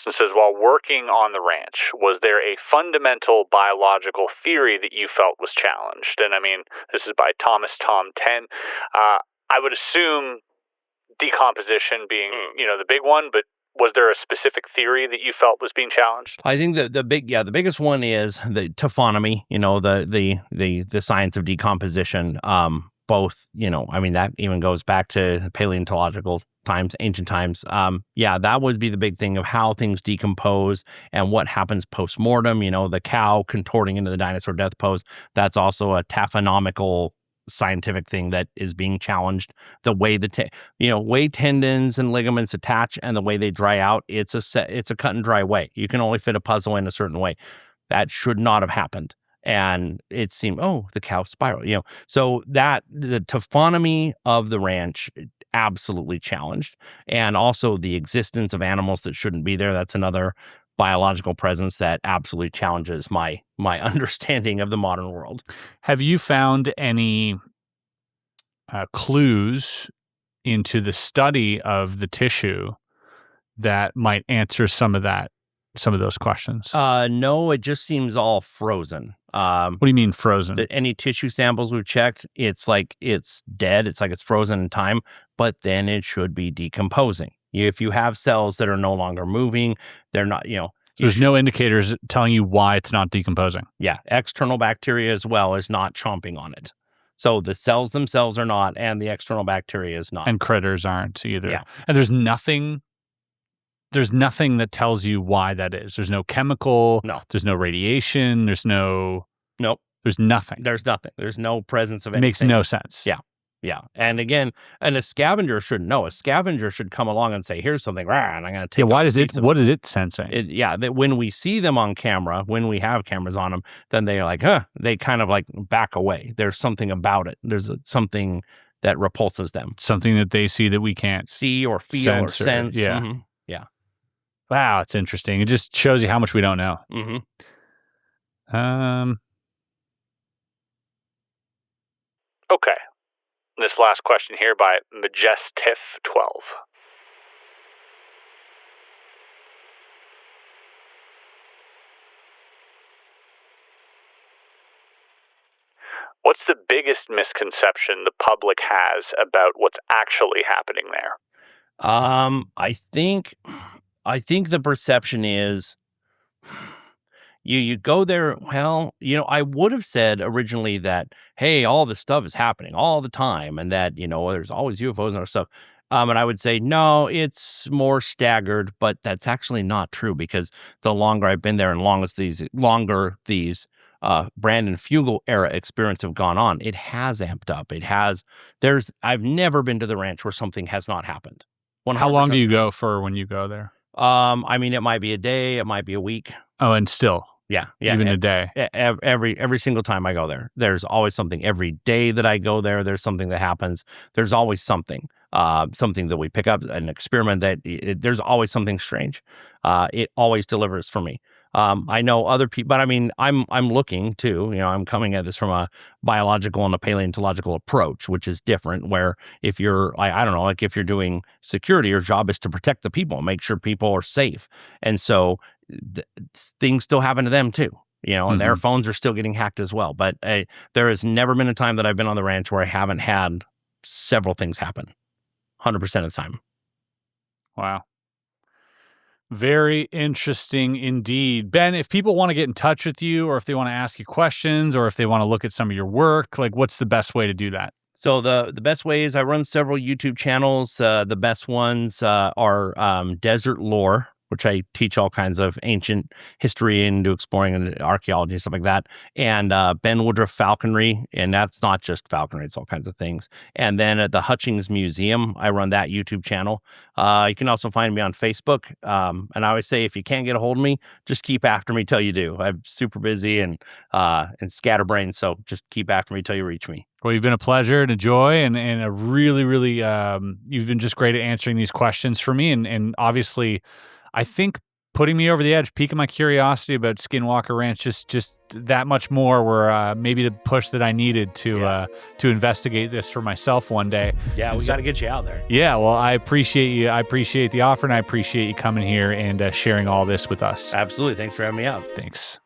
this says, while working on the ranch, was there a fundamental biological theory that you felt was challenged? And I mean, this is by Thomas Tom 10. I would assume decomposition being, the big one, but was there a specific theory that you felt was being challenged? I think that the biggest one is the taphonomy, the science of decomposition. Both, that even goes back to paleontological times, ancient times. That would be the big thing of how things decompose and what happens post-mortem. The cow contorting into the dinosaur death pose. That's also a taphonomical scientific thing that is being challenged. The way way tendons and ligaments attach and the way they dry out, it's a cut and dry way. You can only fit a puzzle in a certain way. That should not have happened. And it seemed, the cow spiral, So that the taphonomy of the ranch absolutely challenged. And also the existence of animals that shouldn't be there. That's another biological presence that absolutely challenges my understanding of the modern world. Have you found any clues into the study of the tissue that might answer some of those questions? No, it just seems all frozen. What do you mean frozen? Any tissue samples we've checked, it's like it's dead. It's like it's frozen in time, but then it should be decomposing. If you have cells that are no longer moving, they're not, There's no indicators telling you why it's not decomposing. Yeah, external bacteria as well is not chomping on it. So the cells themselves are not, and the external bacteria is not. And critters aren't either. Yeah. And there's nothing that tells you why that is. There's no chemical. No. There's no radiation. There's no... Nope. There's nothing. There's nothing. There's no presence of anything. It makes no sense. Yeah. Yeah. And again, a scavenger should know. A scavenger should come along and say, here's something, and I'm going to take what is it sensing? That when we see them on camera, when we have cameras on them, then they're like, they kind of like back away. There's something about it. There's something that repulses them. Something that they see that we can't see or feel or sense. Yeah. Mm-hmm. Yeah. Wow, it's interesting. It just shows you how much we don't know. Mm-hmm. Okay. This last question here by Majestif12. What's the biggest misconception the public has about what's actually happening there? I think the perception is you go there. Well, I would have said originally that, hey, all this stuff is happening all the time and that, there's always UFOs and other stuff. And I would say, no, it's more staggered, but that's actually not true because the longer I've been there and longer these Brandon Fugel era experience have gone on, it has amped up. I've never been to the ranch where something has not happened. 100%. How long do you go for when you go there? It might be a day, it might be a week. Oh, and still. Yeah. Even a day. Every single time I go there, there's always something. Every day that I go there, there's something that happens. There's always something that we pick up, an experiment there's always something strange. It always delivers for me. I know other people, but I mean, I'm looking too, I'm coming at this from a biological and a paleontological approach, which is different, where if you're, I don't know, like if you're doing security, your job is to protect the people, make sure people are safe. And so things still happen to them too, and their phones are still getting hacked as well. But there has never been a time that I've been on the ranch where I haven't had several things happen 100% of the time. Wow. Very interesting indeed. Ben, if people want to get in touch with you or if they want to ask you questions or if they want to look at some of your work, like what's the best way to do that? So the best way is I run several YouTube channels. The best ones are Desert Lore, which I teach all kinds of ancient history into exploring and archaeology and stuff like that. And Ben Woodruff Falconry, and that's not just falconry, it's all kinds of things. And then at the Hutchings Museum, I run that YouTube channel. You can also find me on Facebook. And I always say, if you can't get a hold of me, just keep after me till you do. I'm super busy and scatterbrained, so just keep after me till you reach me. Well, you've been a pleasure and a joy, and a really, really, you've been just great at answering these questions for me. And obviously, I think putting me over the edge, piquing my curiosity about Skinwalker Ranch, just that much more were maybe the push that I needed to investigate this for myself one day. Yeah, we got to get you out there. Yeah, well, I appreciate you. I appreciate the offer, and I appreciate you coming here and sharing all this with us. Absolutely. Thanks for having me out. Thanks.